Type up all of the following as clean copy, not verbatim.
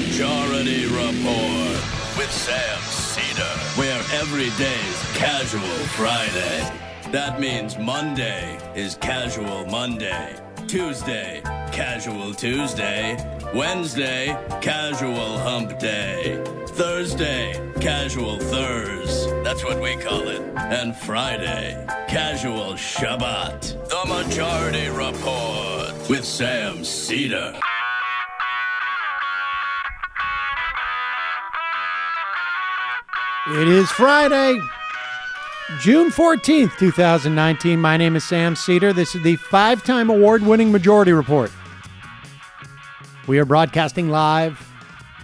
Majority Report with Sam Seder, where every day's Casual Friday. That means Monday is Casual Monday, Tuesday, Casual Tuesday, Wednesday, Casual Hump Day, Thursday, Casual Thurs, that's what we call it, and Friday, Casual Shabbat. The Majority Report with Sam Seder. It is Friday, June 14th, 2019. My name is Sam Seder. This is the 5-time award-winning Majority Report. We are broadcasting live,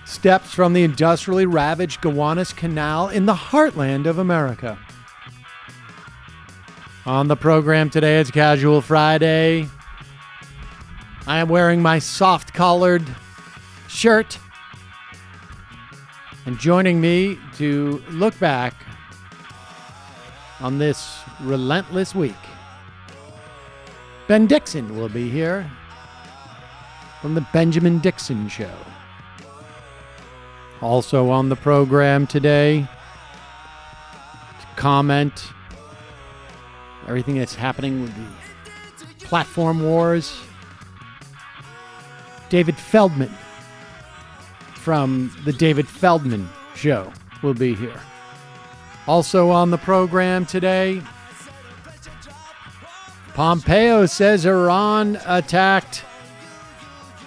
steps from the industrially ravaged Gowanus Canal in the heartland of America. On the program today, it's Casual Friday. I am wearing my soft-collared shirt. And joining me to look back on this relentless week, Ben Dixon will be here from the Benjamin Dixon Show. Also on the program today to comment everything that's happening with the platform wars, David Feldman from the David Feldman Show will be here. Also on the program today, Pompeo says Iran attacked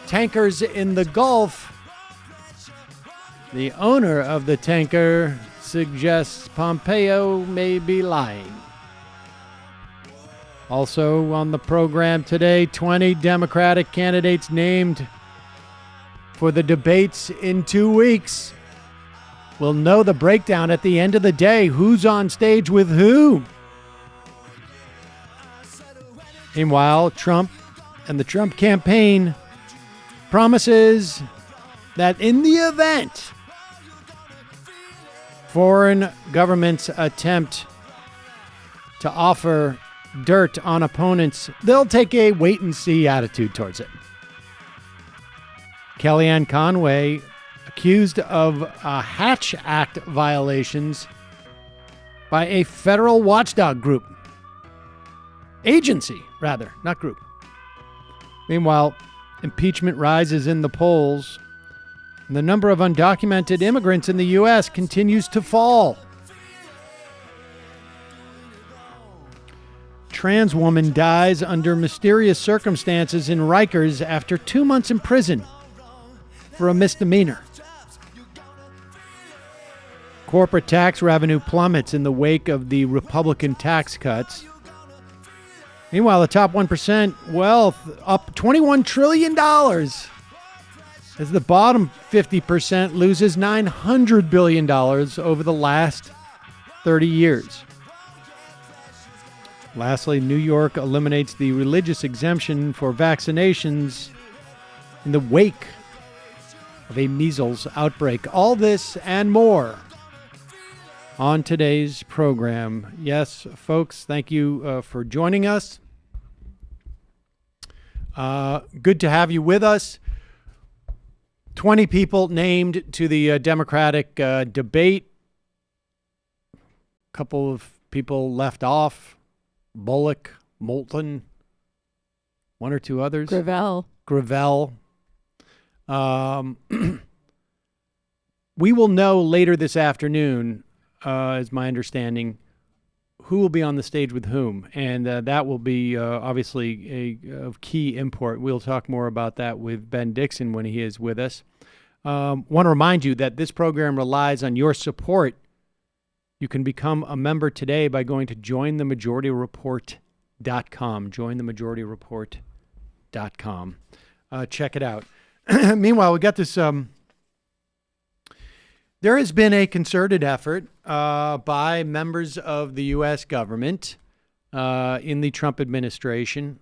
tankers in the Gulf. The owner of the tanker suggests Pompeo may be lying. Also on the program today, 20 Democratic candidates named for the debates in 2 weeks. We'll know the breakdown at the end of the day. Who's on stage with who? Meanwhile, Trump and the Trump campaign promises that in the event foreign governments attempt to offer dirt on opponents, they'll take a wait-and-see attitude towards it. Kellyanne Conway accused of Hatch Act violations by a federal watchdog group. Agency, rather, not group. Meanwhile, impeachment rises in the polls, and the number of undocumented immigrants in the U.S. continues to fall. Trans woman dies under mysterious circumstances in Rikers after 2 months in prison for a misdemeanor. Corporate tax revenue plummets in the wake of the Republican tax cuts. Meanwhile, the top 1% wealth up $21 trillion as the bottom 50% loses $900 billion over the last 30 years. Lastly, New York eliminates the religious exemption for vaccinations in the wake of a measles outbreak. All this and more on today's program. Yes, folks, thank you for joining us. Good to have you with us. 20 people named to the Democratic debate. A couple of people left off. Bullock, Moulton, one or two others. Gravel. We will know later this afternoon, is my understanding, who will be on the stage with whom. And that will be obviously a key import. We'll talk more about that with Ben Dixon when he is with us. Want to remind you that this program relies on your support. You can become a member today by going to jointhemajorityreport.com. Jointhemajorityreport.com. Check it out. Meanwhile, we got this. There has been a concerted effort by members of the U.S. government in the Trump administration.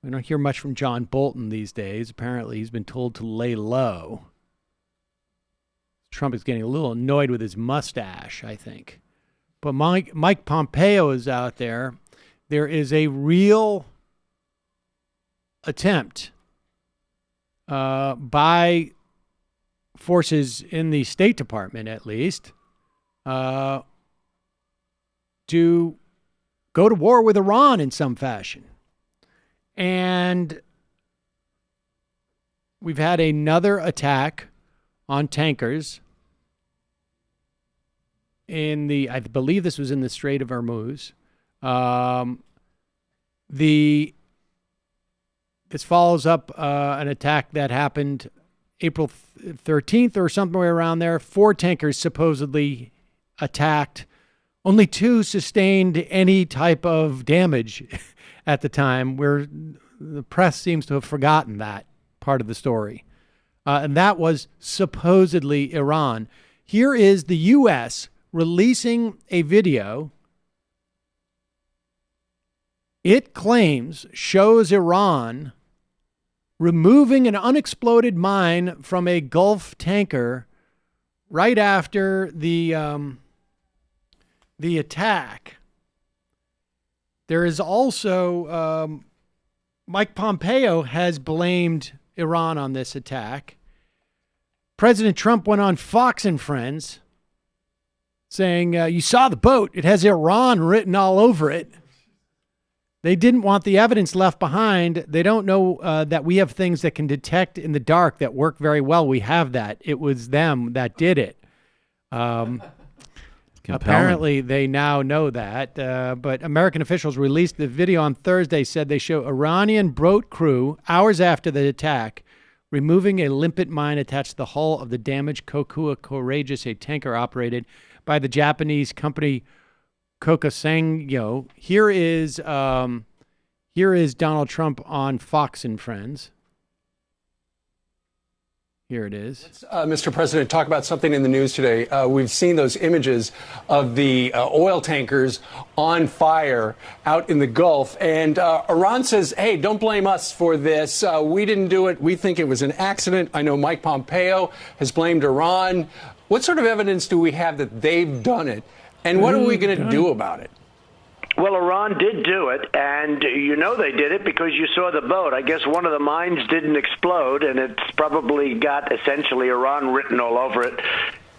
We don't hear much from John Bolton these days. Apparently, he's been told to lay low. Trump is getting a little annoyed with his mustache, I think. But Mike Pompeo is out there. There is a real attempt by forces in the State Department, at least, to go to war with Iran in some fashion. And we've had another attack on tankers I believe this was in the Strait of Hormuz. This follows up an attack that happened April 13th or somewhere around there. 4 tankers supposedly attacked. Only 2 sustained any type of damage at the time, where the press seems to have forgotten that part of the story. And that was supposedly Iran. Here is the U.S. releasing a video. It claims shows Iran removing an unexploded mine from a Gulf tanker right after the attack. There is also Mike Pompeo has blamed Iran on this attack. President Trump went on Fox and Friends saying, you saw the boat. It has Iran written all over it. They didn't want the evidence left behind. They don't know that we have things that can detect in the dark that work very well. We have that. It was them that did it. Apparently, they now know that. But American officials released the video on Thursday, said they show Iranian boat crew hours after the attack removing a limpet mine attached to the hull of the damaged Kokua Courageous, a tanker operated by the Japanese company Kokosangyo. Here is Donald Trump on Fox and Friends. Here it is. Let's, Mr. President, talk about something in the news today. We've seen those images of the oil tankers on fire out in the Gulf. And Iran says, hey, don't blame us for this. We didn't do it. We think it was an accident. I know Mike Pompeo has blamed Iran. What sort of evidence do we have that they've done it? And what are we going to do about it? Well, Iran did do it, and you know they did it because you saw the boat. I guess one of the mines didn't explode, and it's probably got essentially Iran written all over it.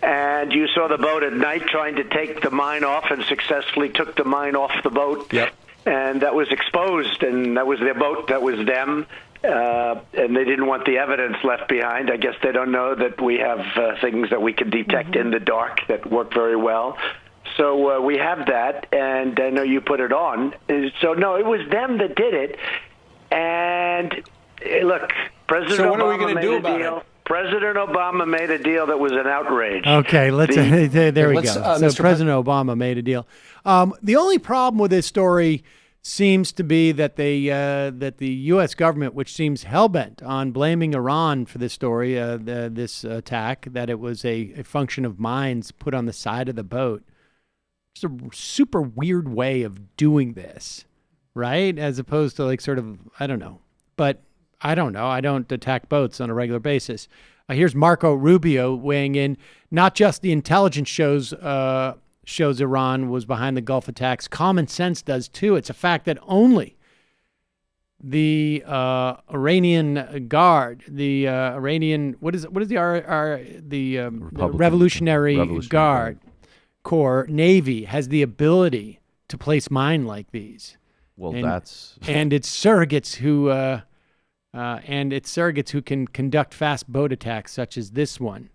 And you saw the boat at night trying to take the mine off and successfully took the mine off the boat. Yep. And that was exposed, and that was their boat, that was them. And they didn't want the evidence left behind. I guess they don't know that we have things that we can detect in the dark that work very well. So we have that, and I know you put it on. So, no, it was them that did it. And, look, President So what are we Obama going to do about it? President Obama made a deal that was an outrage. Okay, there we go. So Mr. President Obama made a deal. The only problem with this story seems to be that that the U.S. government, which seems hell-bent on blaming Iran for this story, this attack, that it was a function of mines put on the side of the boat. It's a super weird way of doing this, right? As opposed to like sort of, I don't know. But I don't know. I don't attack boats on a regular basis. Here's Marco Rubio weighing in. Not just the intelligence shows Iran was behind the Gulf attacks. Common sense does too. It's a fact that only the Iranian Guard, the Iranian, what is the Revolutionary Guard Corps, Navy, has the ability to place mine like these. Well, and it's surrogates who can conduct fast boat attacks such as this one.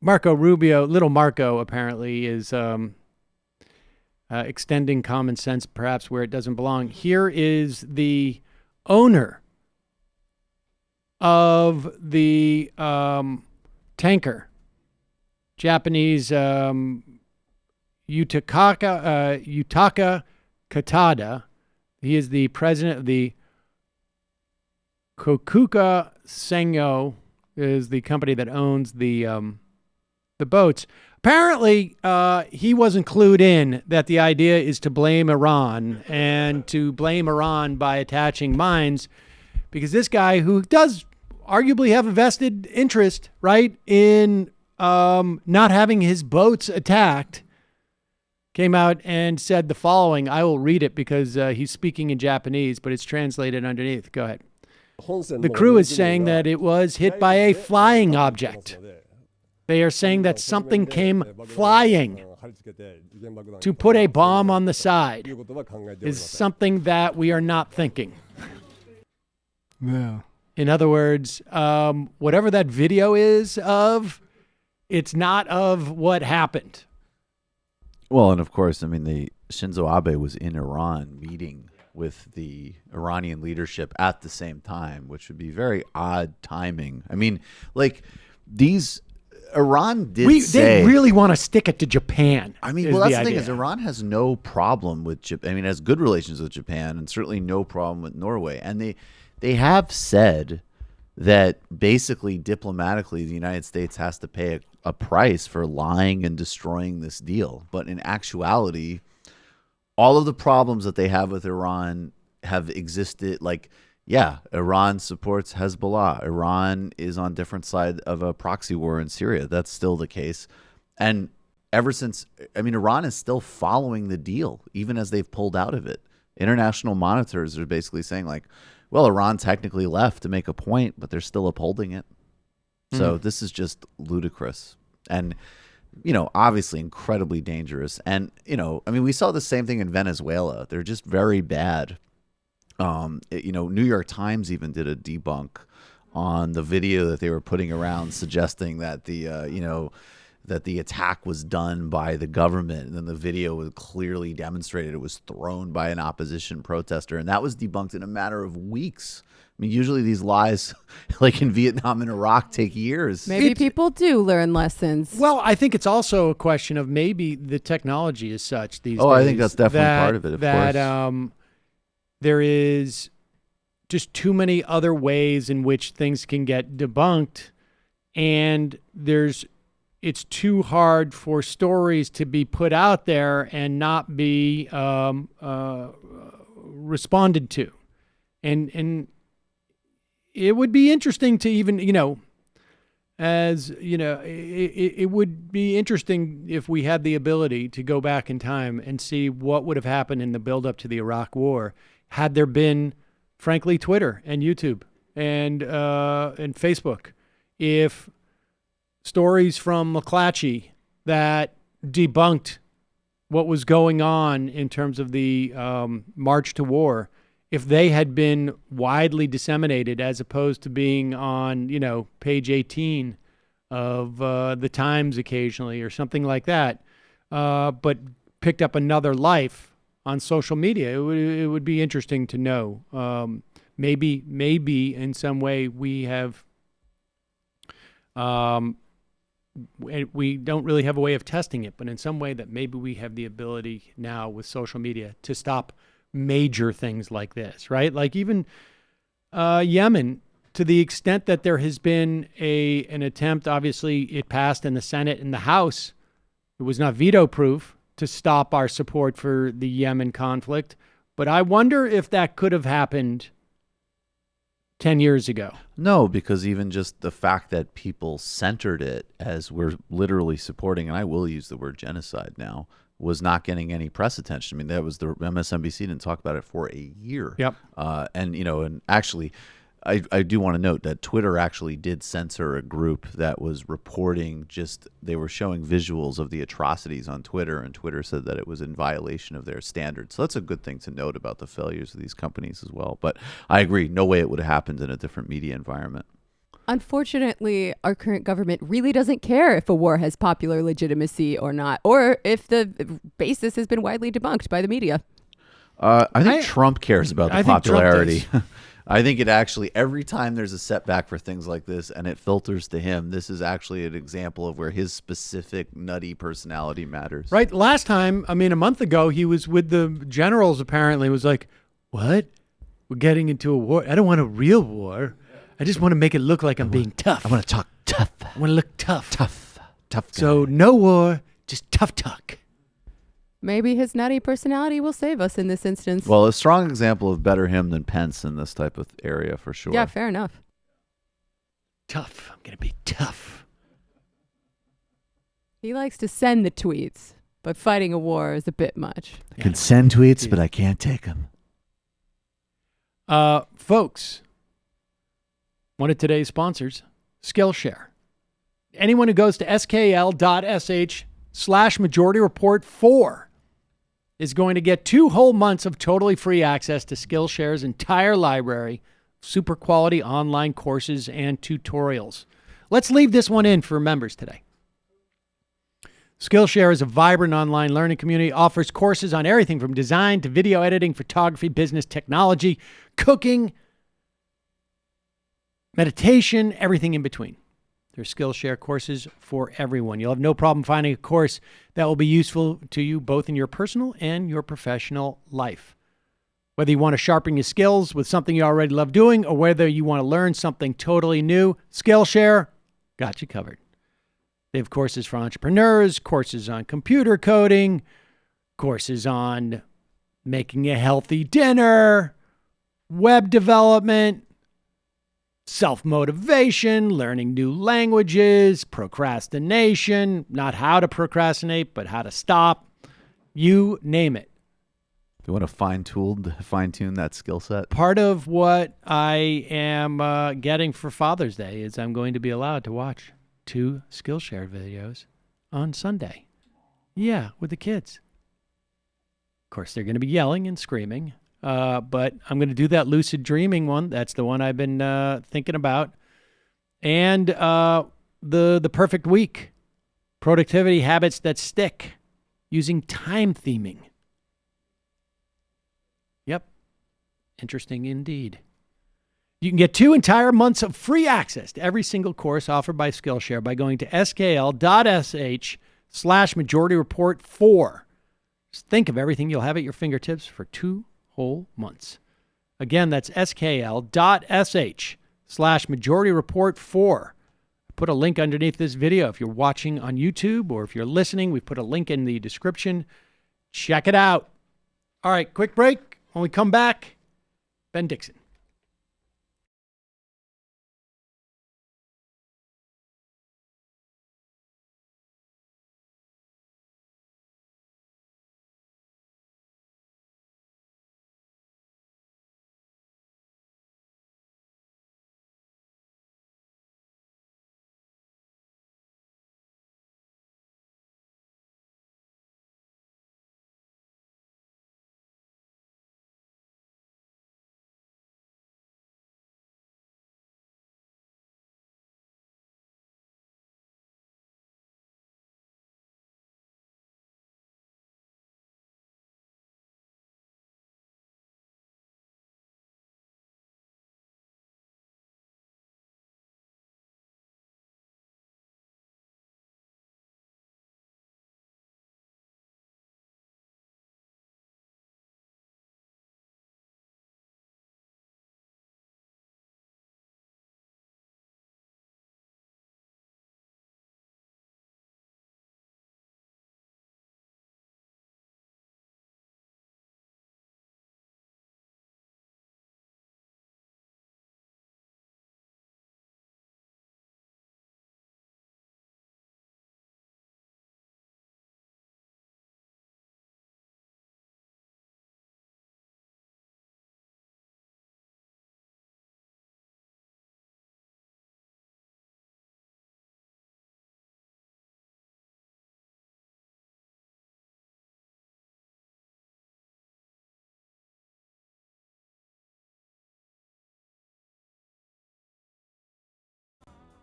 Marco Rubio, little Marco, apparently is extending common sense perhaps where it doesn't belong. Here is the owner of the tanker, Japanese Yutaka Katada. He is the president of the Kokuka Sengyo, is the company that owns the boats. Apparently, he wasn't clued in that the idea is to blame Iran and to blame Iran by attaching mines, because this guy, who does arguably have a vested interest, right, in not having his boats attacked, came out and said the following. I will read it because he's speaking in Japanese, but it's translated underneath. Go ahead. The crew is saying that it was hit by a flying object. They are saying that something came flying. To put a bomb on the side is something that we are not thinking. Yeah. In other words, whatever that video is of, it's not of what happened. Well, and of course, I mean, the Shinzo Abe was in Iran meeting with the Iranian leadership at the same time, which would be very odd timing. I mean, like these. Iran did say... They really want to stick it to Japan. I mean, well, that's the thing is Iran has no problem with Japan. I mean, has good relations with Japan and certainly no problem with Norway. And they have said that basically diplomatically the United States has to pay a price for lying and destroying this deal. But in actuality, all of the problems that they have with Iran have existed like... Yeah, Iran supports Hezbollah. Iran is on different side of a proxy war in Syria. That's still the case. And ever since, I mean, Iran is still following the deal, even as they've pulled out of it. International monitors are basically saying like, well, Iran technically left to make a point, but they're still upholding it. So this is just ludicrous. And, you know, obviously incredibly dangerous. And, you know, I mean, we saw the same thing in Venezuela. They're just very bad. You know, New York Times even did a debunk on the video that they were putting around suggesting that the, you know, that the attack was done by the government. And then the video was clearly demonstrated it was thrown by an opposition protester. And that was debunked in a matter of weeks. I mean, usually these lies, like in Vietnam and Iraq, take years. Maybe people do learn lessons. Well, I think it's also a question of maybe the technology is such these days. I think that's definitely part of it, of course. There is just too many other ways in which things can get debunked, and it's too hard for stories to be put out there and not be responded to. And it would be interesting to even, you know, as, you know, it would be interesting if we had the ability to go back in time and see what would have happened in the buildup to the Iraq War had there been, frankly, Twitter and YouTube and Facebook. If stories from McClatchy that debunked what was going on in terms of the march to war, if they had been widely disseminated as opposed to being on, you know, page 18 of the Times occasionally or something like that, but picked up another life on social media, it would be interesting to know. Maybe in some way we have, we don't really have a way of testing it, but in some way that maybe we have the ability now with social media to stop major things like this, right? Like even Yemen, to the extent that there has been an attempt, obviously it passed in the Senate and the House. It was not veto proof to stop our support for the Yemen conflict. But I wonder if that could have happened 10 years ago. No, because even just the fact that people centered it as we're literally supporting, and I will use the word genocide now, was not getting any press attention. I mean, that was the MSNBC didn't talk about it for a year. Yep. And, you know, and actually, I do want to note that Twitter actually did censor a group that was reporting they were showing visuals of the atrocities on Twitter, and Twitter said that it was in violation of their standards. So that's a good thing to note about the failures of these companies as well. But I agree, no way it would have happened in a different media environment. Unfortunately, our current government really doesn't care if a war has popular legitimacy or not, or if the basis has been widely debunked by the media. I think Trump cares about the popularity. Trump I think it actually, every time there's a setback for things like this and it filters to him, this is actually an example of where his specific nutty personality matters. Right. Last time, I mean, a month ago, he was with the generals, apparently, was like, what? We're getting into a war. I don't want a real war. I just want to make it look like I'm being tough. I want to talk tough. I want to look tough. Tough guy. So no war, just tough talk. Maybe his nutty personality will save us in this instance. Well, a strong example of better him than Pence in this type of area for sure. Yeah, fair enough. Tough. I'm going to be tough. He likes to send the tweets, but fighting a war is a bit much. I can send tweets, but I can't take them. Folks, One of today's sponsors, Skillshare. Anyone who goes to skl.sh/Majority Report 4 is going to get 2 whole months of totally free access to Skillshare's entire library, super quality online courses and tutorials. Let's leave this one in for members today. Skillshare is a vibrant online learning community, offers courses on everything from design to video editing, photography, business, technology, cooking, meditation, everything in between. There's Skillshare courses for everyone. You'll have no problem finding a course that will be useful to you both in your personal and your professional life. Whether you want to sharpen your skills with something you already love doing or whether you want to learn something totally new, Skillshare got you covered. They have courses for entrepreneurs, courses on computer coding, courses on making a healthy dinner, web development, self-motivation, learning new languages, procrastination, not how to procrastinate, but how to stop. You name it. You want to fine-tune that skill set? Part of what I am getting for Father's Day is I'm going to be allowed to watch 2 Skillshare videos on Sunday. Yeah, with the kids. Of course, they're going to be yelling and screaming. But I'm going to do that lucid dreaming one. That's the one I've been thinking about. And the perfect week. Productivity habits that stick using time theming. Yep. Interesting indeed. You can get 2 entire months of free access to every single course offered by Skillshare by going to skl.sh/Majority Report 4. Just think of everything you'll have at your fingertips for 2 whole months. Again, that's skl.sh/Majority Report 4. Put a link underneath this video if you're watching on YouTube or if you're listening. We've put a link in the description. Check it out. All right, quick break. When we come back, Ben Dixon.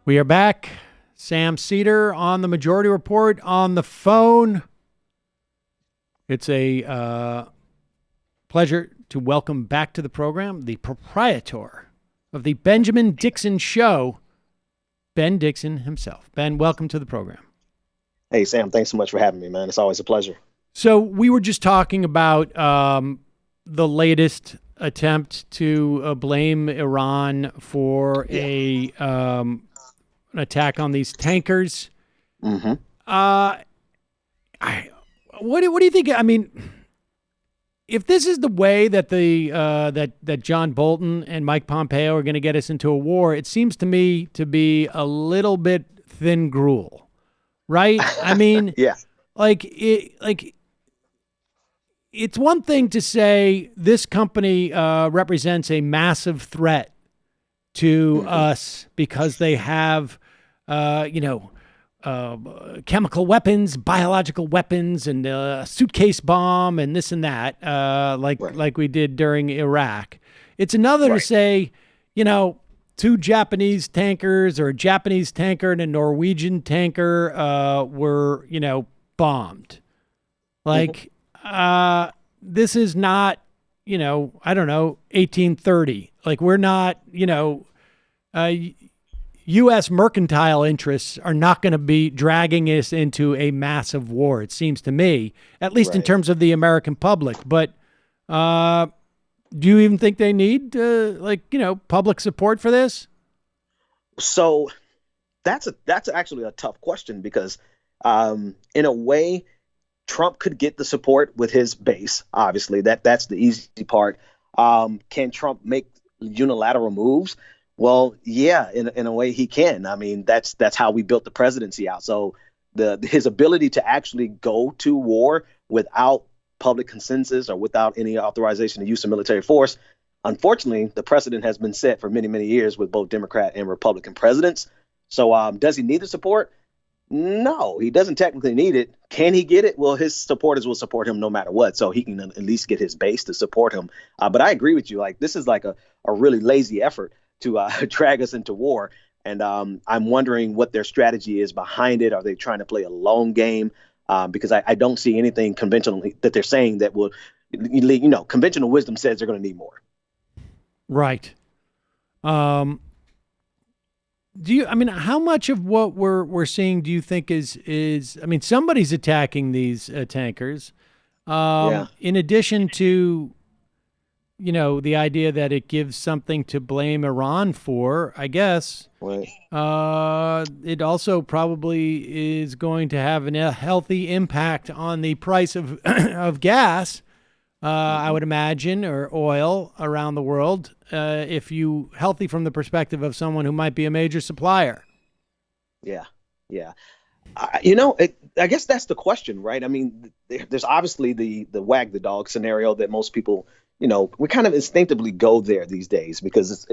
We are back. Sam Seder on the Majority Report on the phone. It's a pleasure to welcome back to the program the proprietor of the Benjamin Dixon Show, Ben Dixon himself. Ben, welcome to the program. Hey, Sam, thanks so much for having me, man. It's always a pleasure. So we were just talking about the latest attempt to blame Iran for an attack on these tankers. Mm-hmm. What do you think? I mean, if this is the way that that John Bolton and Mike Pompeo are going to get us into a war, it seems to me to be a little bit thin gruel, right? I mean, yeah, it's one thing to say this company represents a massive threat to us because they have, chemical weapons, biological weapons, and a suitcase bomb, and this and that, like we did during Iraq. It's another to say, two Japanese tankers or a Japanese tanker and a Norwegian tanker were, bombed. This is not, 1830. Like, we're not, U.S. mercantile interests are not going to be dragging us into a massive war, it seems to me, at least in terms of the American public. But do you even think they need, public support for this? So that's actually a tough question because in a way, Trump could get the support with his base. Obviously, that's the easy part. Can Trump make unilateral moves? Well, yeah, in a way he can. I mean, that's how we built the presidency out. So his ability to actually go to war without public consensus or without any authorization to use of military force, unfortunately, the precedent has been set for many, many years with both Democrat and Republican presidents. So does he need the support? No, he doesn't technically need it. Can he get it? Well, his supporters will support him no matter what. So he can at least get his base to support him. But I agree with you. Like, this is like a really lazy effort to drag us into war. And I'm wondering what their strategy is behind it. Are they trying to play a long game? Because I don't see anything conventionally that they're saying that will, conventional wisdom says they're going to need more. Right. How much of what we're seeing do you think is somebody's attacking these tankers, in addition to, the idea that it gives something to blame Iran for, I guess. Right. It also probably is going to have a healthy impact on the price of of gas, I would imagine, or oil around the world, if you healthy from the perspective of someone who might be a major supplier. Yeah. I guess that's the question, right? I mean, there's obviously the wag the dog scenario that most people, we kind of instinctively go there these days because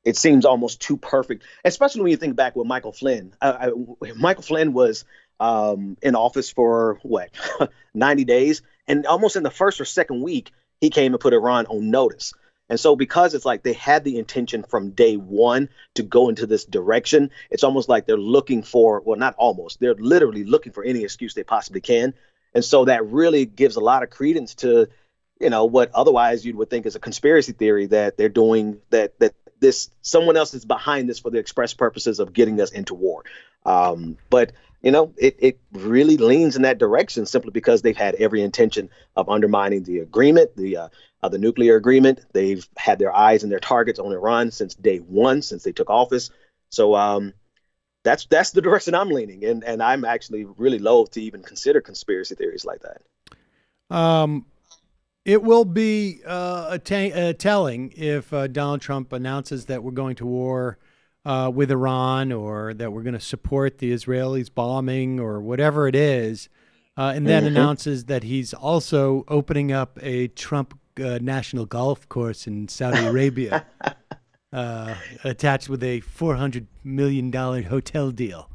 it seems almost too perfect, especially when you think back with Michael Flynn. Michael Flynn was in office for 90 days. And almost in the first or second week, he came and put Iran on notice. And so because it's like they had the intention from day one to go into this direction, it's almost like they're looking for, well, not almost, they're literally looking for any excuse they possibly can. And so that really gives a lot of credence to, what otherwise you would think is a conspiracy theory that they're doing, that this someone else is behind this for the express purposes of getting us into war. But it really leans in that direction simply because they've had every intention of undermining the agreement, the nuclear agreement. They've had their eyes and their targets on Iran since day one, since they took office. So that's the direction I'm leaning, and I'm actually really loath to even consider conspiracy theories like that. It will be telling if Donald Trump announces that we're going to war with Iran, or that we're going to support the Israelis bombing, or whatever it is, and then announces that he's also opening up a Trump national golf course in Saudi Arabia, attached with a $400 million hotel deal,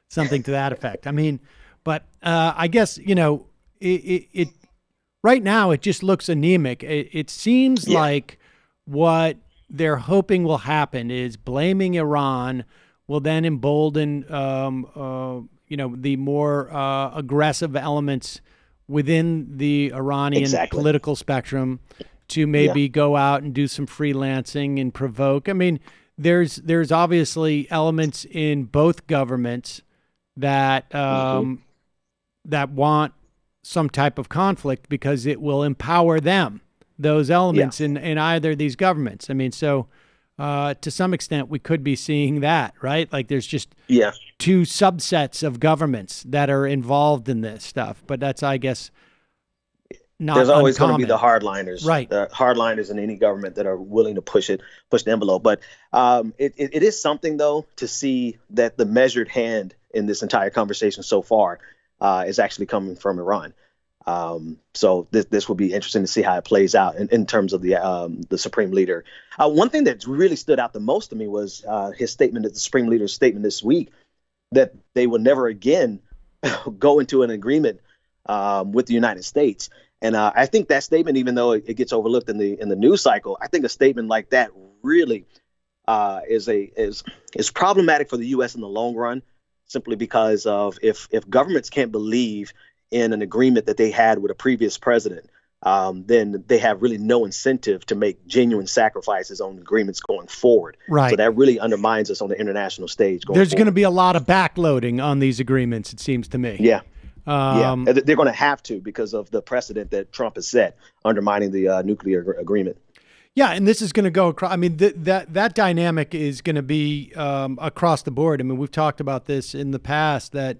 something to that effect. But I guess, it right now it just looks anemic. It seems like what they're hoping will happen is blaming Iran will then embolden, the more aggressive elements within the Iranian political spectrum to maybe go out and do some freelancing and provoke. There's obviously elements in both governments that that want some type of conflict because it will empower them, those elements in either of these governments. So to some extent we could be seeing that, right? Like there's just two subsets of governments that are involved in this stuff, but that's, I guess, not There's always uncommon. going to be the hardliners, right? The hardliners in any government that are willing to push the envelope. But it is something, though, to see that the measured hand in this entire conversation so far is actually coming from Iran. So this will be interesting to see how it plays out in terms of the Supreme Leader. One thing that really stood out the most to me was his statement, the Supreme Leader's statement this week, that they will never again go into an agreement with the United States. And I think that statement, even though it gets overlooked in the news cycle, I think a statement like that really is problematic for the U.S. in the long run, simply because of if governments can't believe in an agreement that they had with a previous president, then they have really no incentive to make genuine sacrifices on agreements going forward. Right. So that really undermines us on the international stage. There's going to be a lot of backloading on these agreements, it seems to me. Yeah. They're going to have to, because of the precedent that Trump has set, undermining the nuclear agreement. Yeah, and this is going to go across. I mean, that dynamic is going to be across the board. I mean, we've talked about this in the past, that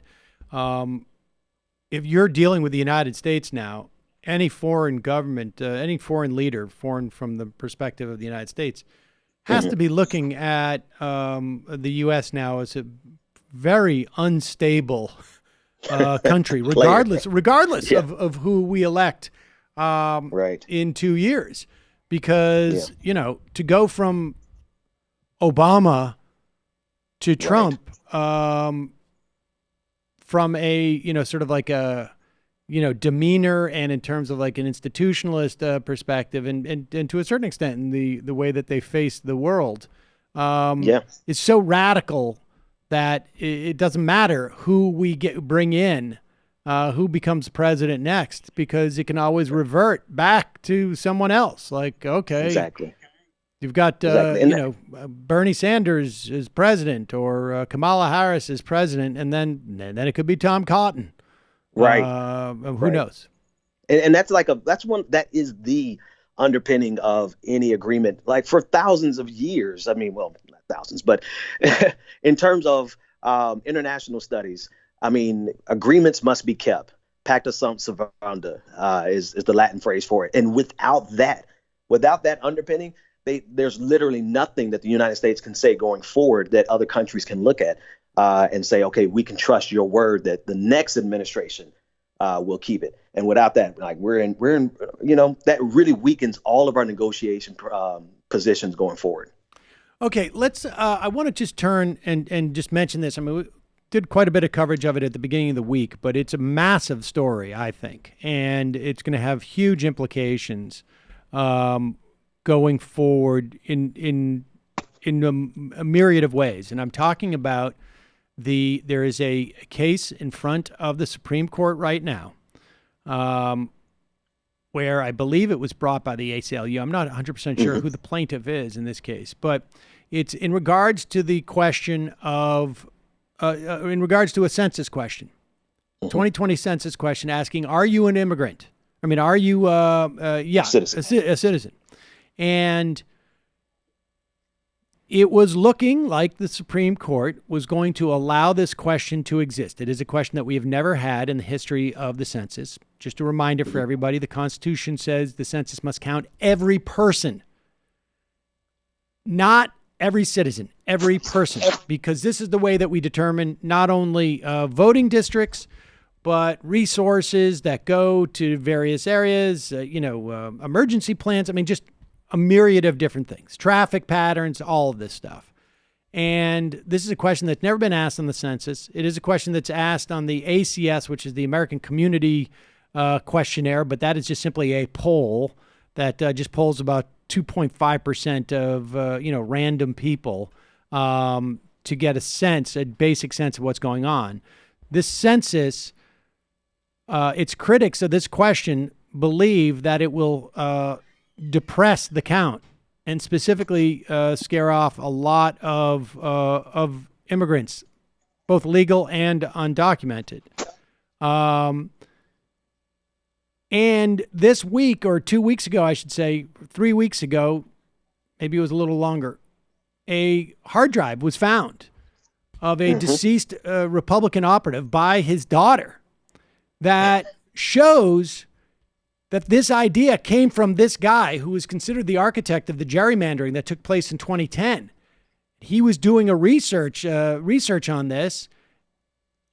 if you're dealing with the United States now, any foreign government, any foreign leader, foreign from the perspective of the United States, has to be looking at the U.S. now as a very unstable country, regardless of who we elect in 2 years. Because, to go from Obama to Trump, from a, sort of like a, demeanor and in terms of like an institutionalist perspective and to a certain extent in the way that they face the world, is so radical that it doesn't matter who we bring in, who becomes president next, because it can always revert back to someone else. Like, okay, exactly. You've got, Bernie Sanders as president, or Kamala Harris as president, and then it could be Tom Cotton. Right. Who knows? And that is the underpinning of any agreement, like for thousands of years. I mean, well, not thousands, but in terms of international studies, I mean, agreements must be kept. Pacta sunt servanda is the Latin phrase for it. And without that underpinning, there's literally nothing that the United States can say going forward that other countries can look at and say, okay, we can trust your word that the next administration will keep it. And without that, like we're in, that really weakens all of our negotiation positions going forward. Okay, I want to just turn and just mention this. I mean, we did quite a bit of coverage of it at the beginning of the week, but it's a massive story, I think, and it's going to have huge implications going forward in a myriad of ways. And I'm talking about there is a case in front of the Supreme Court right now, where I believe it was brought by the ACLU. I'm not 100% sure who the plaintiff is in this case, but it's in regards to the question of, in regards to a census question, 2020 census question asking, are you an immigrant? I mean, are you, a citizen? And it was looking like the Supreme Court was going to allow this question to exist. It is a question that we have never had in the history of the census. Just a reminder for everybody, the Constitution says the census must count every person, not every citizen, every person, because this is the way that we determine not only voting districts, but resources that go to various areas, emergency plans. I mean, just a myriad of different things, traffic patterns, all of this stuff. And this is a question that's never been asked on the census. It is a question that's asked on the ACS, which is the American Community Questionnaire, but that is just simply a poll that just polls about 2.5% of, random people to get a basic sense of what's going on. This census, its critics of this question believe that it will depress the count and specifically scare off a lot of immigrants, both legal and undocumented. And this week, or 2 weeks ago, I should say, 3 weeks ago, maybe it was a little longer, a hard drive was found of a deceased Republican operative by his daughter that shows that this idea came from this guy who was considered the architect of the gerrymandering that took place in 2010. He was doing a research on this,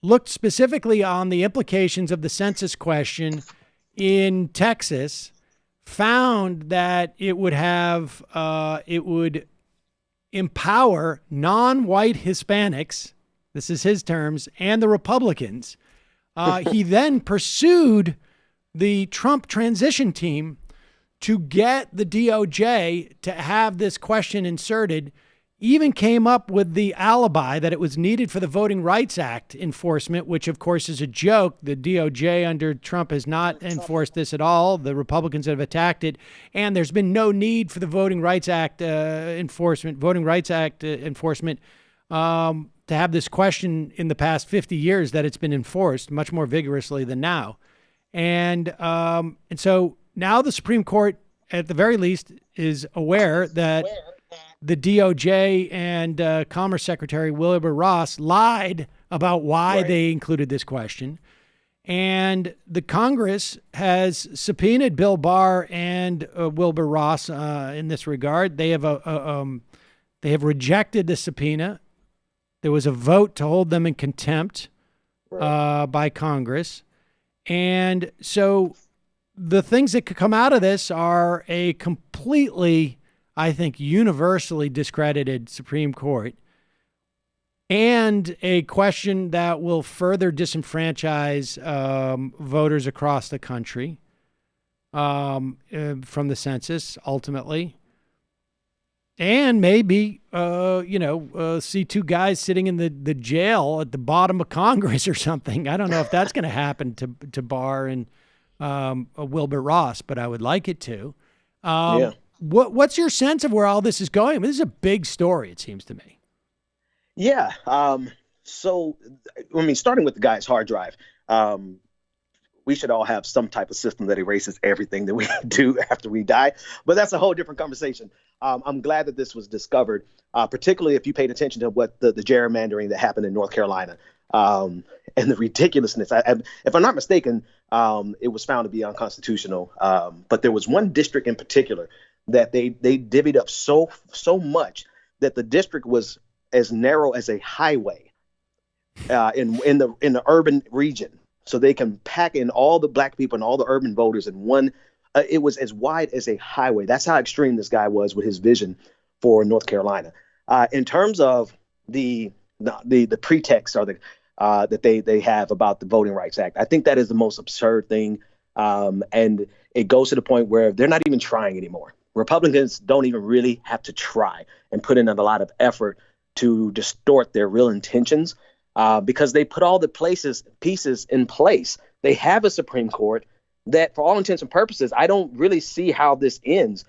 looked specifically on the implications of the census question in Texas found that it would empower non-white Hispanics, this is his terms, and the Republicans. He then pursued the Trump transition team to get the DOJ to have this question inserted, even came up with the alibi that it was needed for the Voting Rights Act enforcement, which of course is a joke. The DOJ under Trump has not enforced this at all. The Republicans have attacked it, and there's been no need for the Voting Rights Act enforcement to have this question in the past 50 years that it's been enforced much more vigorously than now. And so now the Supreme Court, at the very least, is aware that the DOJ and Commerce Secretary Wilbur Ross lied about why they included this question. And the Congress has subpoenaed Bill Barr and Wilbur Ross in this regard. They have rejected the subpoena. There was a vote to hold them in contempt by Congress. And so the things that could come out of this are a completely, I think, universally discredited Supreme Court and a question that will further disenfranchise voters across the country from the census, ultimately. And maybe, see two guys sitting in the jail at the bottom of Congress or something. I don't know if that's going to happen to Barr and Wilbur Ross, but I would like it to. What's your sense of where all this is going? I mean, this is a big story, it seems to me. Yeah. So, starting with the guy's hard drive, we should all have some type of system that erases everything that we do after we die. But that's a whole different conversation. I'm glad that this was discovered, particularly if you paid attention to what the gerrymandering that happened in North Carolina and the ridiculousness. If I'm not mistaken, it was found to be unconstitutional. But there was one district in particular that they divvied up so much that the district was as narrow as a highway in the urban region. So they can pack in all the black people and all the urban voters in one. It was as wide as a highway. That's how extreme this guy was with his vision for North Carolina. In terms of the pretext or that they have about the Voting Rights Act, I think that is the most absurd thing. And it goes to the point where they're not even trying anymore. Republicans don't even really have to try and put in a lot of effort to distort their real intentions. Because they put all the pieces in place. They have a Supreme Court that, for all intents and purposes, I don't really see how this ends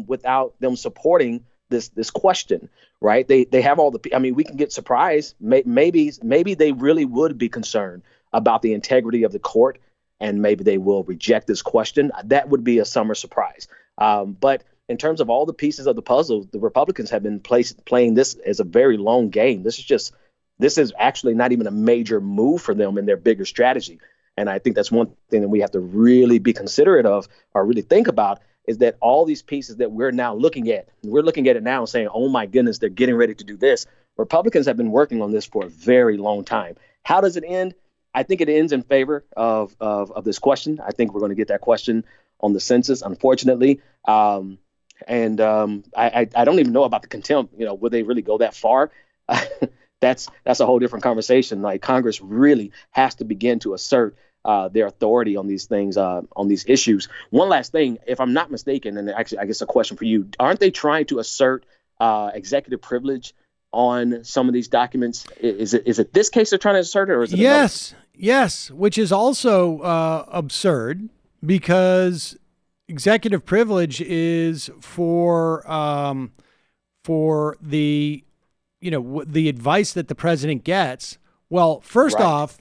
without them supporting this question, right? They have all we can get surprised. Maybe they really would be concerned about the integrity of the court, and maybe they will reject this question. That would be a summer surprise. But in terms of all the pieces of the puzzle, the Republicans have been playing this as a very long game. This is actually not even a major move for them in their bigger strategy. And I think that's one thing that we have to really be considerate of or really think about is that all these pieces that we're looking at it now and saying, oh, my goodness, they're getting ready to do this. Republicans have been working on this for a very long time. How does it end? I think it ends in favor of this question. I think we're going to get that question on the census, unfortunately. I don't even know about the contempt. Will they really go that far? That's a whole different conversation. Like, Congress really has to begin to assert their authority on these things, on these issues. One last thing, if I'm not mistaken, and actually I guess a question for you, aren't they trying to assert executive privilege on some of these documents? Is it this case they're trying to assert it, or is it Yes, which is also absurd because executive privilege is for the the advice that the president gets. Well, first off,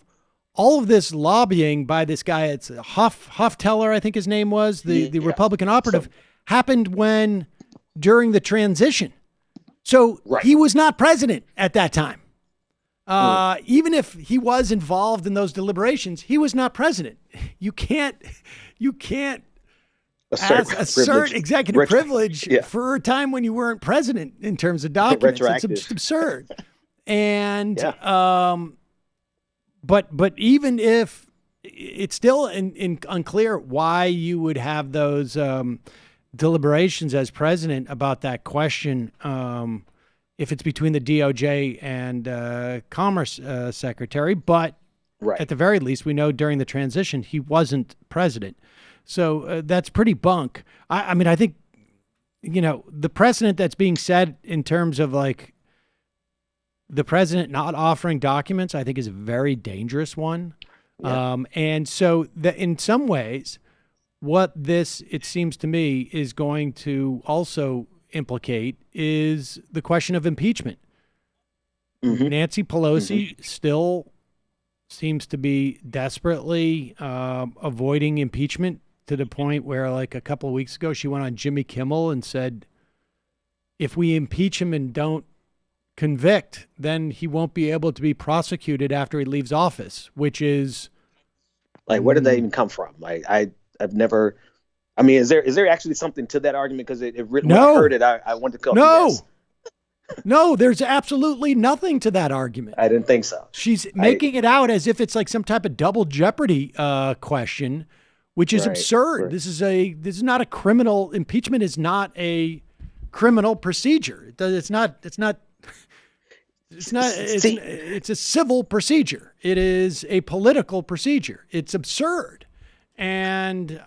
all of this lobbying by this guy, it's Hofteller, I think his name was, the Republican operative, happened during the transition. So he was not president at that time. Even if he was involved in those deliberations, he was not president. You can't assert executive privilege for a time when you weren't president in terms of documents. It's absurd. And but even if it's still unclear why you would have those deliberations as president about that question. If it's between the DOJ and Commerce Secretary, but Right. at the very least, we know during the transition he wasn't president. So that's pretty bunk. I mean, I think, the precedent that's being set in terms of like the president not offering documents, I think is a very dangerous one. Yeah. And so in some ways, what this, it seems to me, is going to also implicate is the question of impeachment. Mm-hmm. Nancy Pelosi still seems to be desperately avoiding impeachment to the point where, like, a couple of weeks ago, she went on Jimmy Kimmel and said, if we impeach him and don't convict, then he won't be able to be prosecuted after he leaves office, which is like, where did that even come from? Like, I've never. I mean, is there actually something to that argument? Because when I heard it, I wanted to go. No. Yes. No, there's absolutely nothing to that argument. I didn't think so. She's making it out as if it's like some type of double jeopardy question, which is Right, absurd. right. This is not a criminal. Impeachment is not a criminal procedure. It's a civil procedure. It is a political procedure. It's absurd. And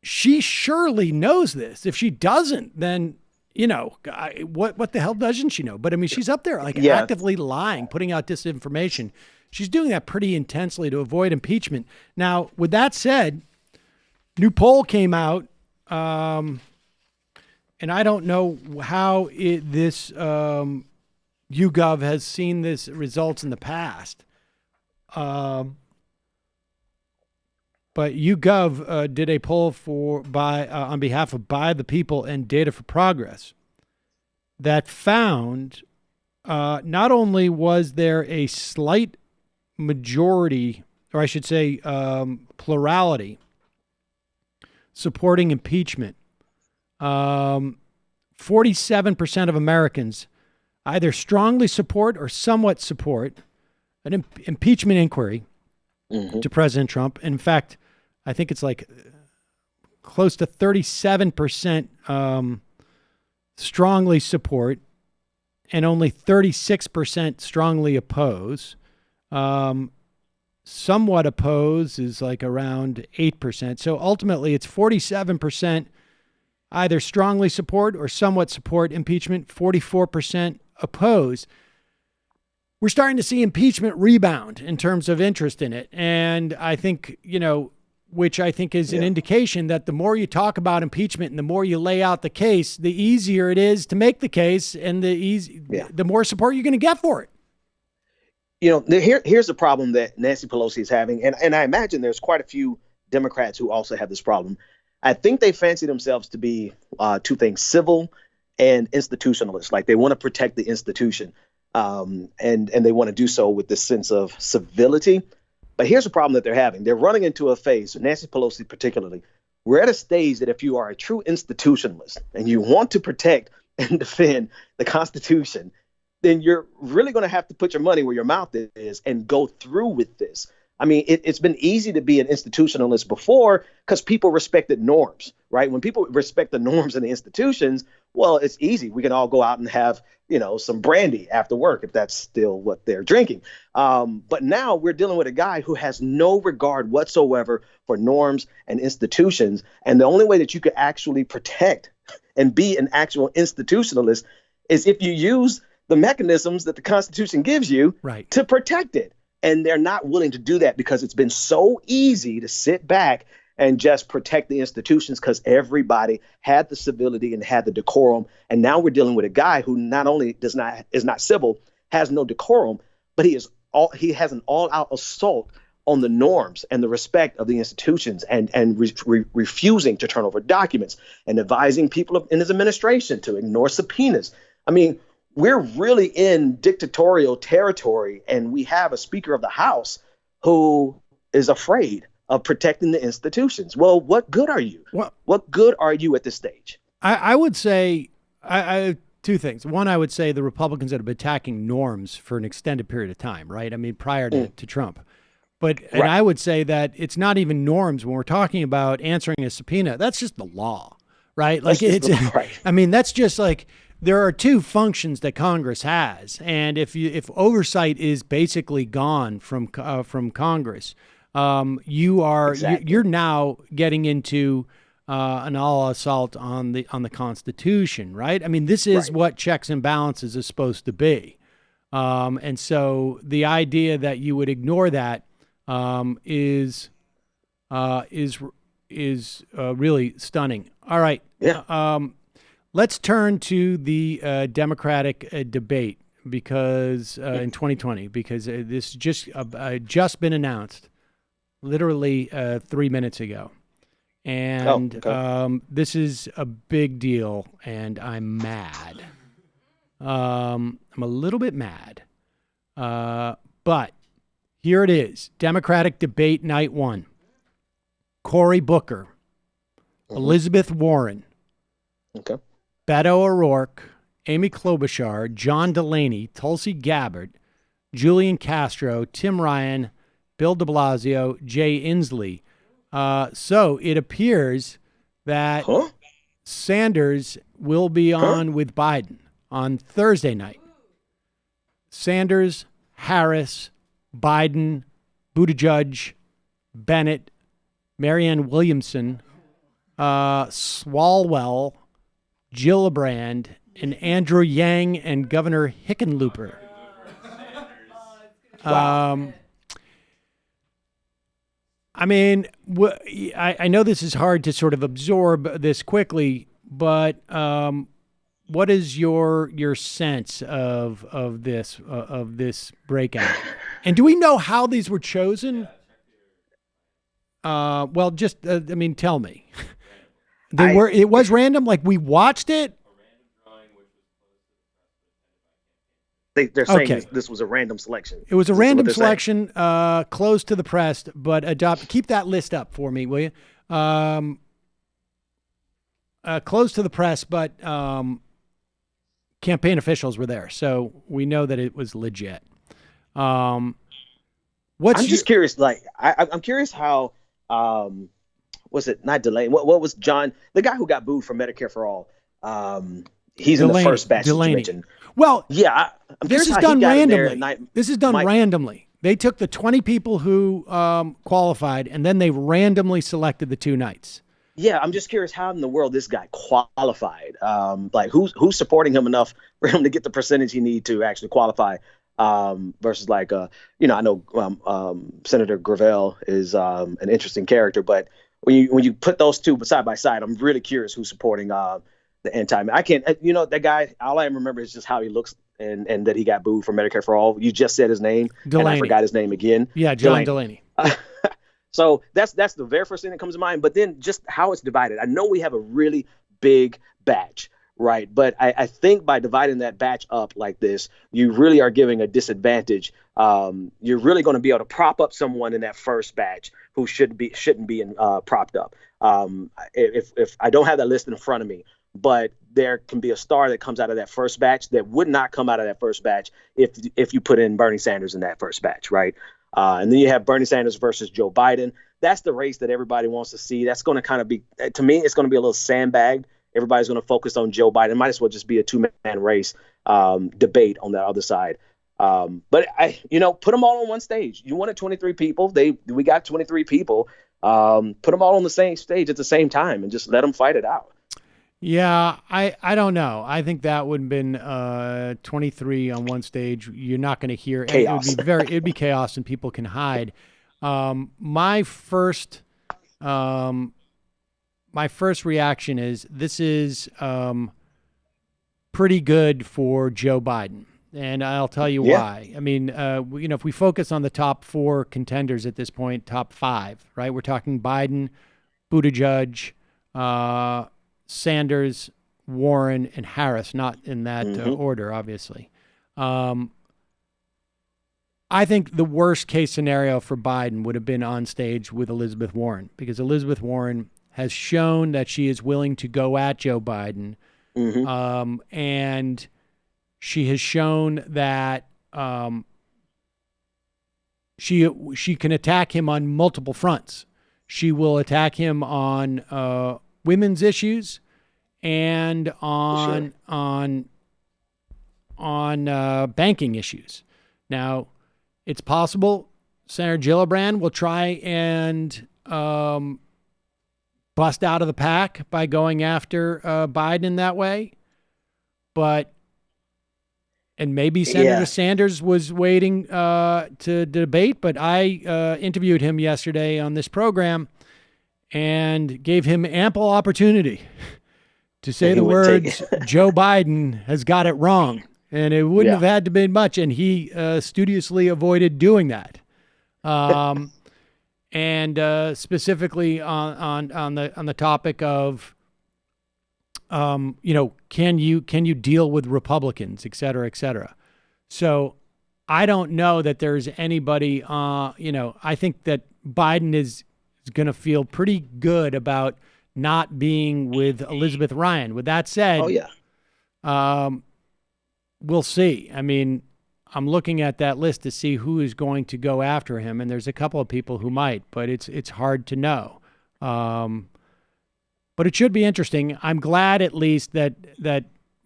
she surely knows this. If she doesn't, then, what the hell doesn't she know? But I mean, she's up there like actively lying, putting out disinformation. She's doing that pretty intensely to avoid impeachment. Now, with that said, new poll came out, and I don't know how this YouGov has seen this results in the past. But YouGov did a poll on behalf of By the People and Data for Progress that found not only was there a slight majority, or I should say plurality, supporting impeachment. 47% of Americans either strongly support or somewhat support an impeachment inquiry to President Trump. And in fact, I think it's like close to 37% strongly support and only 36% strongly oppose. Somewhat oppose is like around 8%. So ultimately, it's 47% either strongly support or somewhat support impeachment, 44% oppose. We're starting to see impeachment rebound in terms of interest in it. And I think, which I think is an indication that the more you talk about impeachment and the more you lay out the case, the easier it is to make the case and the more support you're going to get for it. Here's the problem that Nancy Pelosi is having. And I imagine there's quite a few Democrats who also have this problem. I think they fancy themselves to be two things: civil and institutionalist. Like, they want to protect the institution, and they want to do so with this sense of civility. But here's the problem that they're having. They're running into a phase, Nancy Pelosi particularly. We're at a stage that if you are a true institutionalist and you want to protect and defend the Constitution, then you're really going to have to put your money where your mouth is and go through with this. I mean, it's been easy to be an institutionalist before because people respected norms, right? When people respect the norms and the institutions, well, it's easy. We can all go out and have, some brandy after work if that's still what they're drinking. But now we're dealing with a guy who has no regard whatsoever for norms and institutions. And the only way that you could actually protect and be an actual institutionalist is if you use the mechanisms that the Constitution gives you to protect it. And they're not willing to do that because it's been so easy to sit back and just protect the institutions because everybody had the civility and had the decorum. And now we're dealing with a guy who not only is not civil, has no decorum, but he has an all-out assault on the norms and the respect of the institutions and refusing to turn over documents and advising people in his administration to ignore subpoenas. I mean, we're really in dictatorial territory, and we have a Speaker of the House who is afraid of protecting the institutions. Well, what good are you? What good are you at this stage? I would say two things. One, I would say the Republicans that have been attacking norms for an extended period of time, right? I mean, prior to Trump. But and I would say that it's not even norms when we're talking about answering a subpoena. That's just the law, right? Like I mean, that's just like there are two functions that Congress has, and if oversight is basically gone from Congress, you're now getting into an all assault on the Constitution, right? I mean, this is what checks and balances is supposed to be, and so the idea that you would ignore that is really stunning. All right. Yeah. Let's turn to the Democratic debate because in 2020, because this just been announced literally 3 minutes ago. And this is a big deal, and I'm mad. I'm a little bit mad. But here it is. Democratic debate night 1. Cory Booker, Elizabeth Warren, Beto O'Rourke, Amy Klobuchar, John Delaney, Tulsi Gabbard, Julian Castro, Tim Ryan, Bill de Blasio, Jay Inslee. So it appears that Sanders will be on with Biden on Thursday night. Sanders, Harris, Biden, Buttigieg, Bennett, Marianne Williamson, Swalwell, Gillibrand, and Andrew Yang and Governor Hickenlooper. I mean, I know this is hard to sort of absorb this quickly, but what is your sense of this breakout? And do we know how these were chosen? Well, just I mean, tell me. It was random. Like we watched it. They're saying this was a random selection. It was a random selection, closed to the press, but keep that list up for me, will you? Closed to the press, but campaign officials were there, so we know that it was legit. I'm just curious. Like, I'm curious how. Was it not Delaney? What was John, the guy who got booed from Medicare for All? He's in the first batch that you mentioned. Well, yeah, this is done randomly. This is done randomly. They took the 20 people who qualified, and then they randomly selected the 2 nights. Yeah, I'm just curious how in the world this guy qualified. Like, who's supporting him enough for him to get the percentage he need to actually qualify? Versus like, I know Senator Gravel is an interesting character, but when you put those two side by side, I'm really curious who's supporting the anti. I can't, that guy. All I remember is just how he looks and that he got booed from Medicare for All. You just said his name, Delaney. And I forgot his name again. Yeah, John Delaney. So that's the very first thing that comes to mind. But then just how it's divided. I know we have a really big batch, right? But I think by dividing that batch up like this, you really are giving a disadvantage. You're really going to be able to prop up someone in that first batch who shouldn't be propped up. If I don't have that list in front of me, but there can be a star that comes out of that first batch that would not come out of that first batch if you put in Bernie Sanders in that first batch, right? And then you have Bernie Sanders versus Joe Biden. That's the race that everybody wants to see. That's going to kind of be, to me, it's going to be a little sandbagged. Everybody's going to focus on Joe Biden. It might as well just be a 2-man race debate on that other side. But put them all on one stage. You wanted 23 people. We got 23 people. Put them all on the same stage at the same time and just let them fight it out. Yeah, I don't know. I think that would have been 23 on one stage. You're not going to hear chaos. It'd be chaos and people can hide. My first reaction is this is pretty good for Joe Biden. And I'll tell you why. I mean, if we focus on the top 4 contenders at this point, top 5, right? We're talking Biden, Buttigieg, Sanders, Warren, and Harris, not in that order, obviously. I think the worst case scenario for Biden would have been on stage with Elizabeth Warren, because Elizabeth Warren has shown that she is willing to go at Joe Biden. And she has shown that she can attack him on multiple fronts. She will attack him on women's issues and on banking issues. Now, it's possible Senator Gillibrand will try and bust out of the pack by going after Biden that way, and maybe Senator Sanders was waiting to debate, but I interviewed him yesterday on this program and gave him ample opportunity to say the words, Joe Biden has got it wrong. And it wouldn't have had to be much, and he studiously avoided doing that. And specifically on the topic of, can you deal with Republicans, et cetera, et cetera. So I don't know that there's anybody. I think that Biden is going to feel pretty good about not being with Elizabeth Ryan. With that said, we'll see. I mean, I'm looking at that list to see who is going to go after him, and there's a couple of people who might, but it's hard to know. But it should be interesting. I'm glad at least that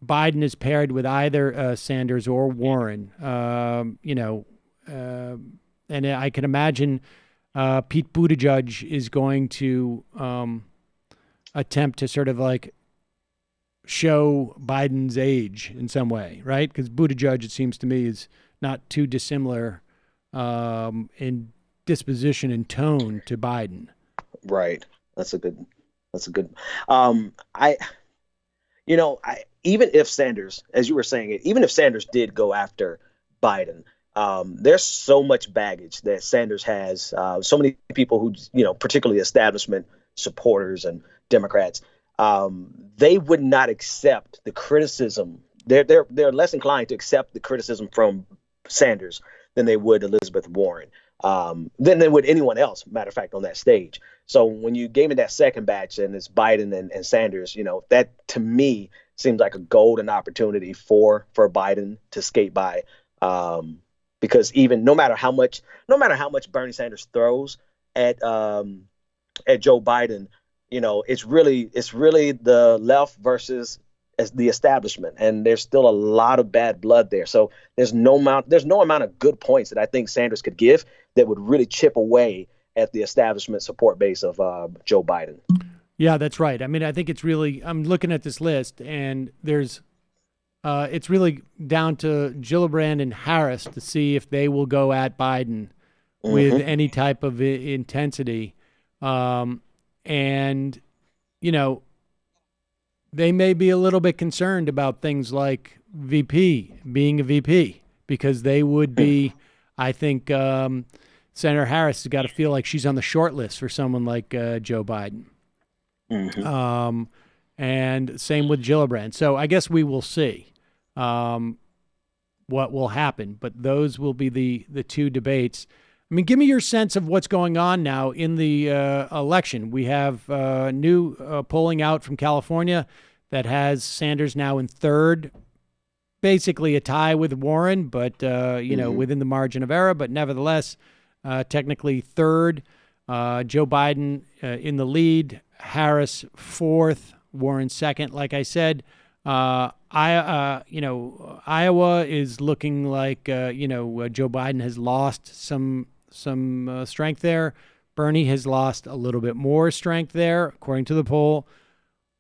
Biden is paired with either Sanders or Warren. And I can imagine Pete Buttigieg is going to attempt to sort of like show Biden's age in some way, right? Because Buttigieg, it seems to me, is not too dissimilar in disposition and tone to Biden. Right. That's a good. Even if Sanders, as you were saying it, even if Sanders did go after Biden, there's so much baggage that Sanders has. So many people who, particularly establishment supporters and Democrats, they would not accept the criticism. They're less inclined to accept the criticism from Sanders than they would Elizabeth Warren, than they would anyone else, matter of fact, on that stage. So when you gave me that second batch and it's Biden and Sanders, that to me seems like a golden opportunity for Biden to skate by. Because even no matter how much Bernie Sanders throws at Joe Biden, it's really the left versus the establishment, and there's still a lot of bad blood there. So there's no amount of good points that I think Sanders could give that would really chip away at the establishment support base of Joe Biden. Yeah, that's right. I mean, I think it's really, I'm looking at this list, and there's it's really down to Gillibrand and Harris to see if they will go at Biden with any type of intensity. And, they may be a little bit concerned about things like being a VP, because they would be, I think, Senator Harris has got to feel like she's on the short list for someone like Joe Biden. And same with Gillibrand. So I guess we will see what will happen, but those will be the two debates. I mean, give me your sense of what's going on now in the election. We have new polling out from California that has Sanders now in third, basically a tie with Warren, but, within the margin of error, but nevertheless, technically third. Joe Biden in the lead, Harris fourth, Warren second. Like I said, Iowa is looking like, Joe Biden has lost some strength there. Bernie has lost a little bit more strength there, according to the poll.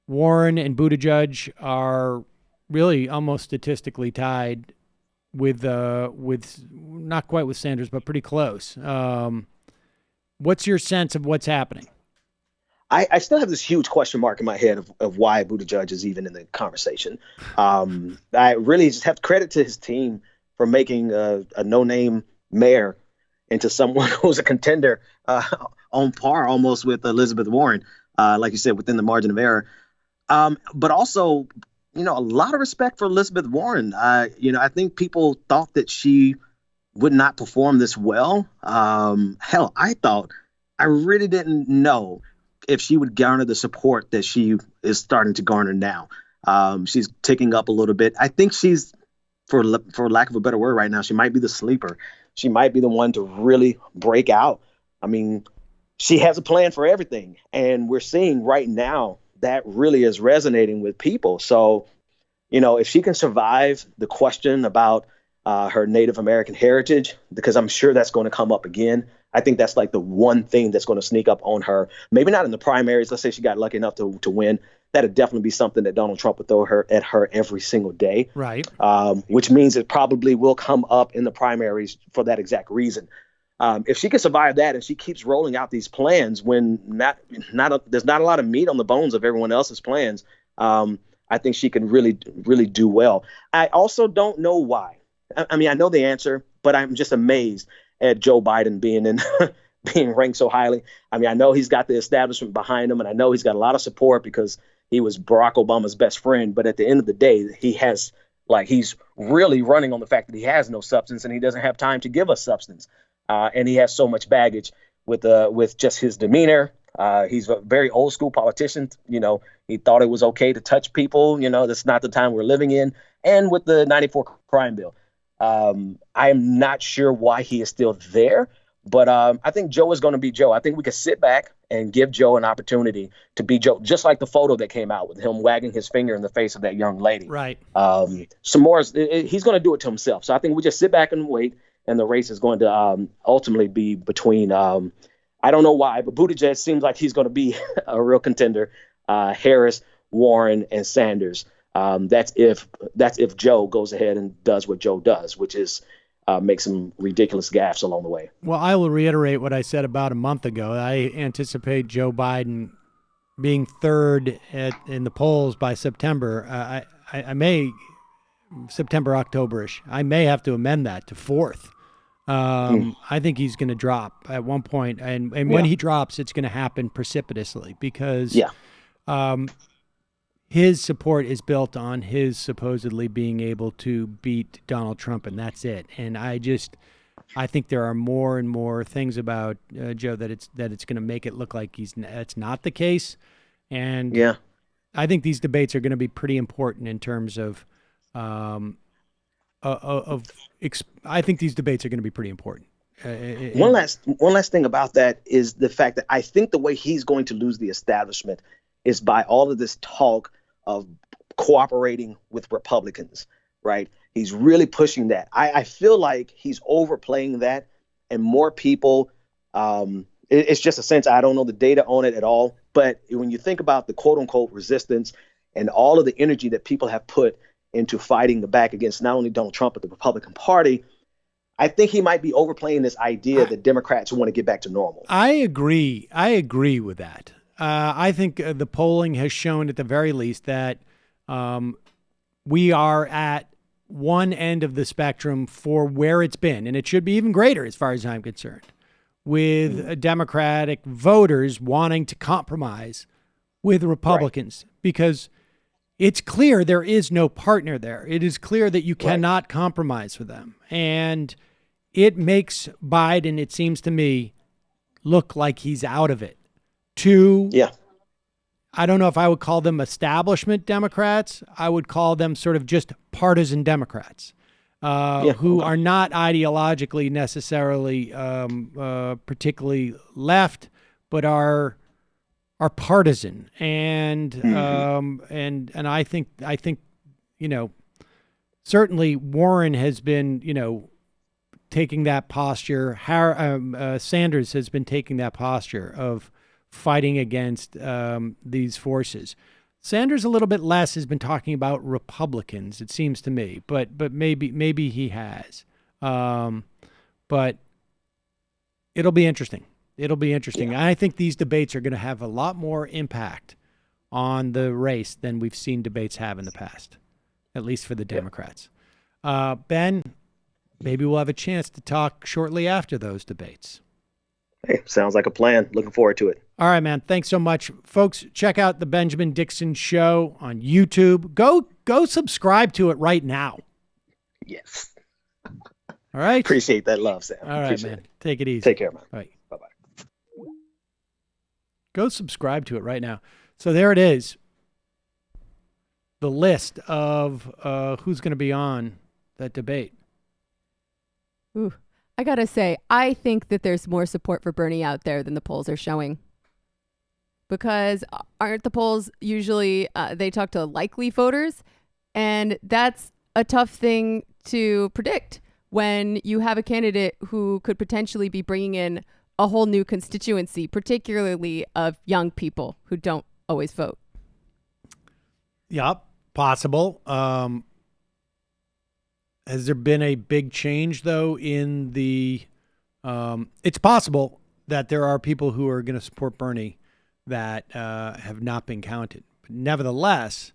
Warren and Buttigieg are really almost statistically tied with not quite with Sanders, but pretty close. What's your sense of what's happening? I still have this huge question mark in my head of why Buttigieg is even in the conversation. I really just have credit to his team for making a no-name mayor into someone who's a contender on par almost with Elizabeth Warren, like you said, within the margin of error. But also, a lot of respect for Elizabeth Warren. I think people thought that she would not perform this well. Hell, I really didn't know if she would garner the support that she is starting to garner now. She's ticking up a little bit. I think she's, for lack of a better word right now, she might be the sleeper she might be the one to really break out. I mean, she has a plan for everything. And we're seeing right now that really is resonating with people. So, if she can survive the question about her Native American heritage, because I'm sure that's going to come up again. I think that's like the one thing that's going to sneak up on her. Maybe not in the primaries. Let's say she got lucky enough to win. That'd definitely be something that Donald Trump would throw at her every single day. Right. Which means it probably will come up in the primaries for that exact reason. If she can survive that and she keeps rolling out these plans when there's not a lot of meat on the bones of everyone else's plans, I think she can really, really do well. I also don't know why. I mean, I know the answer, but I'm just amazed at Joe Biden being ranked so highly. I mean, I know he's got the establishment behind him, and I know he's got a lot of support because he was Barack Obama's best friend. But at the end of the day, he's really running on the fact that he has no substance and he doesn't have time to give us substance. And he has so much baggage with just his demeanor. He's a very old school politician. He thought it was okay to touch people. That's not the time we're living in. And with the 94 crime bill, I am not sure why he is still there. But I think Joe is going to be Joe. I think we could sit back and give Joe an opportunity to be Joe, just like the photo that came out with him wagging his finger in the face of that young lady. Right. Some more, he's going to do it to himself. So I think we just sit back and wait. And the race is going to ultimately be between, I don't know why, but Buttigieg seems like he's going to be a real contender. Harris, Warren, and Sanders. That's if Joe goes ahead and does what Joe does, which is make some ridiculous gaffes along the way. Well, I will reiterate what I said about a month ago. I anticipate Joe Biden being third in the polls by September. I may September, October-ish. I may have to amend that to fourth. I think he's going to drop at one point, and when he drops, it's going to happen precipitously because his support is built on his supposedly being able to beat Donald Trump, and that's it. And I think there are more and more things about Joe that it's going to make it look like it's not the case. And I think these debates are going to be pretty important in terms of I think these debates are going to be pretty important. One last thing about that is the fact that I think the way he's going to lose the establishment is by all of this talk of cooperating with Republicans, right? He's really pushing that. I feel like he's overplaying that, and more people, it's just a sense, I don't know the data on it at all, but when you think about the quote unquote resistance and all of the energy that people have put into fighting the back against not only Donald Trump, but the Republican Party, I think he might be overplaying this idea that Democrats want to get back to normal. I agree with that. I think the polling has shown at the very least that we are at one end of the spectrum for where it's been, and it should be even greater as far as I'm concerned, with Democratic voters wanting to compromise with Republicans because it's clear there is no partner there. It is clear that you cannot compromise with them. And it makes Biden, it seems to me, look like he's out of it. I don't know if I would call them establishment Democrats. I would call them sort of just partisan Democrats who are not ideologically necessarily particularly left, but are partisan, and I think certainly Warren has been taking that posture. Sanders has been taking that posture of fighting against these forces. Sanders a little bit less has been talking about Republicans, it seems to me, but maybe he has. But it'll be interesting. It'll be interesting. I think these debates are going to have a lot more impact on the race than we've seen debates have in the past, at least for the Democrats. Ben, maybe we'll have a chance to talk shortly after those debates. Hey, sounds like a plan. Looking forward to it. All right, man. Thanks so much. Folks, check out the Benjamin Dixon Show on YouTube. Go subscribe to it right now. Yes. All right. Appreciate that love, Sam. All right, man. Take it easy. Take care, man. All right. Bye-bye. Go subscribe to it right now. So there it is. The list of who's going to be on that debate. Ooh, I gotta say, I think that there's more support for Bernie out there than the polls are showing. Because aren't the polls usually, they talk to likely voters? And that's a tough thing to predict when you have a candidate who could potentially be bringing in a whole new constituency, particularly of young people who don't always vote. Yep, possible. Has there been a big change, though, in the it's possible that there are people who are going to support Bernie that have not been counted. But nevertheless,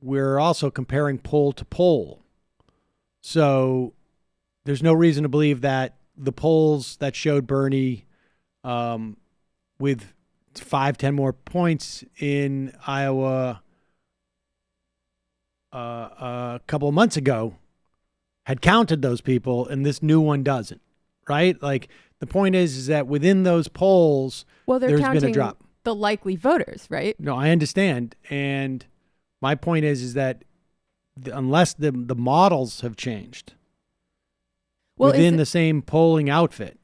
we're also comparing poll to poll. So there's no reason to believe that the polls that showed Bernie with 5-10 more points in Iowa a couple of months ago had counted those people, and this new one doesn't, right? Like, the point is that within those polls, Well, they're there's counting been a drop. the likely voters, right? No, I understand. And my point is that unless the models have changed within the same polling outfit.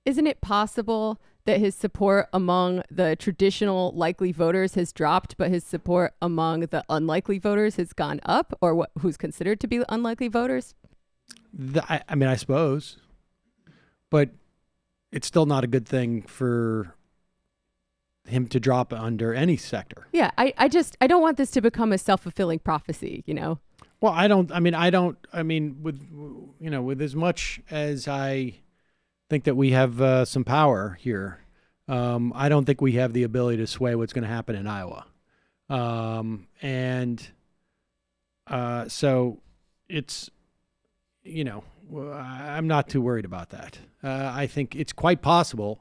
Isn't it possible that his support among the traditional likely voters has dropped, but his support among the unlikely voters has gone up, or who's considered to be unlikely voters? I mean, I suppose. But it's still not a good thing for him to drop under any sector. Yeah, I don't want this to become a self-fulfilling prophecy, you know? Well, with as much as I think that we have some power here, I don't think we have the ability to sway what's going to happen in Iowa. So it's, I'm not too worried about that. I think it's quite possible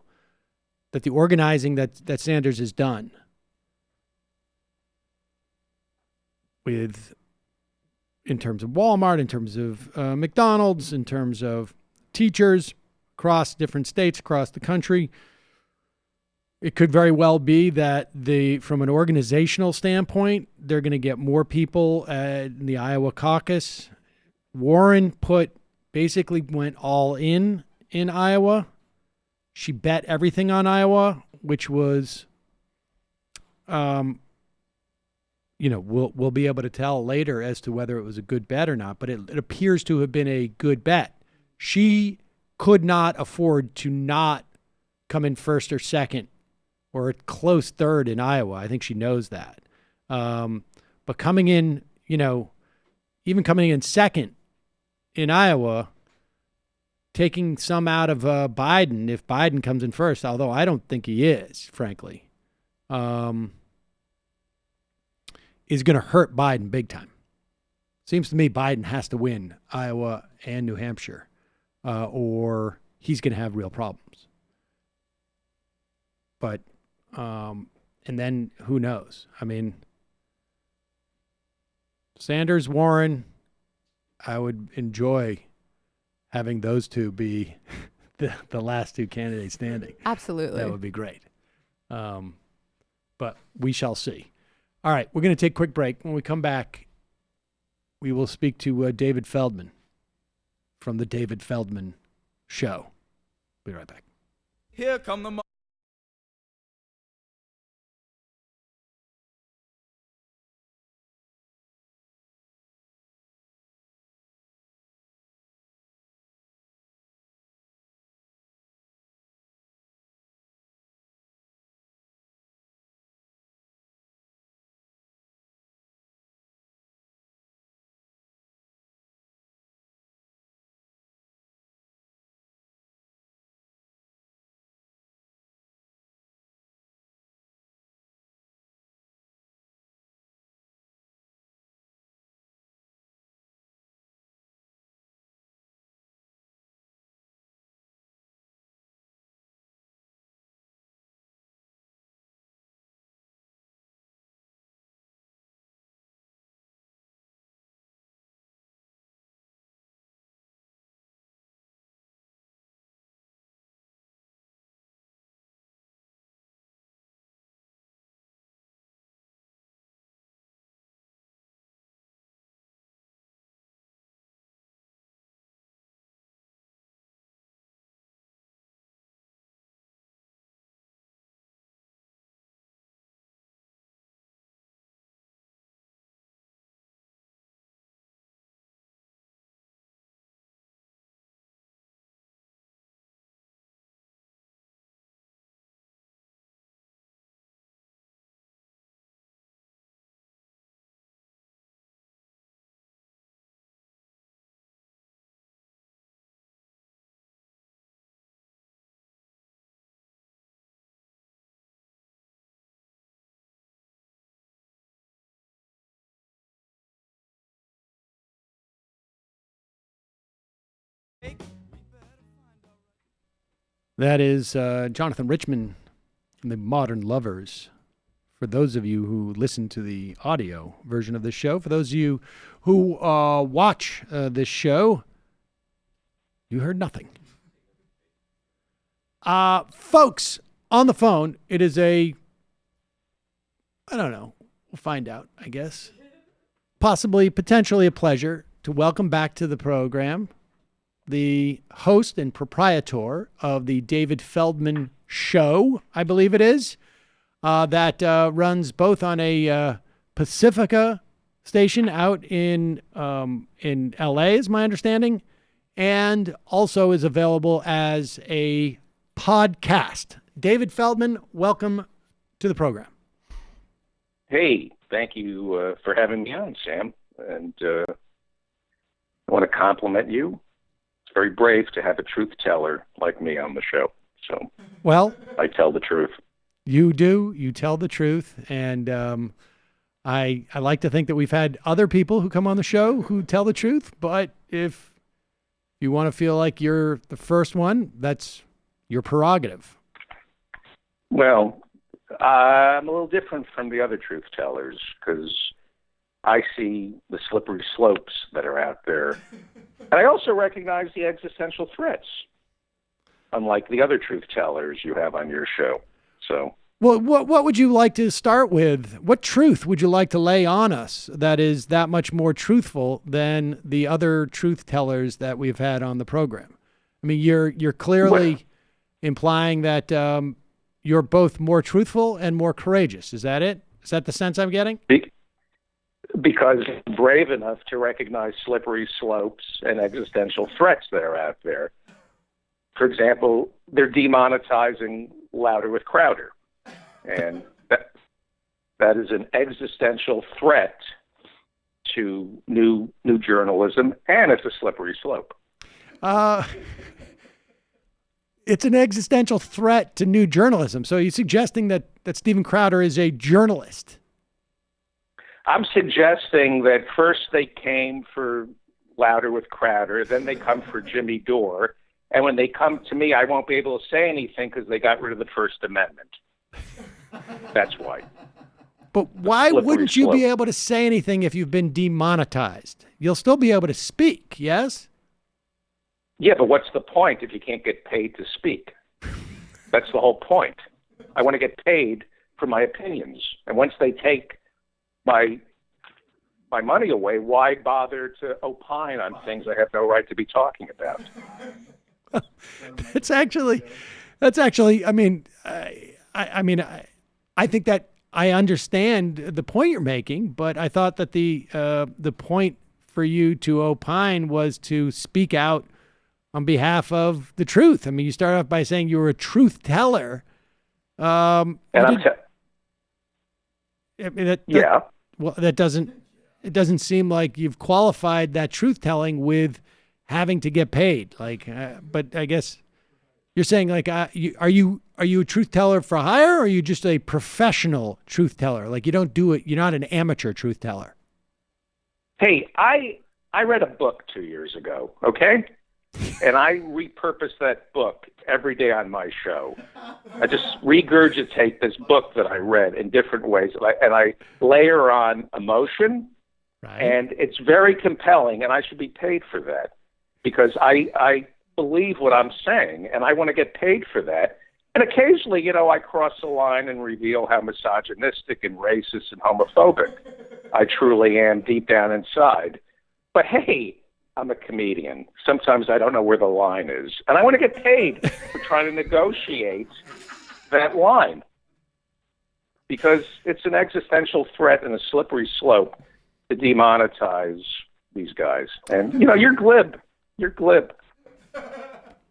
that the organizing that Sanders has done in terms of Walmart, in terms of McDonald's, in terms of teachers across different states, across the country, it could very well be that from an organizational standpoint, they're going to get more people in the Iowa caucus. Warren basically went all in Iowa. She bet everything on Iowa, which was, we'll be able to tell later as to whether it was a good bet or not, but it appears to have been a good bet. She could not afford to not come in first or second or a close third in Iowa. I think she knows that. But coming in, even coming in second in Iowa, taking some out of Biden, if Biden comes in first, although I don't think he is, frankly, is going to hurt Biden big time. Seems to me Biden has to win Iowa and New Hampshire, or he's going to have real problems. But, and then who knows? I mean, Sanders, Warren, I would enjoy having those two be the last two candidates standing. Absolutely. That would be great. But we shall see. All right, we're going to take a quick break. When we come back, we will speak to David Feldman from the David Feldman Show. Be right back. Here come the That is Jonathan Richman from the Modern Lovers. For those of you who listen to the audio version of this show, for those of you who watch this show, you heard nothing. Folks, on the phone, it is I don't know, we'll find out, I guess. Potentially a pleasure to welcome back to the program the host and proprietor of the David Feldman Show, I believe it is, that runs both on a Pacifica station out in L.A., is my understanding, and also is available as a podcast. David Feldman, welcome to the program. Hey, thank you for having me on, Sam. And I want to compliment you. It's very brave to have a truth teller like me on the show. So, well, I tell the truth. You do. You tell the truth. And I like to think that we've had other people who come on the show who tell the truth. But if you want to feel like you're the first one, that's your prerogative. Well, I'm a little different from the other truth tellers because I see the slippery slopes that are out there. And I also recognize the existential threats, unlike the other truth tellers you have on your show. So, well, what would you like to start with? What truth would you like to lay on us that is that much more truthful than the other truth tellers that we've had on the program? I mean, you're clearly implying that you're both more truthful and more courageous. Is that it? Is that the sense I'm getting? Because I'm brave enough to recognize slippery slopes and existential threats that are out there. For example, they're demonetizing Louder with Crowder. And that is an existential threat to new journalism, and it's a slippery slope. It's an existential threat to new journalism. So are you suggesting that Steven Crowder is a journalist? I'm suggesting that first they came for Louder with Crowder, then they come for Jimmy Dore, and when they come to me, I won't be able to say anything because they got rid of the First Amendment. That's why. But why wouldn't you be able to say anything if you've been demonetized? You'll still be able to speak, yes? Yeah, but what's the point if you can't get paid to speak? That's the whole point. I want to get paid for my opinions. And once they take my money away, why bother to opine on things I have no right to be talking about? That's actually, I mean, I think that I understand the point you're making, but I thought that the point for you to opine was to speak out on behalf of the truth. I mean, you start off by saying you were a truth teller. Yeah. Well, it doesn't seem like you've qualified that truth telling with having to get paid. But I guess you're saying are you a truth teller for hire, or are you just a professional truth teller? Like you don't do it. You're not an amateur truth teller. Hey, I read a book 2 years ago. Okay. And I repurpose that book every day on my show. I just regurgitate this book that I read in different ways, and I layer on emotion, right. And it's very compelling, and I should be paid for that because I believe what I'm saying, and I want to get paid for that. And occasionally, I cross the line and reveal how misogynistic and racist and homophobic I truly am deep down inside. But hey, I'm a comedian. Sometimes I don't know where the line is. And I want to get paid for trying to negotiate that line. Because it's an existential threat and a slippery slope to demonetize these guys. And, you're glib. You're glib.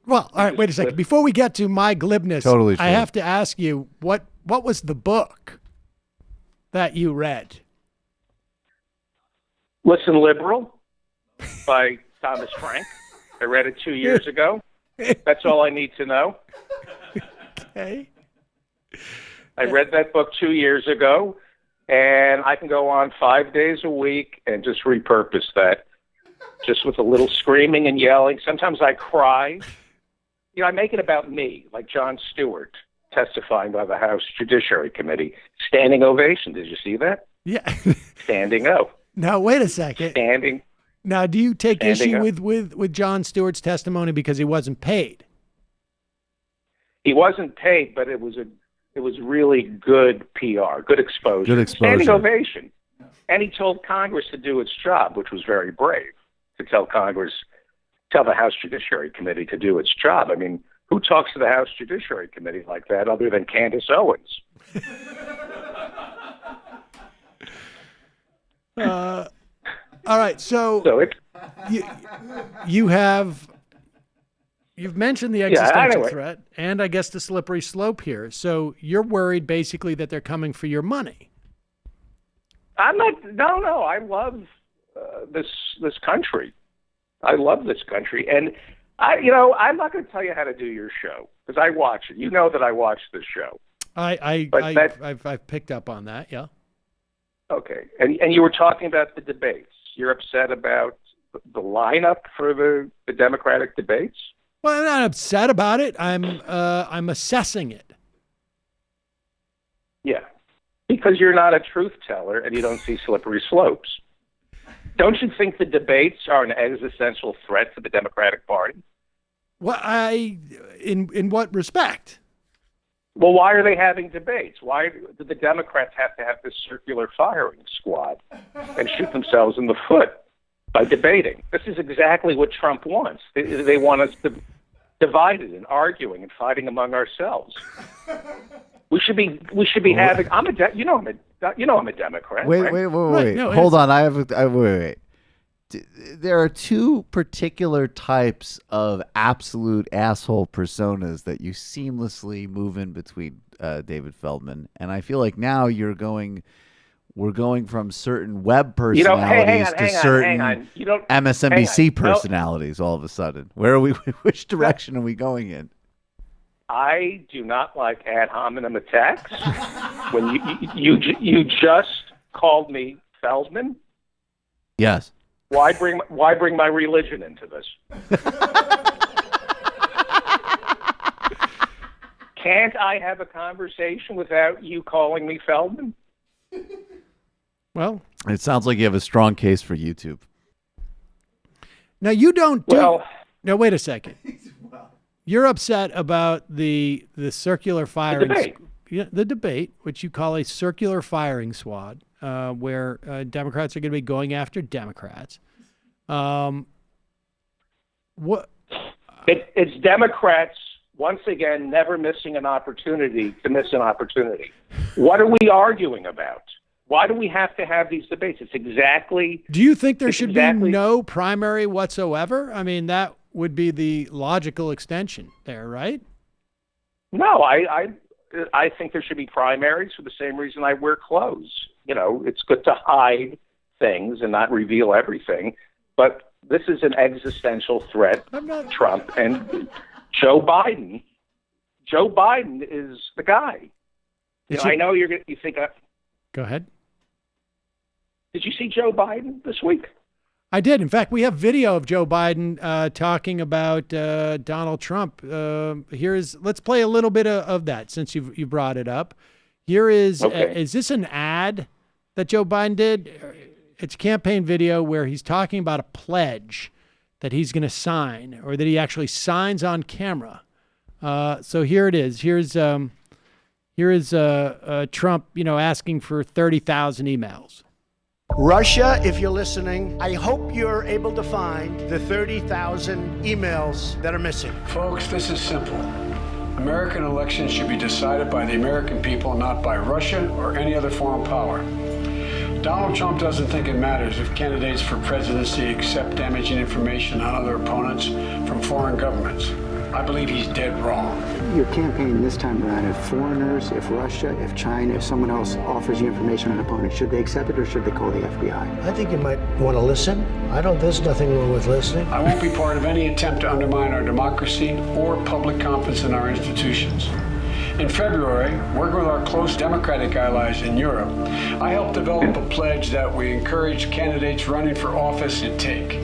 Well, all right, wait a second. Before we get to my glibness, totally I have to ask you, what was the book that you read? Listen, Liberal by Thomas Frank. I read it 2 years ago. That's all I need to know. Okay. I read that book 2 years ago, and I can go on 5 days a week and just repurpose that, just with a little screaming and yelling. Sometimes I cry I make it about me, like Jon Stewart testifying by the House Judiciary Committee. Standing ovation. Did you see that? Yeah. Standing O. Now, wait a second. Standing. Now, do you take issue up. with Jon Stewart's testimony because he wasn't paid? He wasn't paid, but it was really good PR, good exposure. Good exposure. Standing ovation. And he told Congress to do its job, which was very brave, to tell the House Judiciary Committee to do its job. I mean, who talks to the House Judiciary Committee like that other than Candace Owens? All right, so you've mentioned the existential threat, and I guess the slippery slope here. So you're worried basically that they're coming for your money. I'm not. No. I love this country. I love this country, and I'm not going to tell you how to do your show because I watch it. You know that I watch this show. I've picked up on that. Yeah. Okay, and you were talking about the debates. You're upset about the lineup for the Democratic debates? Well, I'm not upset about it. I'm assessing it. Yeah, because you're not a truth teller and you don't see slippery slopes. Don't you think the debates are an existential threat to the Democratic Party? Well, in what respect? Well, why are they having debates? Why do the Democrats have to have this circular firing squad and shoot themselves in the foot by debating? This is exactly what Trump wants. They want us divided and arguing and fighting among ourselves. We should be having. I'm a Democrat. Wait. Right, no, Hold on. Wait. There are two particular types of absolute asshole personas that you seamlessly move in between, David Feldman. And I feel like now we're going from certain web personalities to certain MSNBC personalities all of a sudden. Where are we? Which direction are we going in? I do not like ad hominem attacks. When you just called me Feldman. Yes. Why bring my religion into this? Can't I have a conversation without you calling me Feldman? Well, it sounds like you have a strong case for YouTube. Now you don't do. Well, no, wait a second. You're upset about the circular firing. The debate. The debate, which you call a circular firing squad, where Democrats are going to be going after Democrats. It's Democrats once again never missing an opportunity to miss an opportunity. What are we arguing about? Why do we have to have these debates? It's exactly. Do you think there should be no primary whatsoever? I mean, that would be the logical extension there, right? No, I think there should be primaries for the same reason I wear clothes. It's good to hide things and not reveal everything. But this is an existential threat. Trump and Joe Biden. Joe Biden is the guy. I know you think. Go ahead. Did you see Joe Biden this week? I did. In fact, we have video of Joe Biden talking about Donald Trump. Let's play a little bit of that since you brought it up. Here is, is this an ad that Joe Biden did? It's a campaign video where he's talking about a pledge that he's going to sign or that he actually signs on camera. So here it is. Here is Trump, asking for 30,000 emails. Russia, if you're listening, I hope you're able to find the 30,000 emails that are missing. Folks, this is simple. American elections should be decided by the American people, not by Russia or any other foreign power. Donald Trump doesn't think it matters if candidates for presidency accept damaging information on other opponents from foreign governments. I believe he's dead wrong. Your campaign this time around, if foreigners, if Russia, if China, if someone else offers you information on an opponent, should they accept it or should they call the FBI? I think you might want to listen. There's nothing wrong with listening. I won't be part of any attempt to undermine our democracy or public confidence in our institutions. In February, working with our close Democratic allies in Europe, I helped develop a pledge that we encourage candidates running for office to take.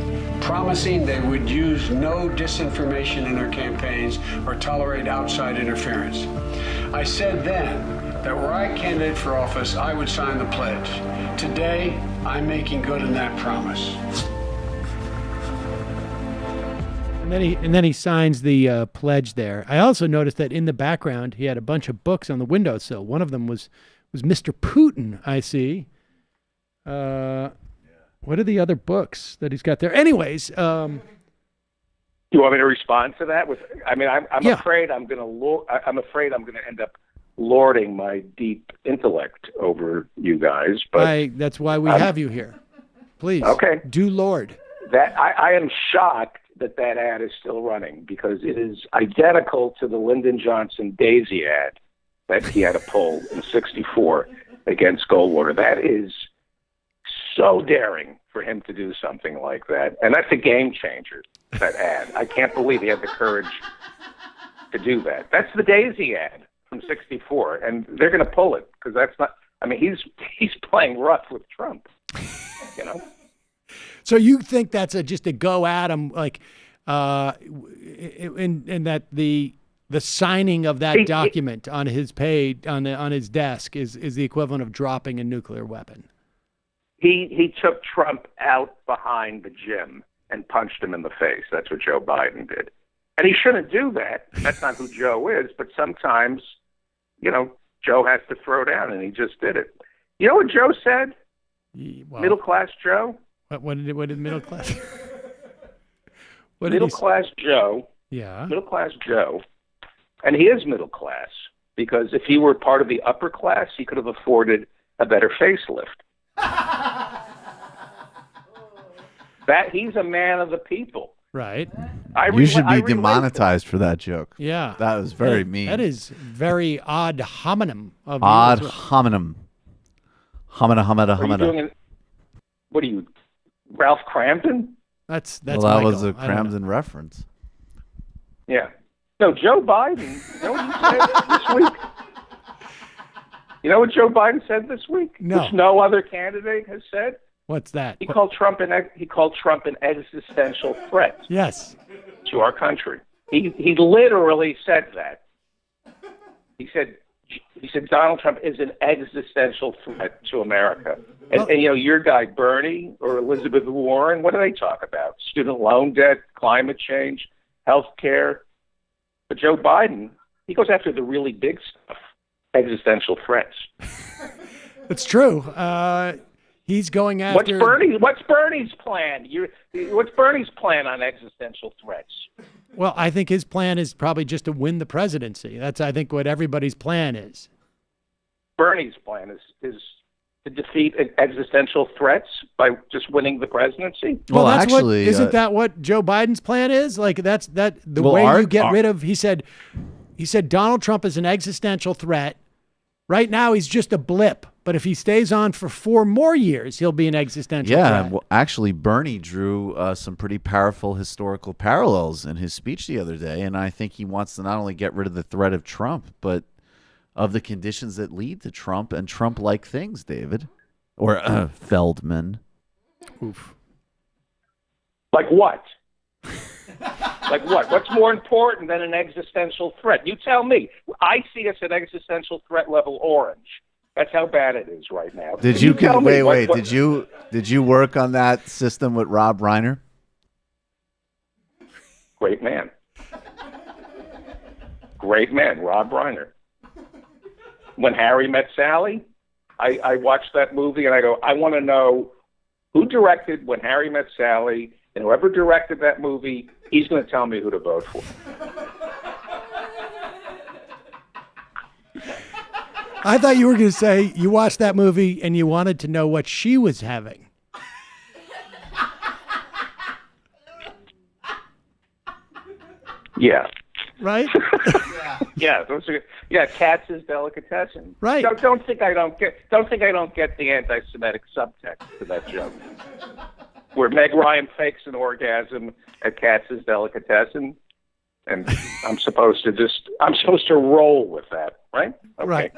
promising they would use no disinformation in their campaigns or tolerate outside interference. I said then that were I candidate for office, I would sign the pledge. Today, I'm making good on that promise. And then he signs the pledge there. I also noticed that in the background he had a bunch of books on the windowsill. One of them was Mr. Putin, I see. What are the other books that he's got there? Anyways, you want me to respond to that? I'm afraid I'm going to end up lording my deep intellect over you guys. But that's why we have you here. Please, okay, do lord. That I am shocked that ad is still running because it is identical to the Lyndon Johnson Daisy ad that he had to pull in '64 against Goldwater. That is so daring for him to do something like that, and that's a game changer. That ad, I can't believe he had the courage to do that. That's the Daisy ad from '64, and they're going to pull it because that's not. I mean, he's playing rough with Trump, you know. So you think that's just a go at him, like, and that the signing of that document on his page on his desk is the equivalent of dropping a nuclear weapon. He took Trump out behind the gym and punched him in the face. That's what Joe Biden did, and he shouldn't do that. That's not who Joe is. But sometimes, you know, Joe has to throw down, and he just did it. You know what Joe said? Well, middle class Joe. What did middle class? Middle class Joe. Yeah. Middle class Joe, and he is middle class because if he were part of the upper class, he could have afforded a better facelift. That he's a man of the people. Right. You should be demonetized for that joke. Yeah. That was very mean. That is very odd hominem of odd you. Hominem. Homina. What are you, Ralph Cramden? That's that Michael. Was a Cramden reference. Yeah. No, Joe Biden. You know what he said this week? You know what Joe Biden said this week? No. Which no other candidate has said? What's that? He called Trump an existential threat. Yes. To our country. He literally said that. He said Donald Trump is an existential threat to America. And you know, your guy Bernie or Elizabeth Warren, what do they talk about? Student loan debt, climate change, health care. But Joe Biden, he goes after the really big stuff, existential threats. It's true. He's going after. What's Bernie's plan? What's Bernie's plan on existential threats? Well, I think his plan is probably just to win the presidency. That's, I think, what everybody's plan is. Bernie's plan is to defeat existential threats by just winning the presidency. Well, that's actually, isn't that what Joe Biden's plan is? Like the way you get rid of. He said Donald Trump is an existential threat. Right now, he's just a blip. But if he stays on for 4 more years, he'll be an existential threat. Yeah, well, actually, Bernie drew some pretty powerful historical parallels in his speech the other day, and I think he wants to not only get rid of the threat of Trump, but of the conditions that lead to Trump and Trump-like things, David. Or Feldman. Oof. Like what? Like what? What's more important than an existential threat? You tell me. I see us at existential threat level orange. That's how bad it is right now. Did you work on that system with Rob Reiner? Great man. Great man, Rob Reiner. When Harry Met Sally, I watched that movie and I go, I want to know who directed When Harry Met Sally, and whoever directed that movie, he's going to tell me who to vote for. I thought you were going to say you watched that movie and you wanted to know what she was having. Yeah. Right? Yeah. Katz's delicatessen. Right. Don't think I don't get the anti-Semitic subtext to that joke. Where Meg Ryan fakes an orgasm at Katz's delicatessen, and I'm supposed to roll with that, right? Okay. Right.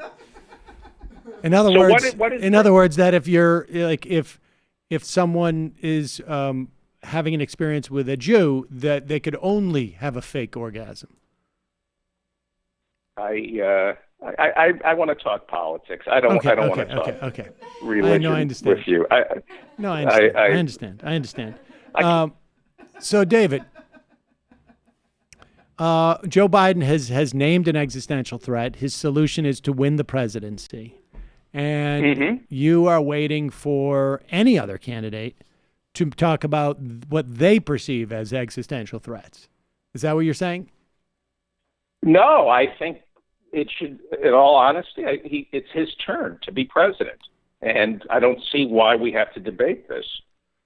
In other words, that if you're like if someone is having an experience with a Jew that they could only have a fake orgasm. I want to talk politics. I don't want to talk religion I understand. with you. I understand. I understand. So, David, Joe Biden has named an existential threat. His solution is to win the presidency. And you are waiting for any other candidate to talk about what they perceive as existential threats. Is that what you're saying? No, I think it should, in all honesty, it's his turn to be president. And I don't see why we have to debate this.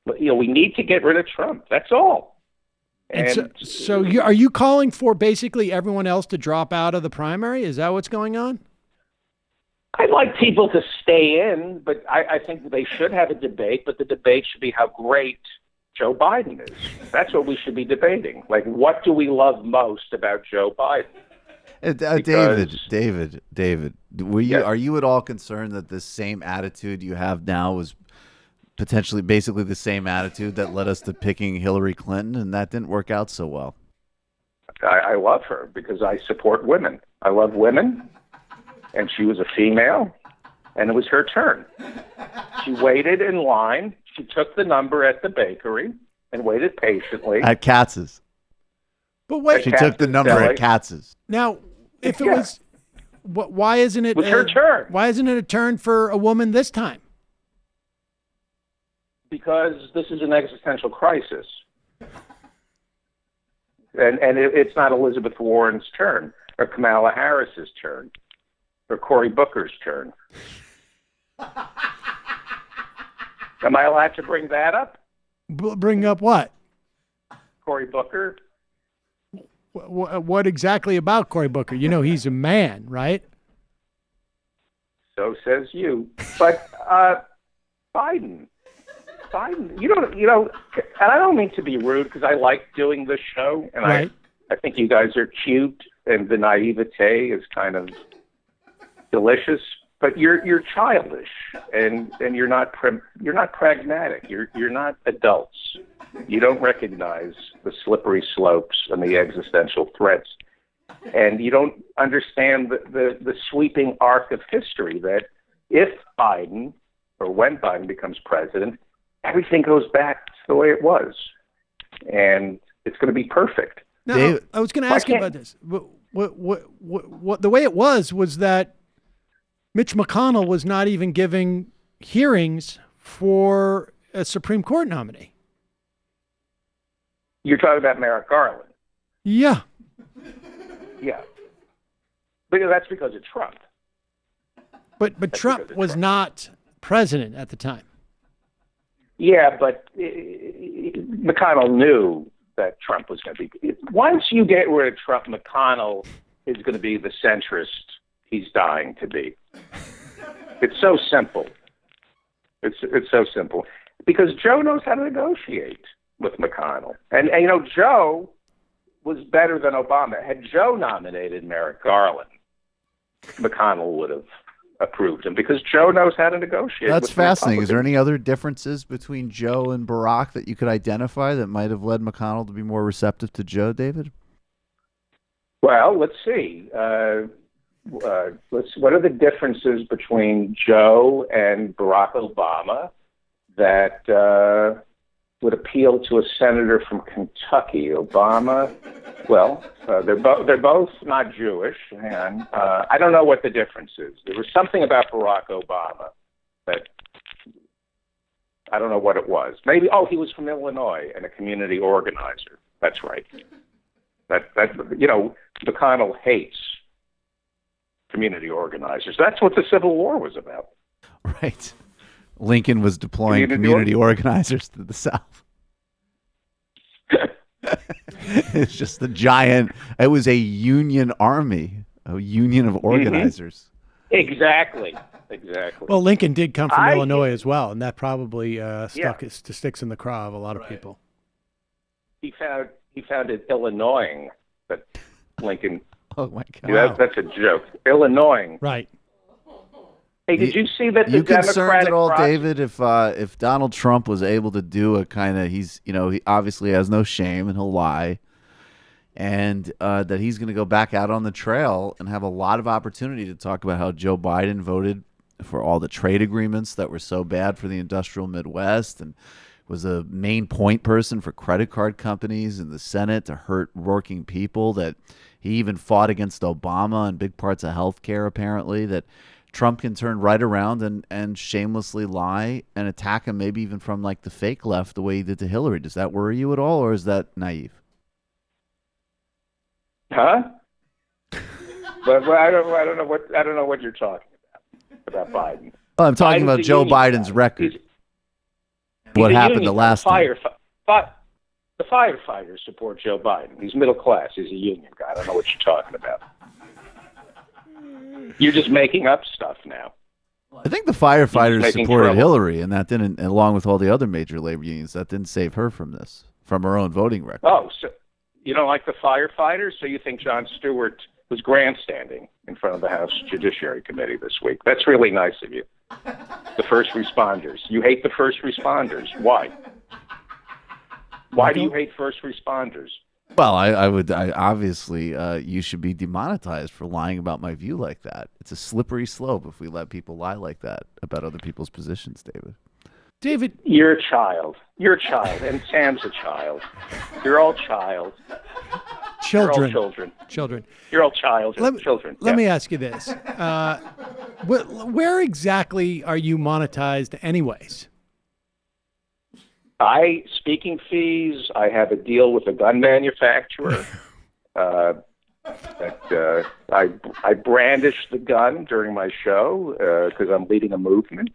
But, we need to get rid of Trump. That's all. And so are you calling for basically everyone else to drop out of the primary? Is that what's going on? I'd like people to stay in, but I think they should have a debate, but the debate should be how great Joe Biden is. That's what we should be debating. Like, what do we love most about Joe Biden? David, are you at all concerned that this same attitude you have now was potentially basically the same attitude that led us to picking Hillary Clinton, and that didn't work out so well? I love her because I support women. I love women. And she was a female, and it was her turn. She waited in line. She took the number at the bakery and waited patiently. At Katz's. But wait. She took the number at Katz's. Now, if it was, why isn't it? It was her turn. Why isn't it a turn for a woman this time? Because this is an existential crisis. And it's not Elizabeth Warren's turn or Kamala Harris's turn. Or Cory Booker's turn. Am I allowed to bring that up? Bring up what? Cory Booker. What exactly about Cory Booker? He's a man, right? So says you. But Biden, and I don't mean to be rude because I like doing this show, and right. I think you guys are cute, and the naivete is kind of delicious, but you're childish and you're not pragmatic. You're not adults. You don't recognize the slippery slopes and the existential threats, and you don't understand the sweeping arc of history. That if Biden or when Biden becomes president, everything goes back to the way it was, and it's going to be perfect. Now, I was going to ask you about this. What the way it was that Mitch McConnell was not even giving hearings for a Supreme Court nominee. You're talking about Merrick Garland. Yeah. Yeah. But that's because of Trump. But Trump was not president at the time. Yeah, but McConnell knew that Trump was going to be. Once you get rid of Trump, McConnell is going to be the centrist he's dying to be. It's so simple. It's so simple. Because Joe knows how to negotiate with McConnell. And Joe was better than Obama. Had Joe nominated Merrick Garland, McConnell would have approved him because Joe knows how to negotiate. That's with fascinating. Is there any other differences between Joe and Barack that you could identify that might have led McConnell to be more receptive to Joe, David? Well, let's see. What are the differences between Joe and Barack Obama that would appeal to a senator from Kentucky? Obama, well, they're both not Jewish, and I don't know what the difference is. There was something about Barack Obama that I don't know what it was. Maybe he was from Illinois and a community organizer. That's right. That McConnell hates community organizers. That's what the Civil War was about. Right. Lincoln was deploying community organizers to the South. It's just it was a union army, a union of organizers. Exactly. Well, Lincoln did come from Illinois as well, and that probably sticks in the craw of a lot of people. He found it Illinois that Lincoln. Oh my God! That's a joke. Illinois. Right. Hey, did you see that the you concerned Democratic at all, process- David, if Donald Trump was able to do a kind of, he obviously has no shame and he'll lie, and that he's going to go back out on the trail and have a lot of opportunity to talk about how Joe Biden voted for all the trade agreements that were so bad for the industrial Midwest and was a main point person for credit card companies in the Senate to hurt working people, that he even fought against Obama and big parts of healthcare, apparently, that Trump can turn right around and shamelessly lie and attack him, maybe even from like the fake left, the way he did to Hillary. Does that worry you at all, or is that naive? Huh? But I don't know what you're talking about Biden. Well, I'm talking Biden's about a Joe union Biden's guy. record. He's What a happened union the last guy. time? The firefighters support Joe Biden. He's middle class. He's a union guy. I don't know what you're talking about. You're just making up stuff now. I think the firefighters making supported trouble. Hillary, and that didn't, along with all the other major labor unions, that didn't save her from this, from her own voting record. Oh, so you don't like the firefighters? So you think Jon Stewart was grandstanding in front of the House Judiciary Committee this week? That's really nice of you. The first responders. You hate the first responders. Why? Why do you hate first responders? Well, I obviously, you should be demonetized for lying about my view like that. It's a slippery slope if we let people lie like that about other people's positions, David. David, You're a child. You're a child, and Sam's a child. You're all child. children. You're all children. Children. You're all children. Let me ask you this. Where exactly are you monetized anyways? Speaking fees, I have a deal with a gun manufacturer. I brandish the gun during my show because I'm leading a movement,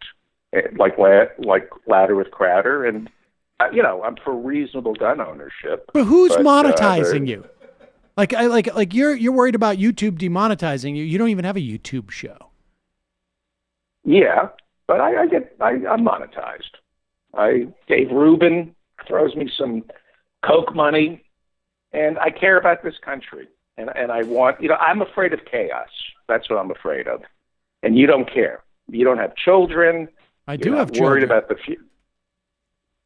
like Louder with Crowder, and I'm for reasonable gun ownership. But who's monetizing you? Like you're worried about YouTube demonetizing you. You don't even have a YouTube show. Yeah, but I'm monetized. Dave Rubin throws me some Coke money, and I care about this country. And I want, I'm afraid of chaos. That's what I'm afraid of. And you don't care. You don't have children. I You're do not have children. worried about the future.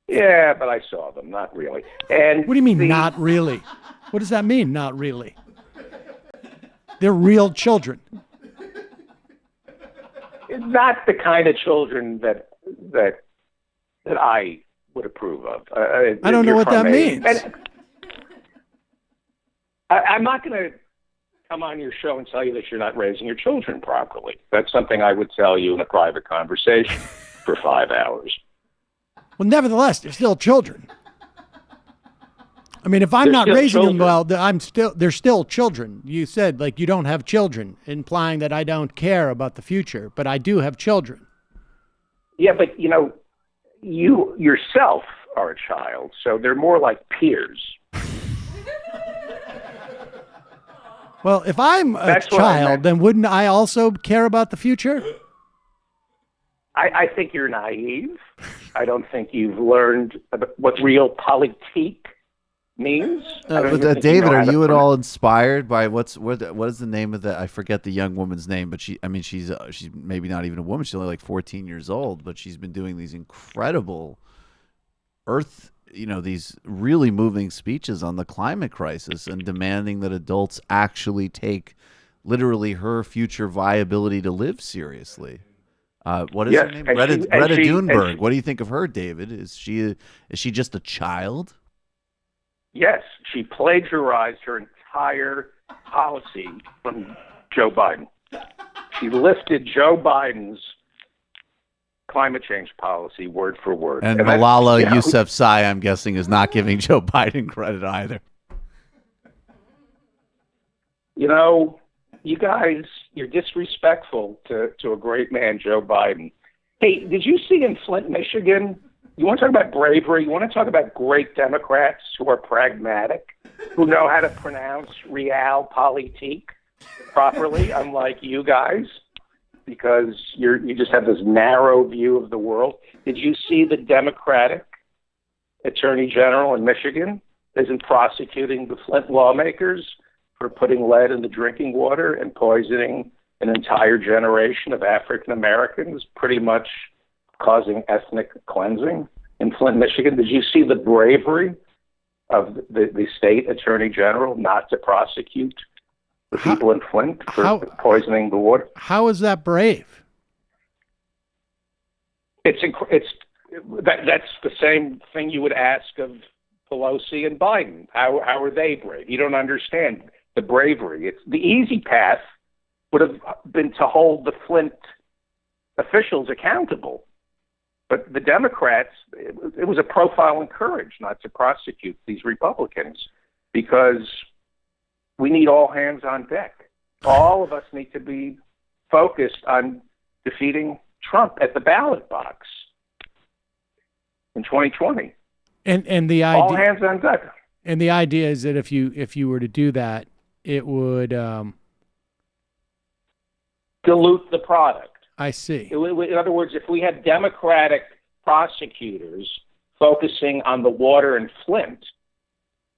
Yeah, but I saw them. Not really. And What do you mean, not really? What does that mean, not really? They're real children. Not the kind of children that I would approve of. I don't know what that means. I'm not going to come on your show and tell you that you're not raising your children properly. That's something I would tell you in a private conversation for 5 hours. Well, nevertheless, they're still children. I mean, if I'm They're not still raising them children. well, they're still children. You said you don't have children, implying that I don't care about the future, but I do have children. Yeah, but you yourself are a child, so they're more like peers. Well, if I'm a That's what I child, meant. then wouldn't I also care about the future? I think you're naive. I don't think you've learned what real politique means. I don't even think David, know how are to you at pronounce- all inspired by what is the name of that? I forget the young woman's name, but she's maybe not even a woman. She's only like 14 years old, but she's been doing these incredible these really moving speeches on the climate crisis and demanding that adults actually take literally her future viability to live seriously. What is Yes, her name? and Greta she- Thunberg. What do you think of her, David? Is she just a child? Yes, she plagiarized her entire policy from Joe Biden. She lifted Joe Biden's climate change policy word for word. And that's- Malala you know, Yousafzai, I'm guessing, is not giving Joe Biden credit either. You guys, you're disrespectful to a great man, Joe Biden. Hey, did you see in Flint, Michigan? You want to talk about bravery? You want to talk about great Democrats who are pragmatic, who know how to pronounce realpolitik properly, unlike you guys, because you just have this narrow view of the world. Did you see the Democratic Attorney General in Michigan isn't prosecuting the Flint lawmakers for putting lead in the drinking water and poisoning an entire generation of African Americans, pretty much causing ethnic cleansing in Flint, Michigan. Did you see the bravery of the state attorney general not to prosecute the people in Flint for poisoning the water? How is that brave? That's the same thing you would ask of Pelosi and Biden. How are they brave? You don't understand the bravery. It's the easy path would have been to hold the Flint officials accountable. But the Democrats, it was a profile in courage not to prosecute these Republicans, because we need all hands on deck. All of us need to be focused on defeating Trump at the ballot box in 2020. And the idea, all hands on deck. And the idea is that if you were to do that, it would dilute the product. I see. In other words, if we had Democratic prosecutors focusing on the water in Flint,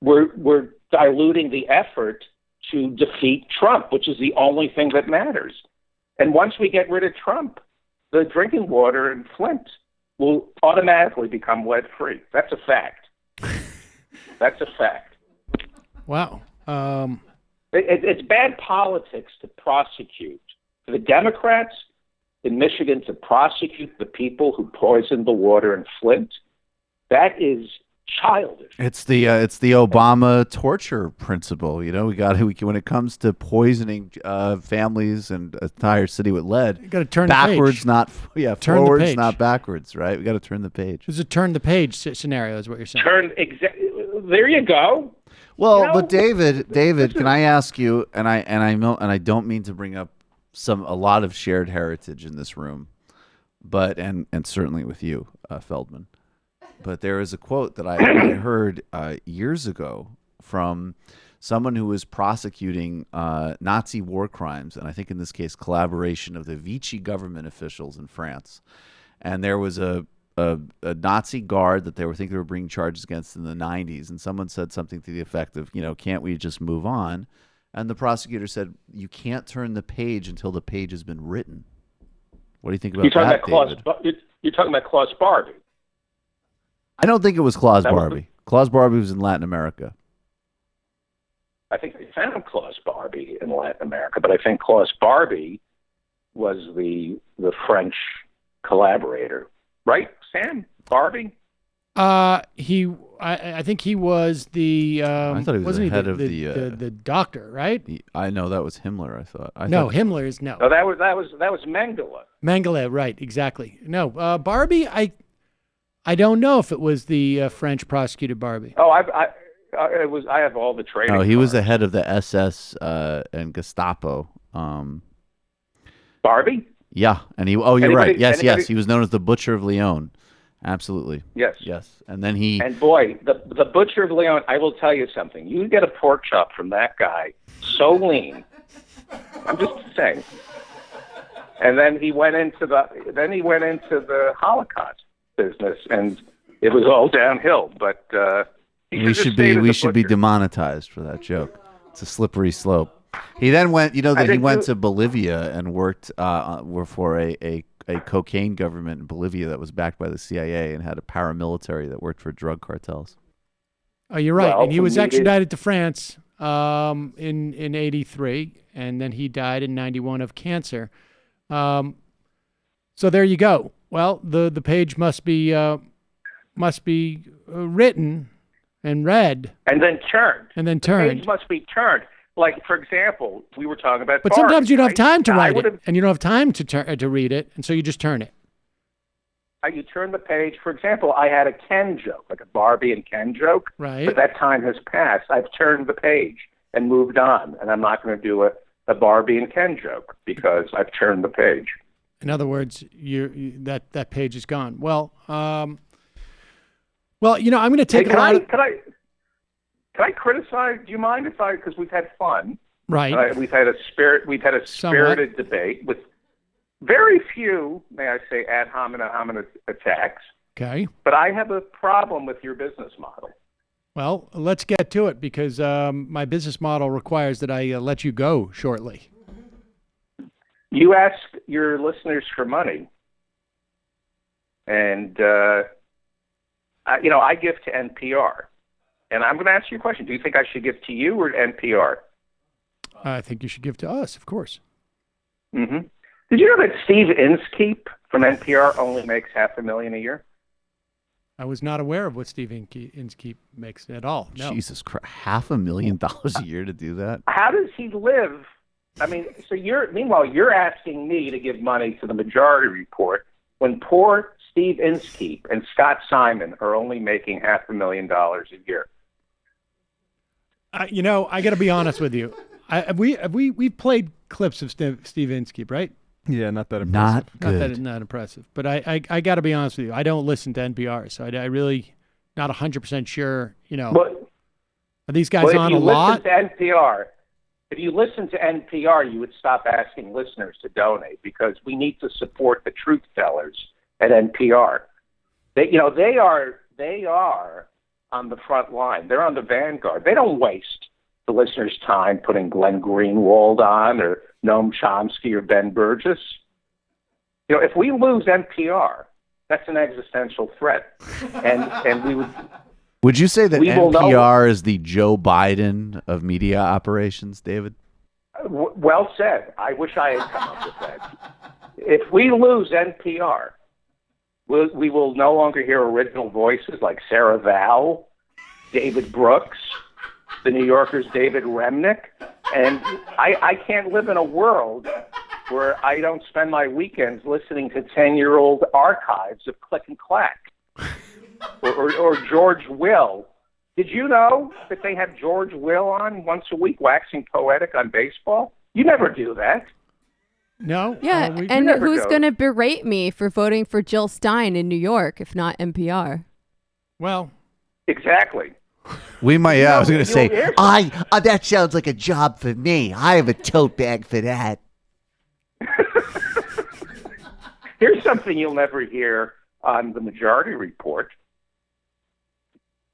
we're diluting the effort to defeat Trump, which is the only thing that matters. And once we get rid of Trump, the drinking water in Flint will automatically become lead-free. That's a fact. That's a fact. Wow. It's bad politics to prosecute. For the Democrats in Michigan to prosecute the people who poisoned the water in Flint, that is childish. It's the Obama torture principle. You know, when it comes to poisoning families and an entire city with lead, you got to turn backwards, the page. Forwards, not backwards. Right? We got to turn the page. It's a turn the page scenario, is what you're saying. There you go. Well, but David, can I ask you? And I don't mean to bring up a lot of shared heritage in this room, but and certainly with you, Feldman. But there is a quote that I heard years ago from someone who was prosecuting Nazi war crimes, and I think in this case collaboration of the Vichy government officials in France. And there was a Nazi guard that they were bringing charges against in the 90s, and someone said something to the effect of, can't we just move on? And the prosecutor said, you can't turn the page until the page has been written. What do you think about that, David? You're talking about Klaus Barbie. I don't think it was Klaus Barbie. Klaus Barbie was in Latin America. I think they found Klaus Barbie in Latin America, but I think Klaus Barbie was the French collaborator. Right, Sam? Barbie? I think he was the. I thought he was the head of the doctor, right? I know that was Himmler. I thought. Himmler is no. No, that was Mengele. Mengele, right? Exactly. No, Barbie. I don't know if it was the French prosecuted Barbie. Oh, I have all the training. No, he was the head of the SS and Gestapo. Barbie. Yeah, and you're right. Yes, he was known as the Butcher of Lyon. Absolutely. Yes. And then And boy, the Butcher of Lyon, I will tell you something. You get a pork chop from that guy, so lean. I'm just saying. And then he went into the Holocaust business, and it was all downhill. But we should be demonetized for that joke. It's a slippery slope. He then went, he went to Bolivia and worked for a cocaine government in Bolivia that was backed by the CIA and had a paramilitary that worked for drug cartels. Oh, you're right. And he was extradited to France in 83, and then he died in 91 of cancer. So there you go. Well, the page must be written and read. And then turned. The page must be turned. Like, for example, we were talking about. But sometimes you don't have time to write it, and you don't have time to read it, and so you just turn it. You turn the page. For example, I had a Ken joke, like a Barbie and Ken joke. Right. But that time has passed. I've turned the page and moved on, and I'm not going to do a Barbie and Ken joke because I've turned the page. In other words, that page is gone. Well, I'm going to take a lot of. Can I criticize? Do you mind if I? Because we've had fun, right? We've had a spirited debate with very few, may I say, ad hominem attacks. Okay. But I have a problem with your business model. Well, let's get to it because my business model requires that I let you go shortly. You ask your listeners for money, and I give to NPR, and I'm going to ask you a question. Do you think I should give to you or to NPR? I think you should give to us, of course. Mm-hmm. Did you know that Steve Inskeep from NPR only makes $500,000 a year? I was not aware of what Steve Inskeep makes at all. No. Jesus Christ, $500,000 a year to do that? How does he live? I mean, so meanwhile, you're asking me to give money to the Majority Report when poor Steve Inskeep and Scott Simon are only making $500,000 a year. I got to be honest with you. We played clips of Steve Inskeep, right? Yeah, not that impressive. Not impressive. But I got to be honest with you. I don't listen to NPR, so I really not 100% sure. Are these guys on a lot? If you listen to NPR, you would stop asking listeners to donate because we need to support the truth tellers at NPR. They are on the front line. They're on the vanguard. They don't waste the listeners' time putting Glenn Greenwald on or Noam Chomsky or Ben Burgess. If we lose NPR, that's an existential threat, and we would. Would you say that NPR is the Joe Biden of media operations, David? Well said. I wish I had come up with that. If we lose NPR, we will no longer hear original voices like Sarah Vowell, David Brooks, the New Yorker's David Remnick, and I can't live in a world where I don't spend my weekends listening to 10-year-old archives of Click and Clack. Or George Will. Did you know that they have George Will on once a week waxing poetic on baseball? You never do that. No. Yeah, and who's going to berate me for voting for Jill Stein in New York if not NPR? Well, exactly. We might. Yeah, I was going to say. That sounds like a job for me. I have a tote bag for that. Here's something you'll never hear on the Majority Report.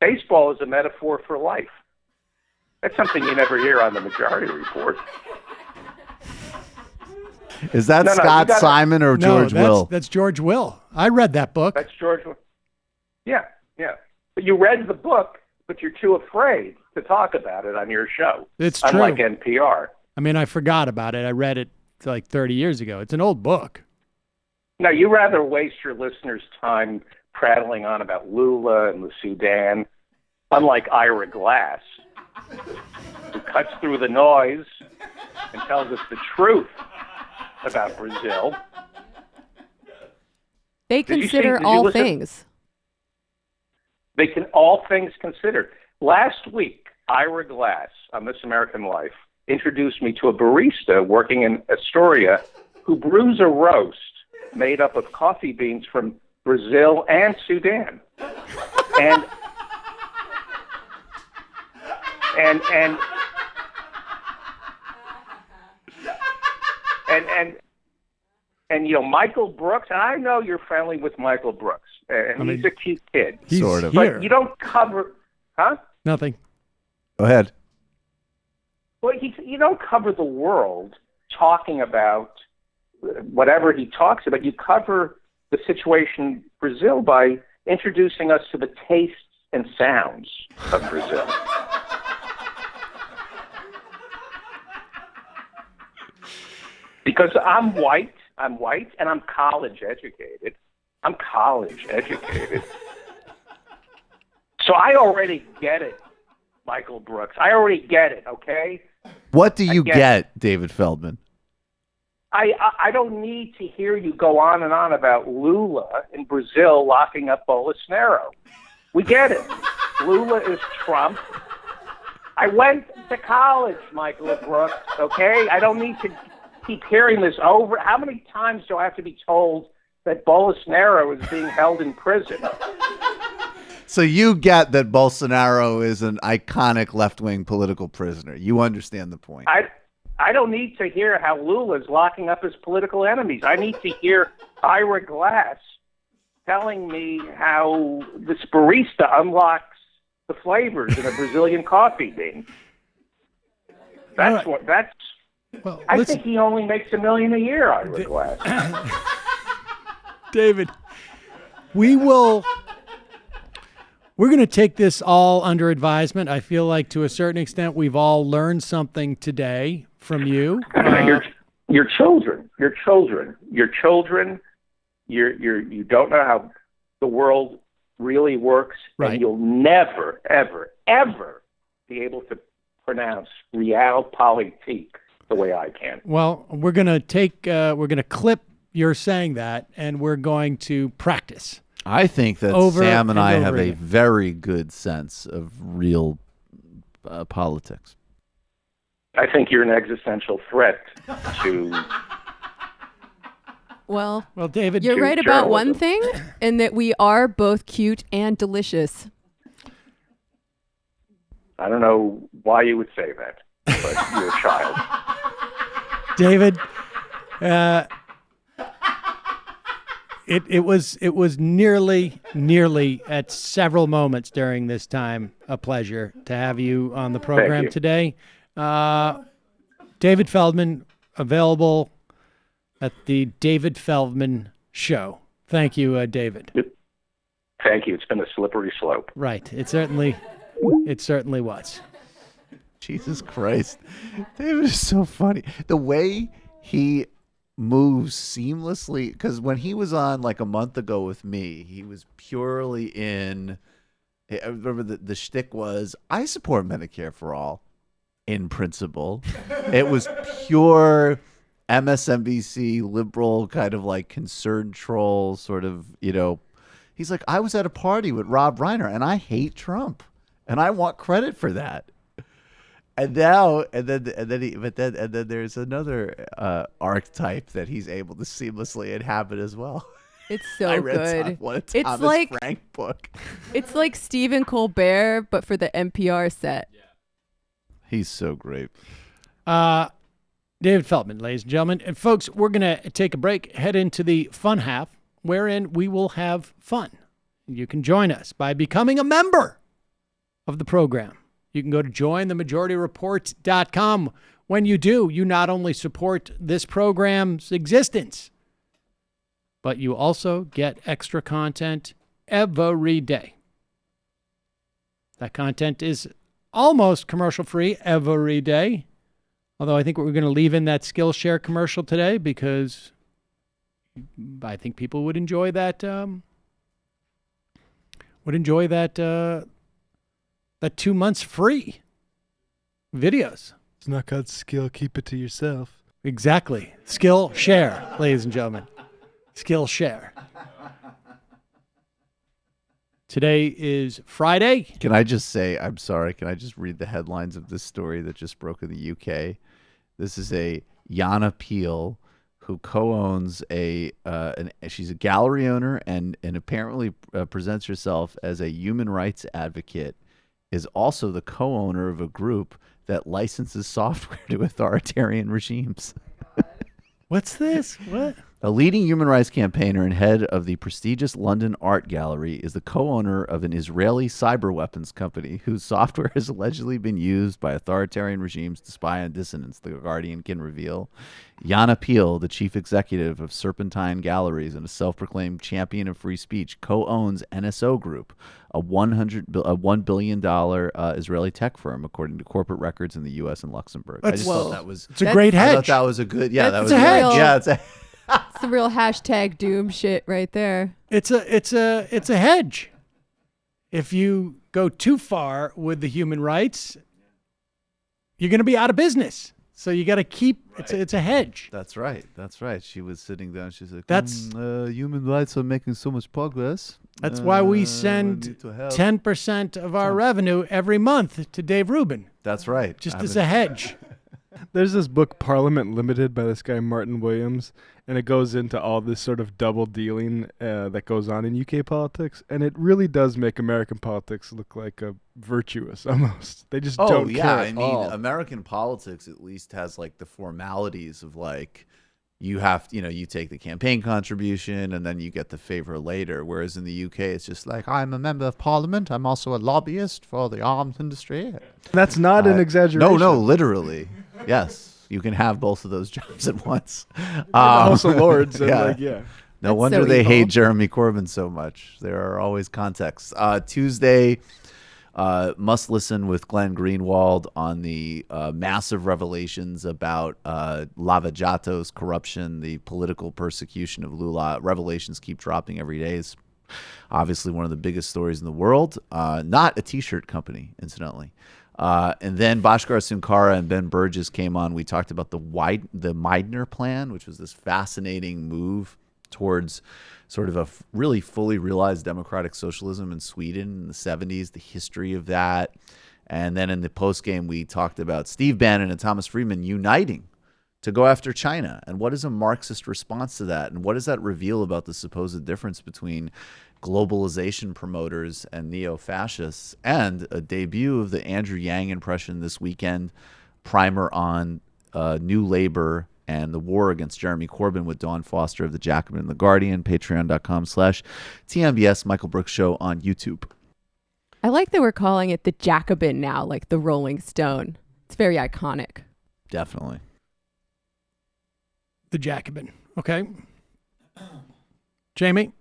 Baseball is a metaphor for life. That's something you never hear on the Majority Report. Is that Scott Simon or George Will? That's George Will. I read that book. That's George Will. Yeah. But you read the book, but you're too afraid to talk about it on your show. It's true. Unlike NPR. I mean, I forgot about it. I read it like 30 years ago. It's an old book. No, you rather waste your listeners' time prattling on about Lula and the Sudan, unlike Ira Glass, who cuts through the noise and tells us the truth about Brazil. They consider all things. They can all things considered. Last week, Ira Glass on This American Life introduced me to a barista working in Astoria who brews a roast made up of coffee beans from Brazil and Sudan. And Michael Brooks, and I know you're friendly with Michael Brooks, and he's a cute kid. Sort of. But you don't cover, huh? Nothing. Go ahead. Well, you don't cover the world talking about whatever he talks about. You cover the situation in Brazil by introducing us to the tastes and sounds of Brazil. Because I'm white, and I'm college educated. So I already get it, Michael Brooks. I already get it, okay? What do you get, David Feldman? I don't need to hear you go on and on about Lula in Brazil locking up Bolsonaro. We get it. Lula is Trump. I went to college, Michael Brooks, okay? I don't need to keep hearing this over. How many times do I have to be told that Bolsonaro is being held in prison? So you get that Bolsonaro is an iconic left-wing political prisoner. You understand the point. I don't need to hear how Lula is locking up his political enemies. I need to hear Ira Glass telling me how this barista unlocks the flavors in a Brazilian coffee bean. That's Well, I think he only makes $1 million a year out of a glass. David, we're going to take this all under advisement. I feel like to a certain extent we've all learned something today from you. Your children, you don't know how the world really works, right. And you'll never, ever, ever be able to pronounce realpolitik the way I can. Well, we're going to clip your saying that, and we're going to practice. I think that Sam and I have a very good sense of real politics. I think you're an existential threat to... Well, David, you're right about one thing, in that we are both cute and delicious. I don't know why you would say that, but you're a child. David, it was nearly at several moments during this time a pleasure to have you on the program today. David Feldman, available at the David Feldman Show. Thank you, David. Thank you. It's been a slippery slope. Right. It certainly was. Jesus Christ. David is so funny. The way he moves seamlessly, because when he was on like a month ago with me, he was purely in, I remember the shtick was, I support Medicare for all in principle. It was pure MSNBC liberal kind of like concerned troll sort of, he's like, I was at a party with Rob Reiner and I hate Trump and I want credit for that. And now, and then there's another archetype that he's able to seamlessly inhabit as well. It's so I read good. It's Thomas like Frank book. It's like Stephen Colbert, but for the NPR set. Yeah. He's so great. David Feldman, ladies and gentlemen. And folks, we're going to take a break, head into the fun half, wherein we will have fun. You can join us by becoming a member of the program. You can go to jointhemajorityreport.com. When you do, you not only support this program's existence, but you also get extra content every day. That content is almost commercial-free every day. Although I think we're going to leave in that Skillshare commercial today because I think people would enjoy that. That 2 months free videos. It's not called skill. Keep it to yourself. Exactly. Skillshare, ladies and gentlemen. Skillshare. Today is Friday. Can I just say, I'm sorry, can I just read the headlines of this story that just broke in the UK? This is a Yana Peel who co-owns she's a gallery owner and apparently presents herself as a human rights advocate, is also the co-owner of a group that licenses software to authoritarian regimes. What's this? What? A leading human rights campaigner and head of the prestigious London Art Gallery is the co-owner of an Israeli cyber weapons company whose software has allegedly been used by authoritarian regimes to spy on dissidents, The Guardian can reveal. Yana Peel, the chief executive of Serpentine Galleries and a self-proclaimed champion of free speech, co-owns NSO Group, a $1 billion Israeli tech firm, according to corporate records in the U.S. and Luxembourg. I just thought that was... It's a great hedge. I thought that was a good... Yeah, that was a hedge. Yeah, it's a... It's the real hashtag doom shit right there. It's a hedge. If you go too far with the human rights, you're going to be out of business. So you got to keep. Right. It's a hedge. That's right. That's right. She was sitting down. She's like, human rights are making so much progress. That's why we send 10% of our revenue every month to Dave Rubin. That's right. Just as a hedge. There's this book, Parliament Limited, by this guy, Martin Williams, and it goes into all this sort of double dealing that goes on in UK politics, and it really does make American politics look like a virtuous almost. They just don't care at all. American politics at least has like the formalities of like, you have, you take the campaign contribution and then you get the favor later. Whereas in the UK, it's just like, I'm a member of parliament. I'm also a lobbyist for the arms industry. That's not an exaggeration. No, literally. Yes. You can have both of those jobs at once. The House of Lords. And No That's wonder so they evil. hate Jeremy Corbyn so much. There are always contexts. Tuesday, must listen with Glenn Greenwald on the massive revelations about Lava Jato's corruption, the political persecution of Lula. Revelations keep dropping every day. It's obviously one of the biggest stories in the world. Not a T-shirt company, incidentally. And then Bhaskar Sunkara and Ben Burgess came on. We talked about the Meidner Plan, which was this fascinating move towards sort of a really fully realized democratic socialism in Sweden in the 70s, the history of that. And then in the postgame, we talked about Steve Bannon and Thomas Friedman uniting to go after China. And what is a Marxist response to that? And what does that reveal about the supposed difference between globalization promoters and neo-fascists? And a debut of the Andrew Yang impression this weekend, primer on New Labor and the war against Jeremy Corbyn with Dawn Foster of The Jacobin and The Guardian, patreon.com/TMBS Michael Brooks Show on YouTube. I like that we're calling it the Jacobin now, like the Rolling Stone. It's very iconic. Definitely. The Jacobin. Okay. Jamie?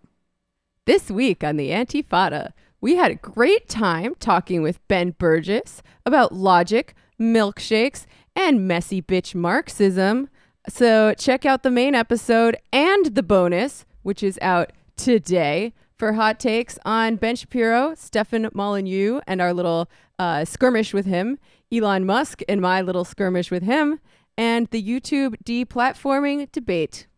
This week on the Antifada, we had a great time talking with Ben Burgess about logic, milkshakes, and messy bitch Marxism. So check out the main episode and the bonus, which is out today, for hot takes on Ben Shapiro, Stefan Molyneux, and our little skirmish with him, Elon Musk and my little skirmish with him, and the YouTube deplatforming debate.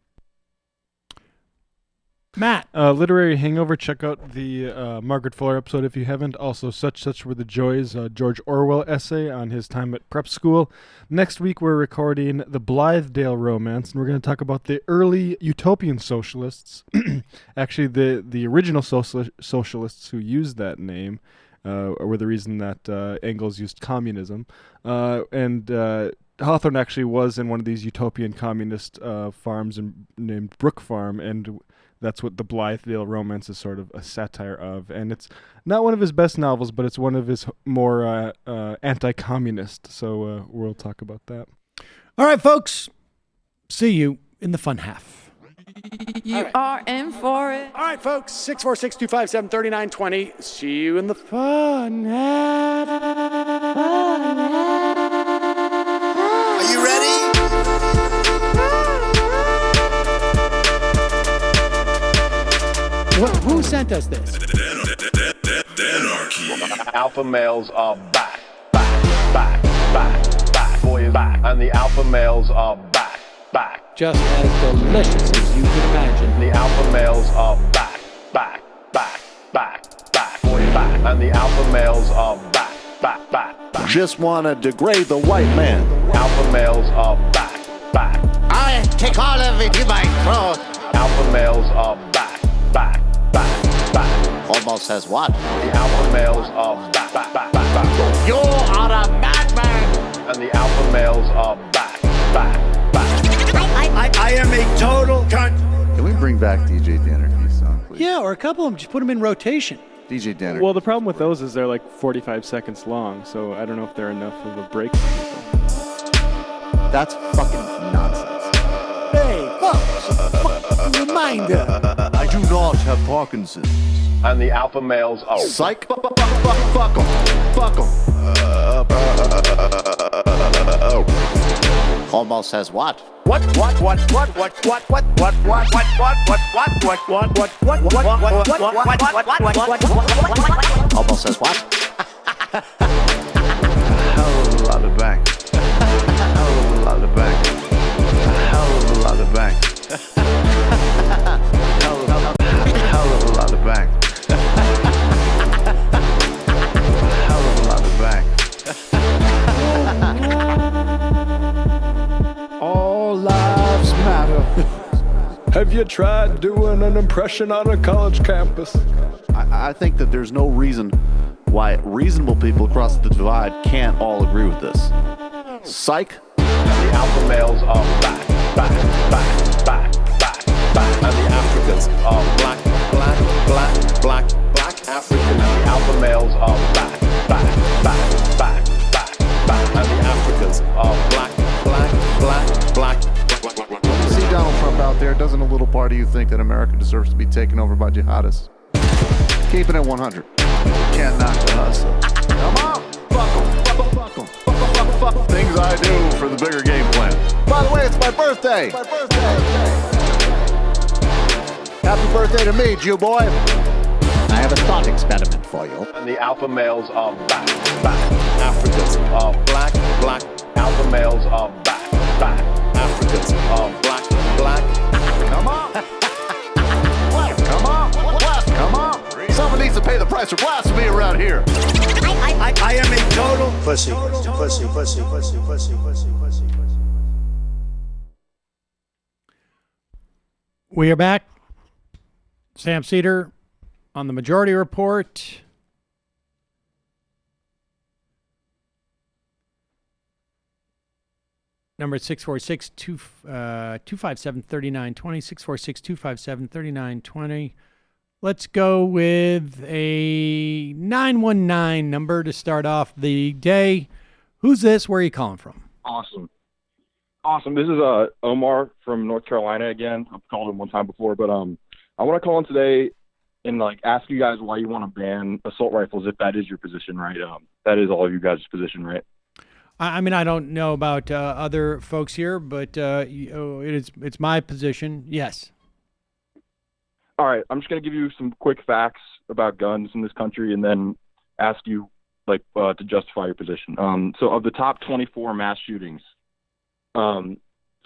Matt. Literary Hangover. Check out the Margaret Fuller episode if you haven't. Also, Such Were the Joys, George Orwell essay on his time at prep school. Next week, we're recording the Blythedale Romance, and we're going to talk about the early utopian socialists. Actually, the original socialists who used that name were the reason that Engels used communism. And Hawthorne actually was in one of these utopian communist farms named Brook Farm, and that's what the Blythedale Romance is sort of a satire of. And it's not one of his best novels, but it's one of his more anti-communist. So we'll talk about that. All right, folks. See you in the fun half. You are in for it. All right, folks. 646-257-3920. See you in the fun half. Are you ready? Who sent us this? Alpha males are back. Boy is back. And the alpha males are back. Just as delicious as you can imagine. The alpha males are back. Boy is back. And the alpha males are back. Just wanna degrade the white man. Alpha males are back. I take all of it in my throat. Alpha males are back. Almost says what? The alpha males are back. You are a madman. And the alpha males are back. I am a total cunt. Can we bring back DJ Danerky's song, please? Yeah, or a couple of them. Just put them in rotation. DJ Danerky. Well, the problem with those is they're like 45 seconds long, so I don't know if they're enough of a break. That's fucking nonsense. Hey, folks, reminder. I do not have Parkinson's. And the alpha males are psych. Fuck 'em. Almost says what? What? Almost says what? Hell of a lot of bank. Hell of a lot of bank. Hell of a lot of bank. Hell of a lot of bank. Hell of a lot of bank. All lives matter. Have you tried doing an impression on a college campus? I think that there's no reason why reasonable people across the divide can't all agree with this. Psych. And the alpha males are back. And the Africans are black African. And the alpha males are back. And the Africans are black little part of you think that America deserves to be taken over by jihadists? Keeping it 100. Can't knock the hustle. Come on! Fuck things I do for the bigger game plan. By the way, it's my birthday! Happy birthday to me, Jew boy! I have a thought experiment for you. And the alpha males are back. Africans are black. Alpha males are back. Africans are black. Come on! Come on! Someone needs to pay the price for blasphemy around here. I am a total pussy. We are back. Sam Seder on the Majority Report. Number 646-257-3920, 646-257-3920. Let's go with a 919 number to start off the day. Who's this? Where are you calling from? Awesome. This is Omar from North Carolina again. I've called him one time before, but I want to call in today and ask you guys why you want to ban assault rifles if that is your position, right? That is all of you guys' position, right? I mean, I don't know about other folks here, but it's my position. Yes. All right, I'm just going to give you some quick facts about guns in this country and then ask you to justify your position. So of the top 24 mass shootings, 12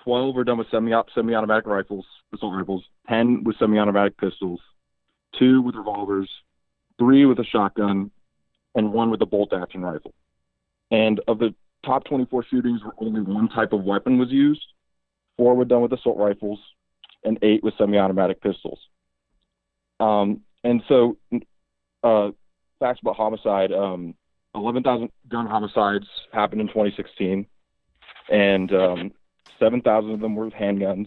were done with semi-automatic rifles, assault rifles, 10 with semi-automatic pistols, 2 with revolvers, 3 with a shotgun, and 1 with a bolt-action rifle. And of the top 24 shootings where only one type of weapon was used, 4 were done with assault rifles, and 8 with semi-automatic pistols. And so, facts about homicide, 11,000 gun homicides happened in 2016, and 7,000 of them were with handguns,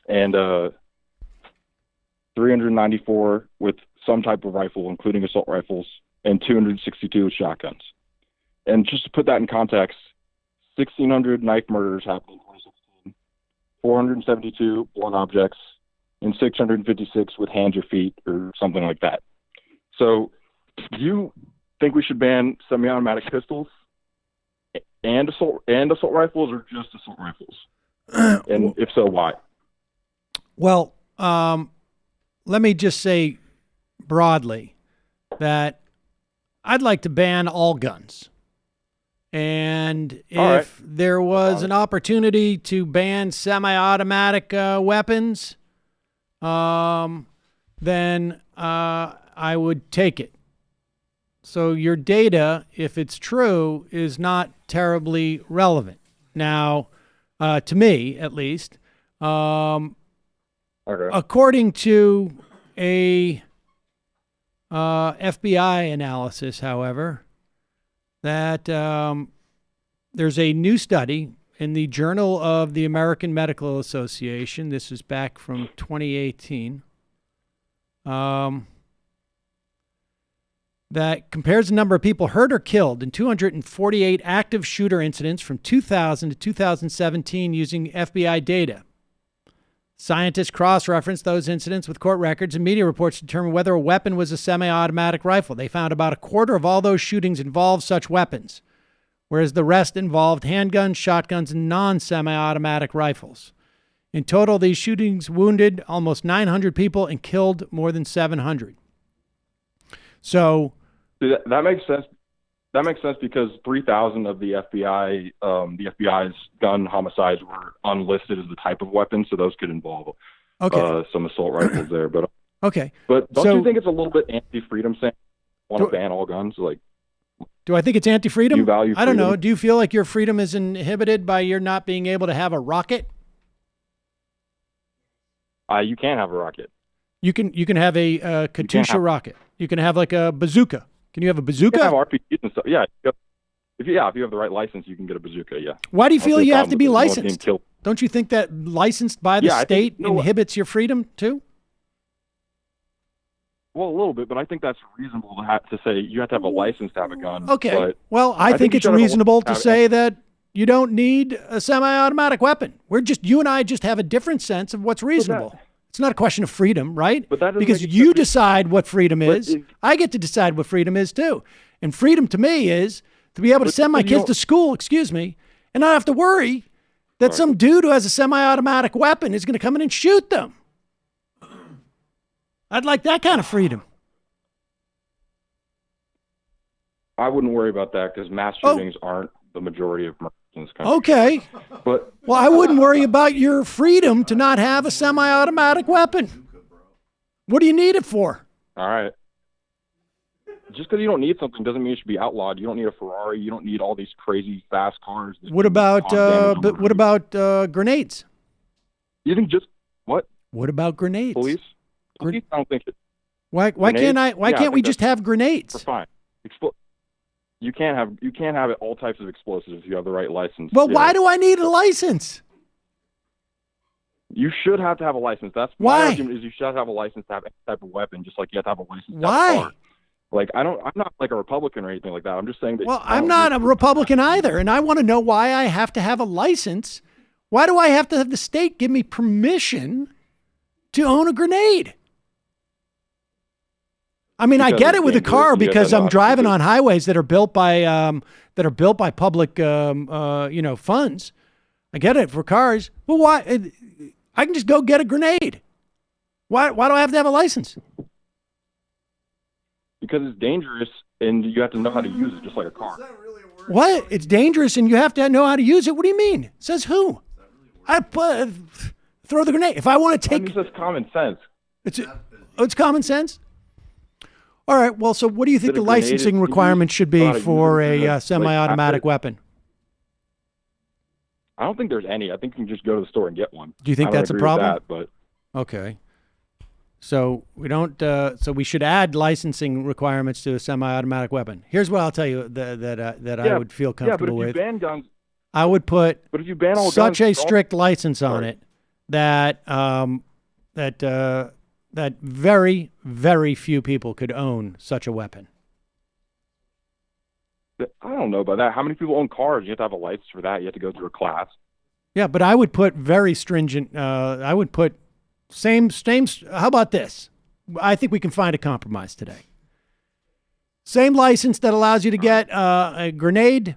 and 394 with some type of rifle, including assault rifles, and 262 with shotguns. And just to put that in context, 1,600 knife murders happened in 2016, 472 blunt objects, and 656 with hands or feet or something like that. So do you think we should ban semi-automatic pistols and assault rifles, or just assault rifles? And if so, why? Well, let me just say broadly that I'd like to ban all guns. And if there was an opportunity to ban semi-automatic weapons, then I would take it. So your data, if it's true, is not terribly relevant. Now, to me, at least, according to a FBI analysis, however, that there's a new study in the Journal of the American Medical Association. This is back from 2018. That compares the number of people hurt or killed in 248 active shooter incidents from 2000 to 2017 using FBI data. Scientists cross-referenced those incidents with court records and media reports to determine whether a weapon was a semi-automatic rifle. They found about a quarter of all those shootings involved such weapons, whereas the rest involved handguns, shotguns, and non-semi-automatic rifles. In total, these shootings wounded almost 900 people and killed more than 700. So that makes sense. That makes sense because 3,000 of the FBI's gun homicides were unlisted as the type of weapon, so those could involve some assault rifles there. But okay, but don't you think it's a little bit anti-freedom saying want to ban all guns? Do I think it's anti-freedom? Do you value freedom? I don't know. Do you feel like your freedom is inhibited by your not being able to have a rocket? You can't have a rocket. You can have a Katyusha rocket. You can have like a bazooka. Can you have a bazooka? You can have RPGs and stuff. Yeah. If you have the right license, you can get a bazooka. Yeah. Why do you feel you have to be licensed? Don't you think that licensed by the state inhibits your freedom too? Well, a little bit, but I think that's reasonable to say you have to have a license to have a gun. Okay. Well, I think it's reasonable to say that you don't need a semi-automatic weapon. You and I just have a different sense of what's reasonable. It's not a question of freedom, right? But that doesn't because make it you different. decide what freedom is. if- I get to decide what freedom is too. And freedom to me is to be able to send my you kids don't- to school, and not have to worry that some dude who has a semi-automatic weapon is going to come in and shoot them. I'd like that kind of freedom. I wouldn't worry about that because mass shootings aren't the majority of murders in this country. Okay. But Well, I wouldn't worry about your freedom to not have a semi-automatic weapon. What do you need it for? all right. Just because you don't need something doesn't mean it should be outlawed. You don't need a Ferrari. You don't need all these crazy fast cars. that What can about cause damage what about grenades? You think just what? What about grenades? Police? Police? I don't think it. Why Grenades? can't Yeah, I can't think we just that's- have grenades? We're fine. You can't have all types of explosives if you have the right license. Well, Yeah. why do I need a license? You should have to have a license. That's Why? my argument. Is you should have a license to have any type of weapon, just like you have to have a license. To have a Why? car. Like I'm not like a Republican or anything like that. I'm just saying that. Well, I'm not a Republican either, and I want to know why I have to have a license. Why do I have to have the state give me permission to own a grenade? I mean, I Because get it's it with a dangerous, car you have because to I'm not- driving on highways that are built by public funds. I get it for cars. Well, why? I can just go get a grenade. Why do I have to have a license? Because it's dangerous and you have to know how to use it, just like a car. What? It's dangerous and you have to know how to use it. What do you mean? Says who? I throw the grenade. If I want to I take, mean, it's just common sense. it's common sense. All right. Well, so what do you think That the a grenade licensing is- requirement should be you use for it a like semi-automatic after- weapon? I don't think there's any. I think you can just go to the store and get one. Do you think I don't that's a agree with problem? that, but Okay. So we don't. So we should add licensing requirements to a semi-automatic weapon. Here's what I'll tell you that I would feel comfortable yeah, but if with. you ban guns, I would put but if you ban all such guns, a strict license on it that that very, very few people could own such a weapon. I don't know about that. How many people own cars? You have to have a license for that. You have to go through a class. Yeah, but I would put very stringent. I would put same. How about this? I think we can find a compromise today. Same license that allows you to get a grenade,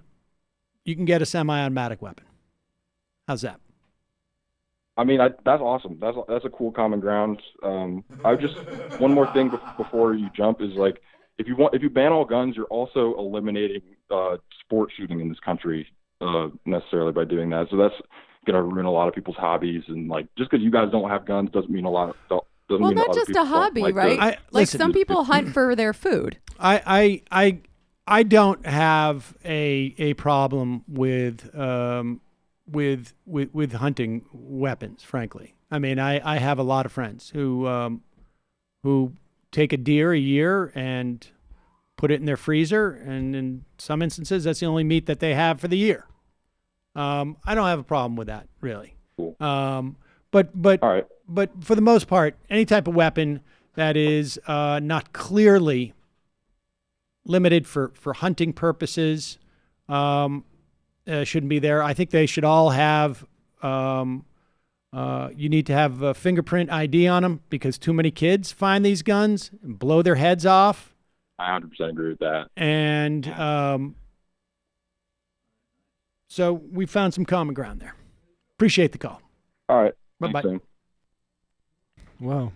you can get a semi-automatic weapon. How's that? I mean, that's awesome. That's a cool common ground. I would just one more thing before you jump is like if you ban all guns, you're also eliminating sport shooting in this country necessarily by doing that. So that's gonna ruin a lot of people's hobbies and like just because you guys don't have guns doesn't mean a lot. Doesn't Well, mean that not other just people a don't hobby, like right? those. Like some people hunt for their food. I don't have a problem with hunting weapons, frankly. I mean, I have a lot of friends who take a deer a year and put it in their freezer, and in some instances, that's the only meat that they have for the year. I don't have a problem with that, really. Cool. But All right. but for the most part, any type of weapon that is not clearly limited for hunting purposes shouldn't be there. I think they should all have. You need to have a fingerprint ID on them because too many kids find these guns and blow their heads off. I 100% agree with that. And so we found some common ground there. Appreciate the call. All right. Bye-bye. Thanks, Sam. Wow.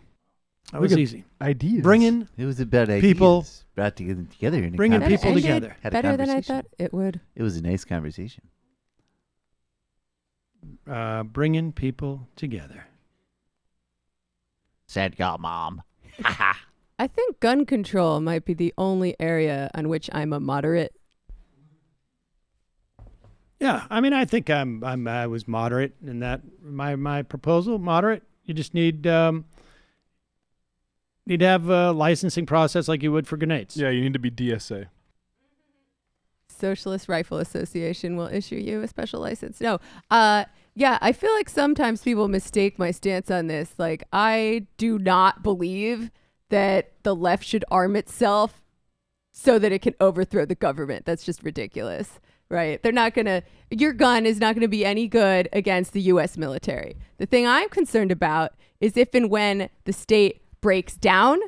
That was easy. Ideas. Bringing It was about ideas. people Brought to get them together. In a bringing That people conversation. ended together. Had a better than I conversation. thought it would. It was a nice conversation. Bringing people together. Sad girl, mom. I think gun control might be the only area on which I'm a moderate. Yeah, I mean, I think I was moderate in that my proposal moderate. You just need to have a licensing process like you would for grenades. Yeah, you need to be DSA. Socialist Rifle Association will issue you a special license. No, yeah, I feel like sometimes people mistake my stance on this. Like, I do not believe that the left should arm itself so that it can overthrow the government. That's just ridiculous, right? Your gun is not going to be any good against the U.S. military. The thing I'm concerned about is if and when the state breaks down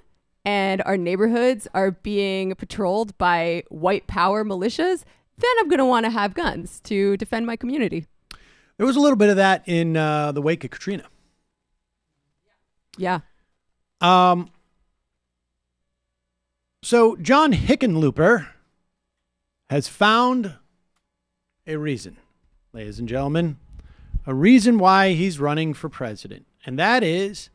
and our neighborhoods are being patrolled by white power militias, then I'm going to want to have guns to defend my community. There was a little bit of that in the wake of Katrina. Yeah. So John Hickenlooper has found a reason, ladies and gentlemen, a reason why he's running for president, and that is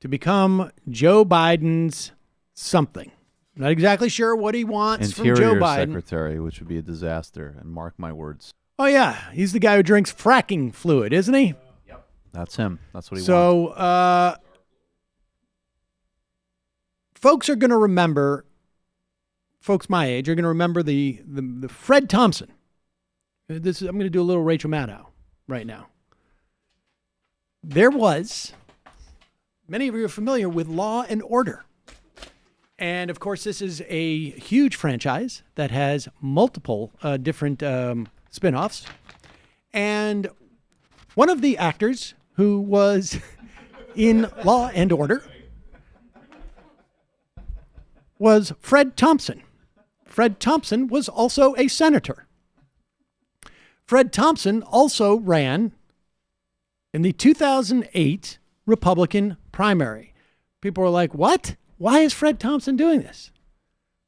to become Joe Biden's something. I'm not exactly sure what he wants from Joe Biden. Interior Secretary, which would be a disaster, and mark my words. Oh, yeah. He's the guy who drinks fracking fluid, isn't he? Yep. That's him. That's what he wants. So, folks are going to remember, folks my age are going to remember the Fred Thompson. I'm going to do a little Rachel Maddow right now. There was, many of you are familiar with Law and Order. And, of course, this is a huge franchise that has multiple different spinoffs. And one of the actors who was in Law and Order was Fred Thompson. Fred Thompson was also a senator. Fred Thompson also ran in the 2008 Republican primary. People were like, what? Why is Fred Thompson doing this?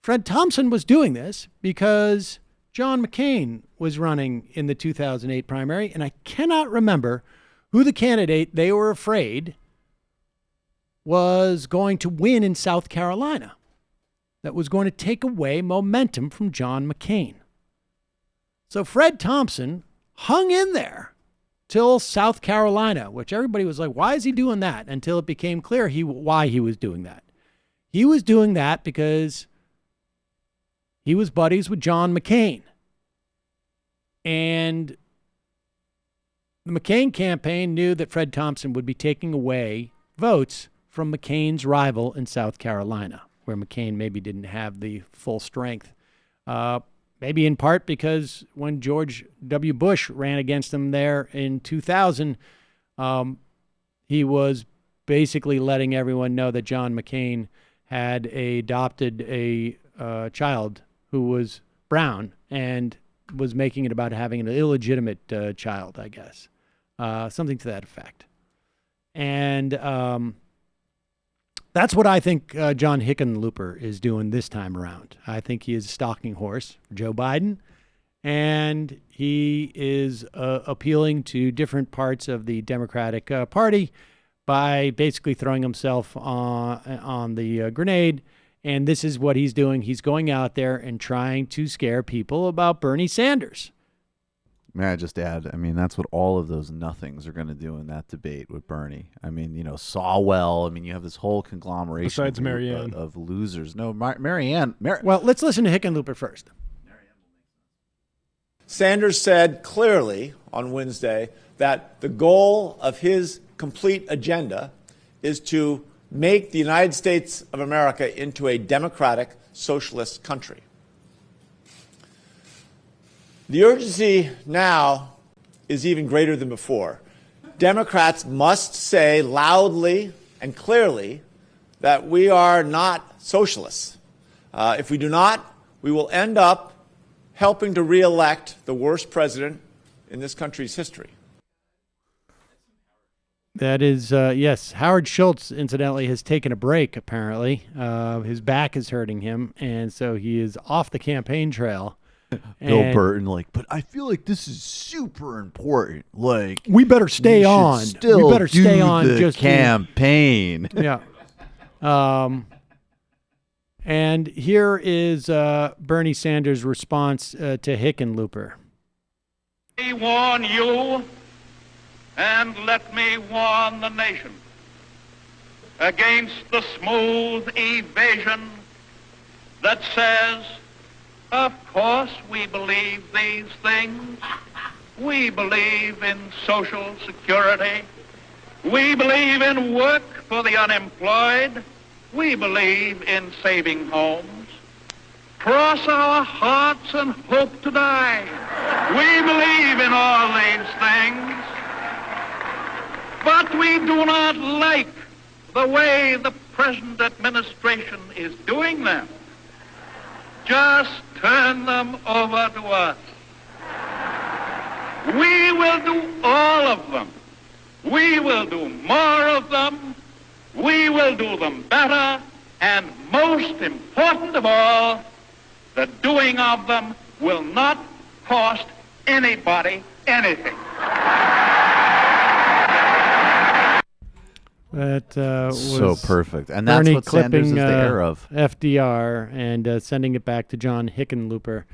Fred Thompson was doing this because John McCain was running in the 2008 primary, and I cannot remember who the candidate they were afraid was going to win in South Carolina that was going to take away momentum from John McCain. So Fred Thompson hung in there till South Carolina, which everybody was like, why is he doing that? Until it became clear why he was doing that. He was doing that because he was buddies with John McCain. And the McCain campaign knew that Fred Thompson would be taking away votes from McCain's rival in South Carolina, where McCain maybe didn't have the full strength. Maybe in part because when George W. Bush ran against him there in 2000, he was basically letting everyone know that John McCain had adopted a child who was brown and was making it about having an illegitimate child, I guess. Something to that effect. And that's what I think John Hickenlooper is doing this time around. I think he is a stalking horse for Joe Biden, and he is appealing to different parts of the Democratic Party by basically throwing himself on the grenade. And this is what he's doing. He's going out there and trying to scare people about Bernie Sanders. May I just add, that's what all of those nothings are going to do in that debate with Bernie. Sawwell. You have this whole conglomeration besides Marianne of losers. No, Marianne. Well, let's listen to Hickenlooper first. Sanders said clearly on Wednesday that the goal of his complete agenda is to make the United States of America into a democratic socialist country. The urgency now is even greater than before. Democrats must say loudly and clearly that we are not socialists. If we do not, we will end up helping to reelect the worst president in this country's history. That is, yes. Howard Schultz, incidentally, has taken a break, apparently. His back is hurting him, and so he is off the campaign trail. Bill Burton, but I feel like this is super important. We better stay on. Still we better stay on. The just campaign. Yeah. And here is Bernie Sanders' response to Hickenlooper. I warn you, and let me warn the nation against the smooth evasion that says, of course we believe these things. We believe in social security. We believe in work for the unemployed. We believe in saving homes. cross our hearts and hope to die. We believe in all these things, but we do not like the way the present administration is doing them. Just turn them over to us. We will do all of them. We will do more of them. We will do them better. And most important of all, the doing of them will not cost anybody anything. That was so perfect, and that's Bernie what Sanders is the heir of. FDR and sending it back to John Hickenlooper.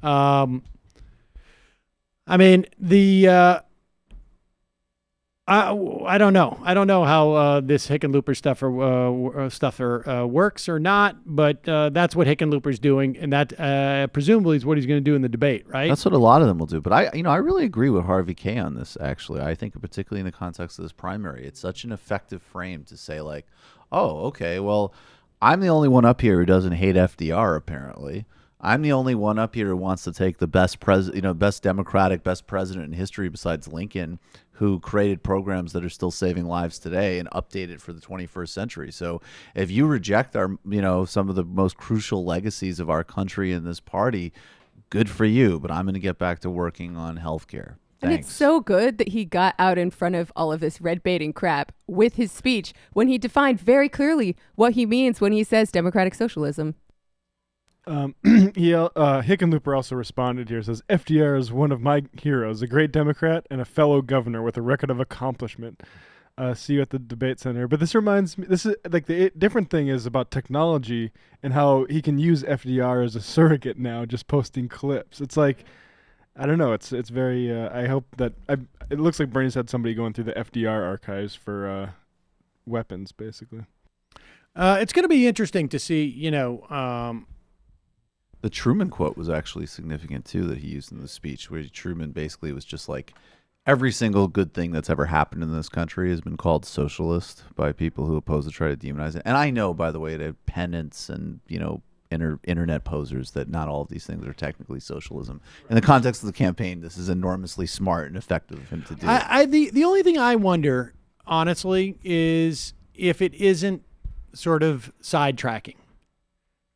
I mean, I don't know. I don't know how this Hickenlooper stuffer works or not, but that's what Hickenlooper's doing, and that presumably is what he's going to do in the debate, right? That's what a lot of them will do. But I really agree with Harvey K on this. Actually, I think particularly in the context of this primary, it's such an effective frame to say like, oh, okay, well, I'm the only one up here who doesn't hate FDR. Apparently, I'm the only one up here who wants to take the best best Democratic, best president in history besides Lincoln, who created programs that are still saving lives today and update it for the 21st century. So if you reject our, some of the most crucial legacies of our country in this party, good for you, but I'm going to get back to working on healthcare. And it's so good that he got out in front of all of this red baiting crap with his speech when he defined very clearly what he means when he says democratic socialism. Hickenlooper also responded here, says, FDR is one of my heroes, a great Democrat and a fellow governor with a record of accomplishment. See you at the debate center. But this reminds me, this is like the different thing is about technology and how he can use FDR as a surrogate now, just posting clips. It's like, I don't know. It's very, I hope that, it looks like Bernie's had somebody going through the FDR archives for weapons, basically. It's going to be interesting to see, the Truman quote was actually significant, too, that he used in the speech, where Truman basically was just like, every single good thing that's ever happened in this country has been called socialist by people who oppose to try to demonize it. And I know, by the way, to pundits and, internet posers that not all of these things are technically socialism. In the context of the campaign, this is enormously smart and effective of him to do. The only thing I wonder, honestly, is if it isn't sort of sidetracking.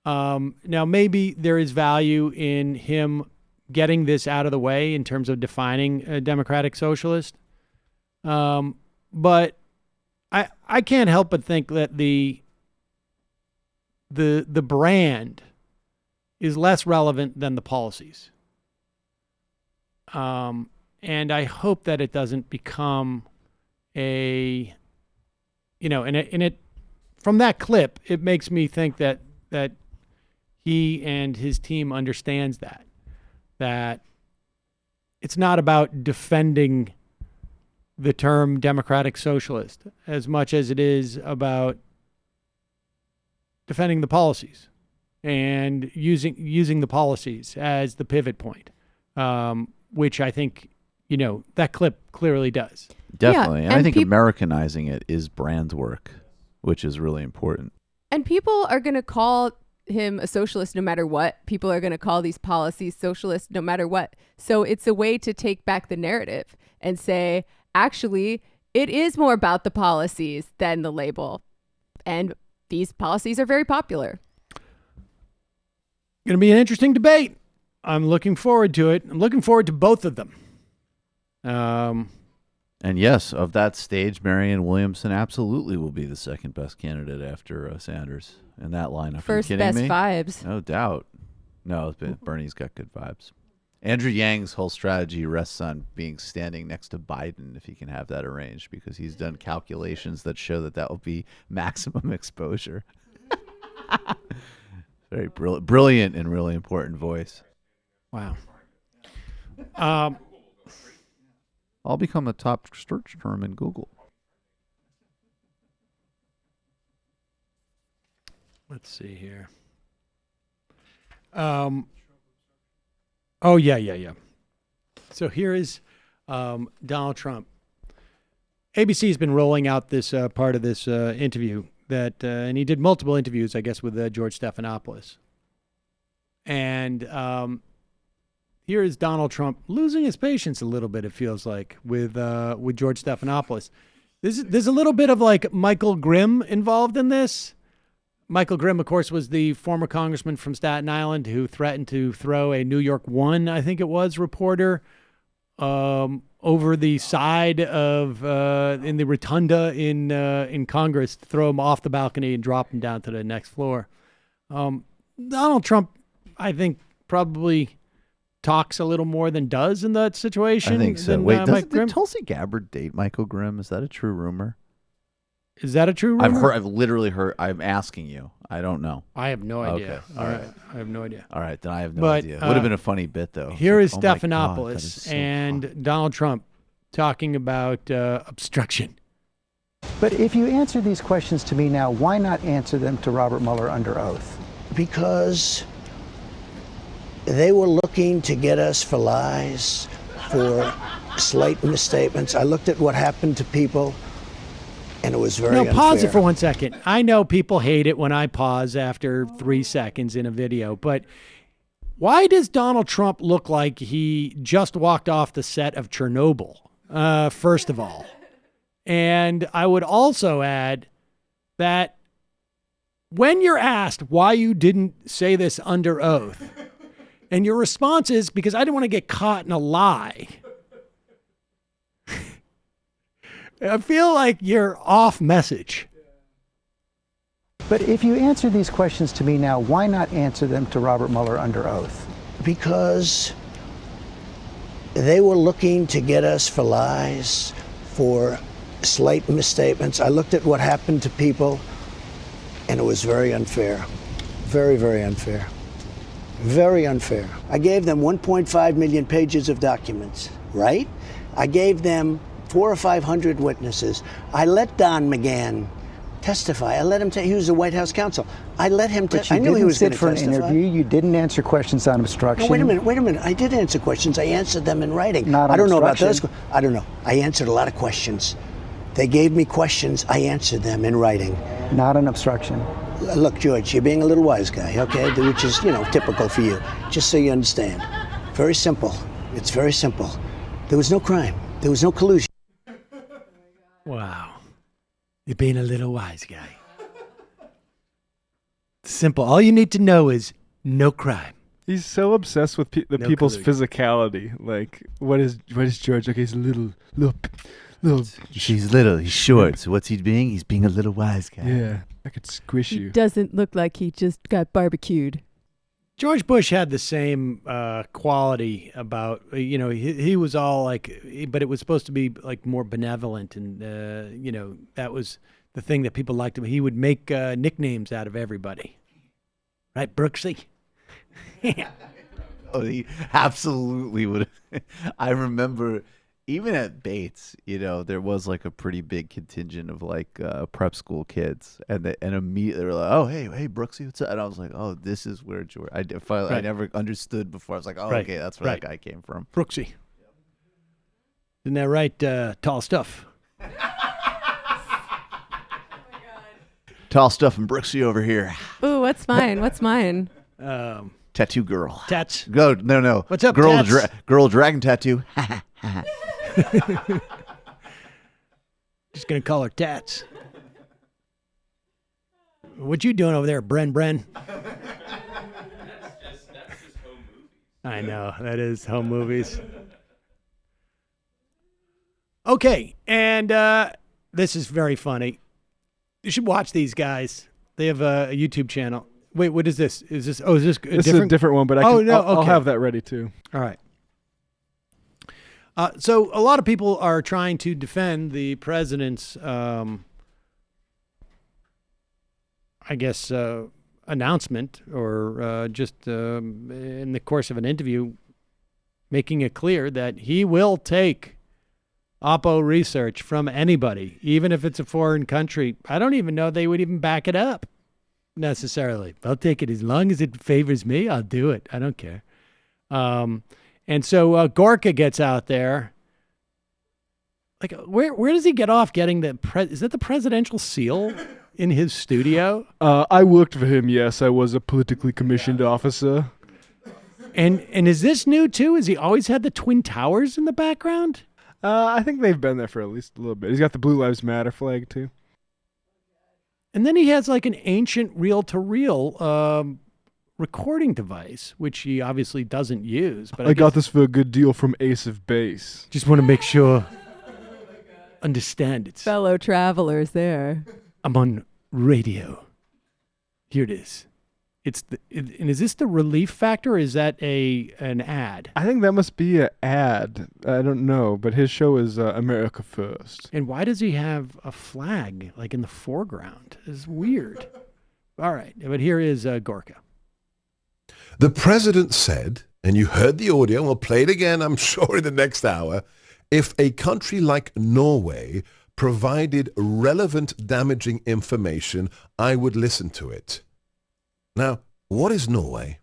Now, maybe there is value in him getting this out of the way in terms of defining a democratic socialist. But I can't help but think that the brand is less relevant than the policies. And I hope that it doesn't become and it from that clip, it makes me think that he and his team understands that it's not about defending the term democratic socialist as much as it is about defending the policies and using the policies as the pivot point, which I think, that clip clearly does. Definitely. Yeah, and I think Americanizing it is brand work, which is really important. And people are going to call him a socialist no matter what. People are going to call these policies socialist no matter what. So it's a way to take back the narrative and say, actually, it is more about the policies than the label. And these policies are very popular. Going to be an interesting debate. I'm looking forward to it. I'm looking forward to both of them. And yes, of that stage, Marianne Williamson absolutely will be the second best candidate after Sanders in that lineup. First Are you kidding best me? vibes. No doubt. No, Bernie's got good vibes. Andrew Yang's whole strategy rests on standing next to Biden, if he can have that arranged, because he's done calculations that show that will be maximum exposure. Very brilliant and really important voice. Wow. I'll become a top search term in Google. Let's see here. Oh, yeah. So here is Donald Trump. ABC has been rolling out this part of this interview and he did multiple interviews, I guess, with George Stephanopoulos. And here is Donald Trump losing his patience a little bit, it feels like, with George Stephanopoulos. There's a little bit of like Michael Grimm involved in this. Michael Grimm, of course, was the former congressman from Staten Island who threatened to throw a New York One, I think it was, reporter over the side of in the rotunda in Congress, to throw him off the balcony and drop him down to the next floor. Donald Trump, I think, probably talks a little more than does in that situation. I think so. Than, Wait, Mike Grimm. did Tulsi Gabbard date Michael Grimm? Is that a true rumor? Is that a true rumor? I've literally heard. I'm asking you. I don't know. I have no idea. Okay. All right. I have no idea. All right, then I have no idea. Would have been a funny bit though. Here is Like, oh my God, Stephanopoulos that is so and Donald Trump talking about obstruction. But if you answer these questions to me now, why not answer them to Robert Mueller under oath? Because they were looking to get us for lies, for slight misstatements. I looked at what happened to people, and it was very unfair. Pause it for 1 second. I know people hate it when I pause after 3 seconds in a video, but why does Donald Trump look like he just walked off the set of Chernobyl, first of all? And I would also add that when you're asked why you didn't say this under oath, and your response is, because I didn't want to get caught in a lie, I feel like you're off message. But if you answer these questions to me now, why not answer them to Robert Mueller under oath? Because they were looking to get us for lies, for slight misstatements. I looked at what happened to people, and it was very unfair. Very, very unfair. Very unfair. I gave them 1.5 million pages of documents, right? I gave them 400 or 500 witnesses. I let Don McGahn testify. I let him he was the White House counsel. I let him But you I knew he didn't was going sit to for an testify. interview. You didn't answer questions on obstruction. No, wait a minute. I did answer questions. I answered them in writing. Not on I don't know about those. obstruction. I don't know. I answered a lot of questions. They gave me questions. I answered them in writing. Not an obstruction. Look, George, you're being a little wise guy, okay? Which is, typical for you. Just so you understand. Very simple. It's very simple. There was no crime. There was no collusion. Wow. You're being a little wise guy. Simple. All you need to know is no crime. He's so obsessed with people's physicality. Like, what is George? Okay, he's a little. She's little. He's short. So what's he being? He's being a little wise guy. Yeah, I could squish He you. doesn't look like he just got barbecued. George Bush had the same quality about, he was all like, but it was supposed to be like more benevolent. And, that was the thing that people liked him. He would make nicknames out of everybody. Right, Brooksy? Oh, he absolutely would. I remember even at Bates, there was like a pretty big contingent of like prep school kids, and immediately they were like, "Oh, hey, Brooksy, what's up?" And I was like, "Oh, this is where George." I never understood before. I was like, "Oh, Right. okay, that's where that guy came from." Brooksy. Isn't that right? Tall stuff. Tall stuff and Brooksy over here. Ooh, what's mine? What's mine? Tattoo girl. Tats. Go. No. What's up, girl? Tats? Girl dragon tattoo. Just gonna call her Tats. What you doing over there, Bren? I know, that is home movies. Okay, and this is very funny. You should watch these guys. They have a YouTube channel. Wait, what is this? Is this a This different? is a different one, but I'll have that ready too. All right. So a lot of people are trying to defend the president's, announcement, or just in the course of an interview, making it clear that he will take Oppo research from anybody, even if it's a foreign country. I don't even know they would even back it up necessarily. I'll take it as long as it favors me. I'll do it. I don't care. And so Gorka gets out there. Like, where does he get off getting is that the presidential seal in his studio? I worked for him, yes. I was a politically commissioned officer. And is this new too? Has he always had the Twin Towers in the background? I think they've been there for at least a little bit. He's got the Blue Lives Matter flag too. And then he has like an ancient reel-to-reel recording device, which he obviously doesn't use. But I got this for a good deal from Ace of Base. Just want to make sure, understand it. Fellow travelers there. I'm on radio. Here it is. And is this the Relief Factor, or is that an ad? I think that must be an ad. I don't know, but his show is America First. And why does he have a flag like in the foreground? It's weird. All right, but here is Gorka. The president said, and you heard the audio, we'll play it again, I'm sure, in the next hour, if a country like Norway provided relevant, damaging information, I would listen to it. Now, what is Norway?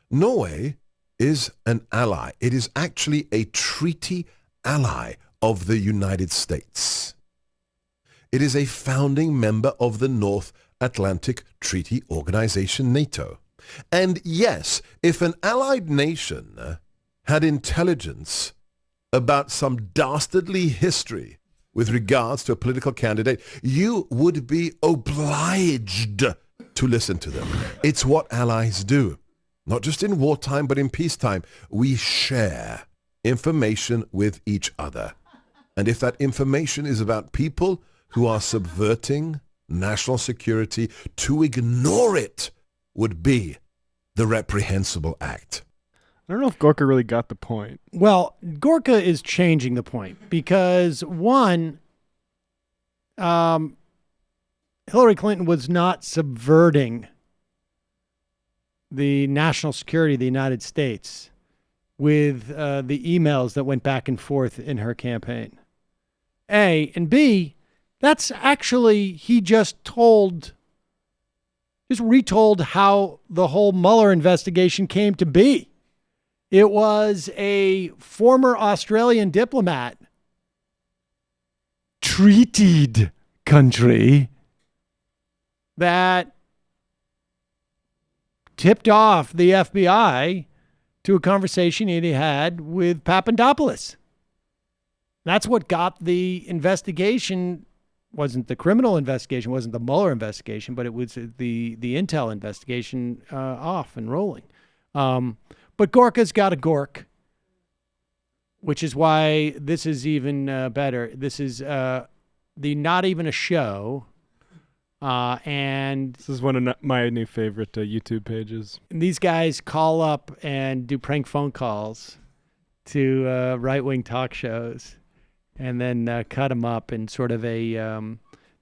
Norway is an ally. It is actually a treaty ally of the United States. It is a founding member of the North Atlantic Treaty Organization, NATO. And yes, if an allied nation had intelligence about some dastardly history with regards to a political candidate, you would be obliged to listen to them. It's what allies do. Not just in wartime, but in peacetime. We share information with each other. And if that information is about people who are subverting national security, to ignore it would be the reprehensible act. I don't know if Gorka really got the point. Well, Gorka is changing the point because, one, Hillary Clinton was not subverting the national security of the United States with the emails that went back and forth in her campaign. A, and B, that's actually, he just retold how the whole Mueller investigation came to be. It was a former Australian diplomat, treated country, that tipped off the FBI to a conversation he had with Papadopoulos. That's what got the investigation, wasn't the criminal investigation, wasn't the Mueller investigation, but it was the Intel investigation off and rolling. But Gorka's got a Gork, which is why this is even better. This is the Not Even a Show. And this is one of my new favorite YouTube pages. These guys call up and do prank phone calls to right-wing talk shows, and then cut them up in sort of a.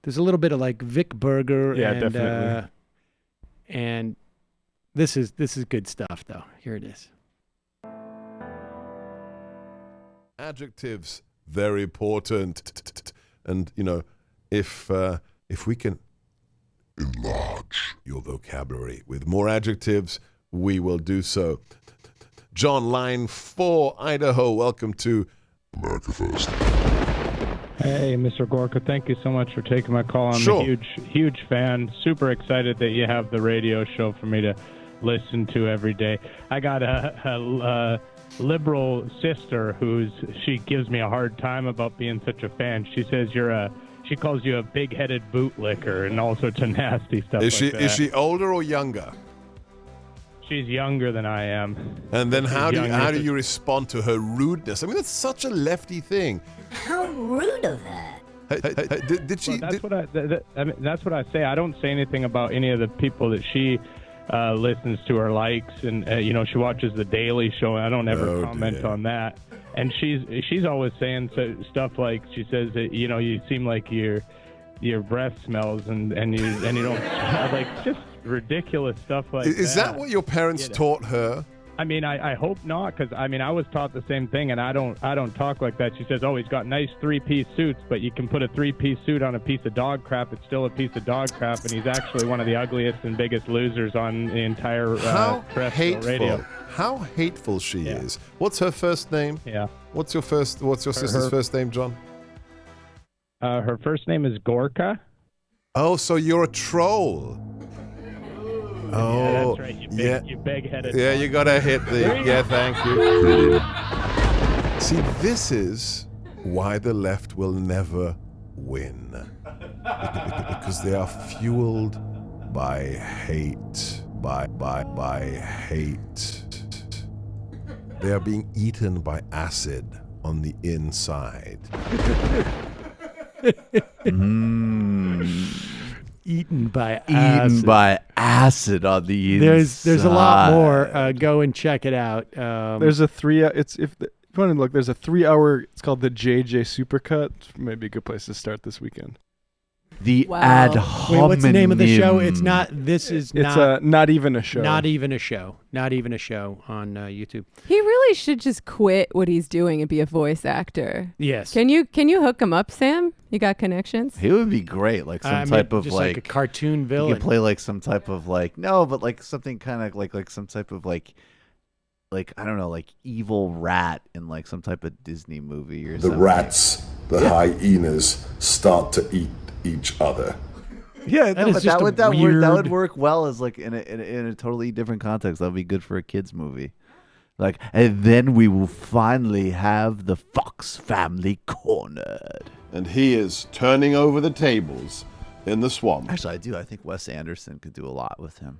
There's a little bit of like Vic Berger. Yeah, and, definitely. And this is good stuff, though. Here it is. Adjectives, very important. And if we can enlarge your vocabulary with more adjectives, we will do so. John, line 4, Idaho, welcome to America First. Hey, Mr. Gorka, thank you so much for taking my call. I'm Sure. a huge fan. Super excited that you have the radio show for me to listen to every day. I got a liberal sister she gives me a hard time about being such a fan. She says she calls you a big-headed bootlicker and all sorts of nasty stuff Is like that. Is she older or younger? She's younger than I am. And then how do younger. you respond to her rudeness? I mean, that's such a lefty thing. How rude of her. Did she? Well, that's what I say. I don't say anything about any of the people that she listens to or likes, and she watches the Daily Show. And I don't ever comment on that. And she's always saying stuff like, she says that you seem like your breath smells and you don't like just ridiculous stuff like that. Is that what your parents taught her? I mean, I hope not, because I was taught the same thing, and I don't talk like that. She says, "Oh, he's got nice 3-piece suits, but you can put a 3-piece suit on a piece of dog crap. It's still a piece of dog crap, and he's actually one of the ugliest and biggest losers on the entire terrestrial radio." How hateful she is. What's her first name? Yeah. What's your sister's first name, John? Her first name is Gorka. Oh, so you're a troll. Oh, that's right. You big-headed. Yeah, you gotta hit the. Yeah, thank you. See, this is why the left will never win, because they are fueled by hate. By hate. They are being eaten by acid on the inside. Eaten by acid. Eaten by acid on the inside. There's a lot more. Go and check it out. There's a 3. If you want to look, there's a 3-hour. It's called the JJ Supercut. Maybe a good place to start this weekend. The ad hominem. Wait, what's the name of the show? It's not. It's not even a show. Not even a show. Not even a show on YouTube. He really should just quit what he's doing and be a voice actor. Yes. Can you hook him up, Sam? You got connections? He would be great, like some type of just like a cartoon villain. He could play like some type of but something kind of like some type of like I don't know, like evil rat in like some type of Disney movie or something. The rats, the hyenas start to eat each other. Yeah, that would work well as like in a totally different context. That would be good for a kids movie. Like, and then we will finally have the Fox family cornered. And he is turning over the tables in the swamp. Actually, I do. I think Wes Anderson could do a lot with him.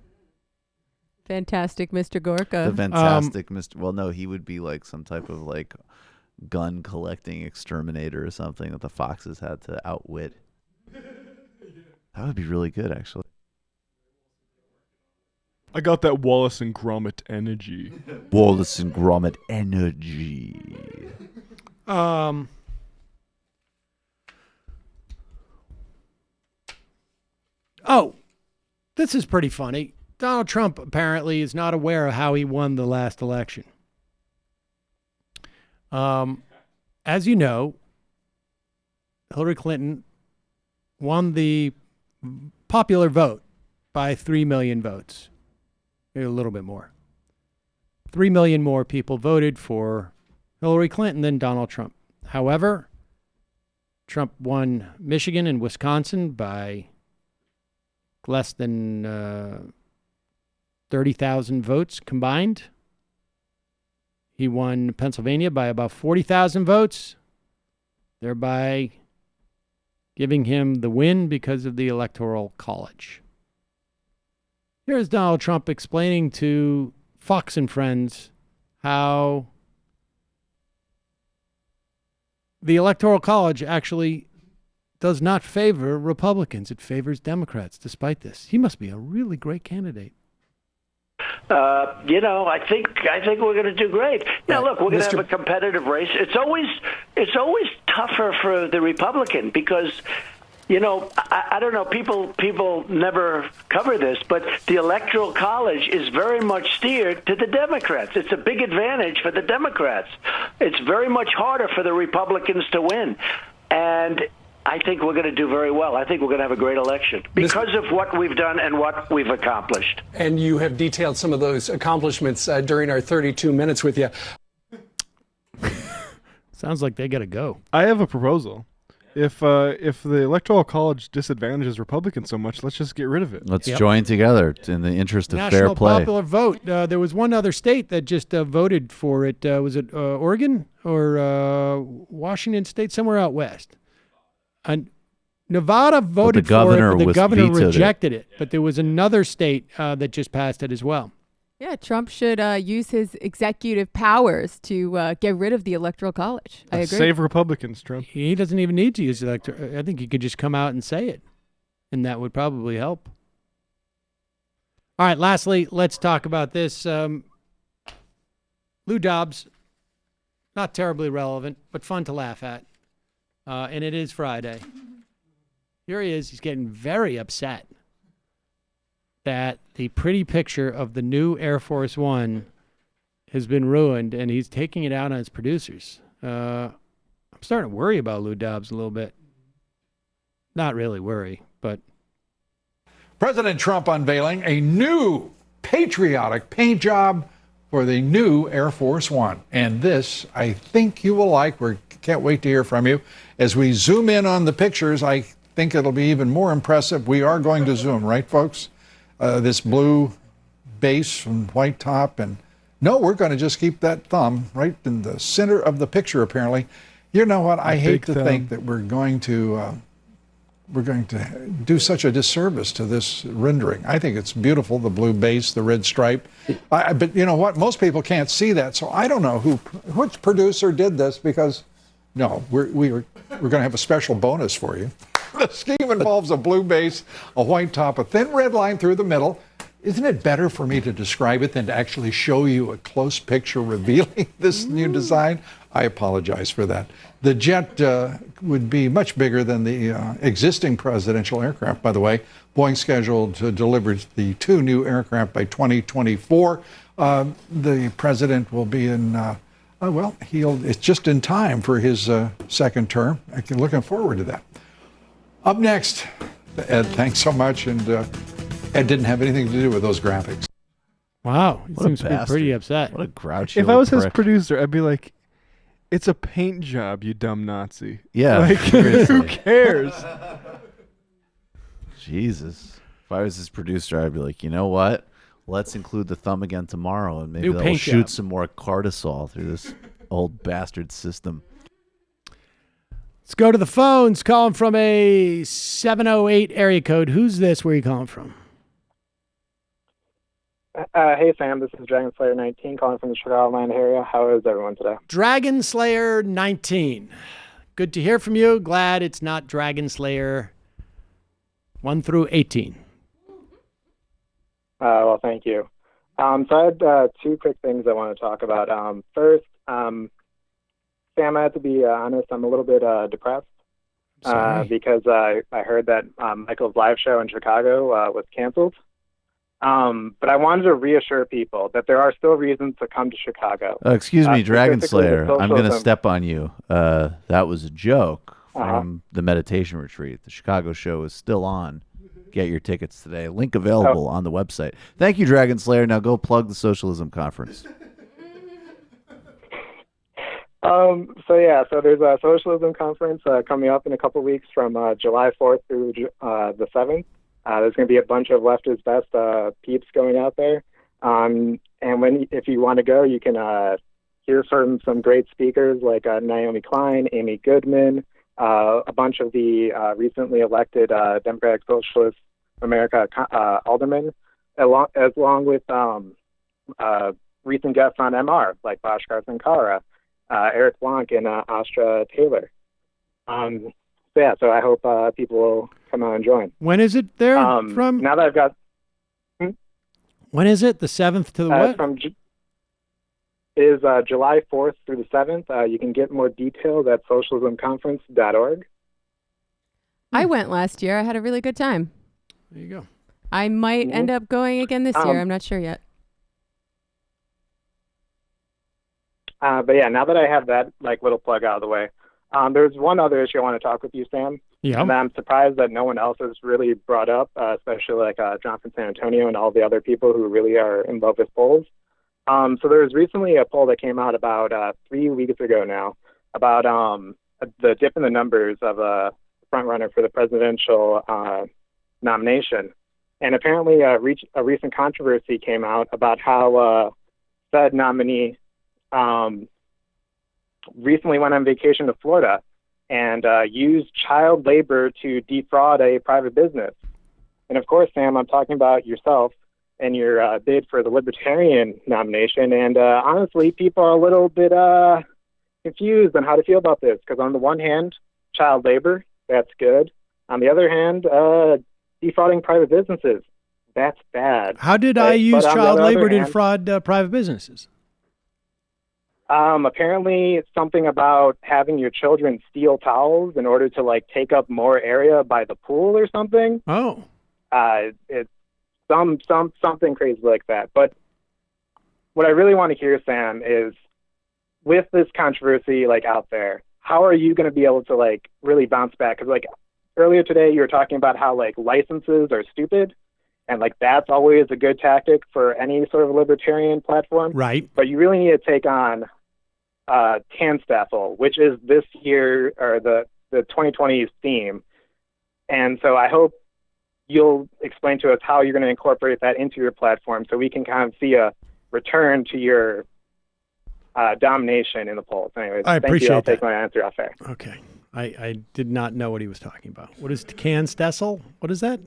Fantastic Mr. Gorka. The fantastic Mr. Well, no, he would be like some type of like gun collecting exterminator or something that the Foxes had to outwit. That would be really good, actually. I got that Wallace and Gromit energy. Wallace and Gromit energy. Oh, this is pretty funny. Donald Trump apparently is not aware of how he won the last election. As you know, Hillary Clinton won the popular vote by 3 million votes. Maybe a little bit more. 3 million more people voted for Hillary Clinton than Donald Trump. However, Trump won Michigan and Wisconsin by less than 30,000 votes combined. He won Pennsylvania by about 40,000 votes, thereby giving him the win because of the Electoral College. Here's Donald Trump explaining to Fox and Friends how the Electoral College actually does not favor Republicans. It favors Democrats, despite this. He must be a really great candidate. I think we're going to do great. Now, look, we're going to have a competitive race. It's always tougher for the Republican because, I don't know, people never cover this, but the Electoral College is very much steered to the Democrats. It's a big advantage for the Democrats. It's very much harder for the Republicans to win. And I think we're going to do very well. I think we're going to have a great election because of what we've done and what we've accomplished. And you have detailed some of those accomplishments during our 32 minutes with you. Sounds like they got to go. I have a proposal. If the Electoral College disadvantages Republicans so much, let's just get rid of it. Let's join together in the interest of National fair play. Popular vote. There was one other state that just voted for it. Was it Oregon or Washington State? Somewhere out west. Nevada voted for it, but the governor rejected it. But there was another state that just passed it as well. Yeah, Trump should use his executive powers to get rid of the Electoral College. I agree. Save Republicans, Trump. He doesn't even need to use the electoral. I think he could just come out and say it, and that would probably help. All right, lastly, let's talk about this. Lou Dobbs, not terribly relevant, but fun to laugh at. And it is Friday. Here he is. He's getting very upset that the pretty picture of the new Air Force One has been ruined, and he's taking it out on his producers. I'm starting to worry about Lou Dobbs a little bit. Not really worry, but... President Trump unveiling a new patriotic paint job for the new Air Force One. And this, I think you will like. We can't wait to hear from you. As we zoom in on the pictures, I think it'll be even more impressive. We are going to zoom, right, folks? This blue base and white top, and no, we're going to just keep that thumb right in the center of the picture, apparently. You know what? I hate to think that we're going to do such a disservice to this rendering. I think it's beautiful, the blue base, the red stripe. But you know what? Most people can't see that, so I don't know which producer did this, because no, we're going to have a special bonus for you. The scheme involves a blue base, a white top, a thin red line through the middle. Isn't it better for me to describe it than to actually show you a close picture revealing this new design? I apologize for that. The jet would be much bigger than the existing presidential aircraft, by the way. Boeing scheduled to deliver the 2 new aircraft by 2024. The president will be in, it's just in time for his second term. I'm looking forward to that. Up next, Ed, thanks so much. And Ed didn't have anything to do with those graphics. Wow, he seems to be pretty upset. What a grouchy If I was his prick. producer, I'd be like, it's a paint job, you dumb Nazi. Yeah, like, seriously. who cares? Jesus. If I was his producer, I'd be like, you know what? Let's include the thumb again tomorrow, and maybe New they'll paint shoot job. some more Cardisol through this old bastard system. Let's go to the phones. Calling from a 708 area code. Who's this? Where are you calling from? Hey, Sam. This is Dragon Slayer 19 calling from the Chicagoland area. How is everyone today? Dragon Slayer 19. Good to hear from you. Glad it's not Dragon Slayer 1 through 18. Well, thank you. So I had 2 quick things I want to talk about. First, Sam, I have to be honest, I'm a little bit depressed because I heard that Michael's live show in Chicago was canceled. But I wanted to reassure people that there are still reasons to come to Chicago. Excuse me, Dragon specifically Slayer. the I'm going to socialism. step on you. That was a joke from the meditation retreat. The Chicago show is still on. Get your tickets today. Link available on the website. Thank you, Dragon Slayer. Now go plug the Socialism Conference. So there's a socialism conference coming up in a couple weeks from July 4th through the 7th. There's going to be a bunch of leftist best peeps going out there. And if you want to go, you can hear from some great speakers like Naomi Klein, Amy Goodman, a bunch of the recently elected Democratic Socialist America aldermen, along with recent guests on MR like Bhaskar Sankara, Eric Blanc, and Astra Taylor. So I hope people will come out and join. When is it there from? Now that I've got... When is it? The 7th to the what? It is July 4th through the 7th. You can get more details at socialismconference.org. I went last year. I had a really good time. There you go. I might end up going again this year. I'm not sure yet. But yeah, now that I have that little plug out of the way, there's one other issue I want to talk with you, Sam. Yeah. And I'm surprised that no one else has really brought up, especially like John from San Antonio and all the other people who really are in love with polls. So there was recently a poll that came out about 3 weeks ago now about the dip in the numbers of a frontrunner for the presidential nomination. And apparently a recent controversy came out about how said nominee recently went on vacation to Florida and used child labor to defraud a private business. And of course, Sam, I'm talking about yourself and your bid for the Libertarian nomination. And honestly, people are a little bit confused on how to feel about this, because on the one hand, child labor, that's good. On the other hand, defrauding private businesses, that's bad. How did But- I use but on the child other labor to hand- defraud private businesses? Apparently it's something about having your children steal towels in order to take up more area by the pool or something. Oh. It's something crazy like that. But what I really want to hear, Sam, is with this controversy out there, how are you going to be able to really bounce back? Because earlier today you were talking about how licenses are stupid, and that's always a good tactic for any sort of libertarian platform. Right. But you really need to take on TANSTAFL, which is this year or the 2020 theme. And so I hope you'll explain to us how you're going to incorporate that into your platform so we can kind of see a return to your domination in the polls. Anyways, I appreciate thank you. I'll that. take my answer off air. Okay. I did not know what he was talking about. What is Can Stessel? What is that?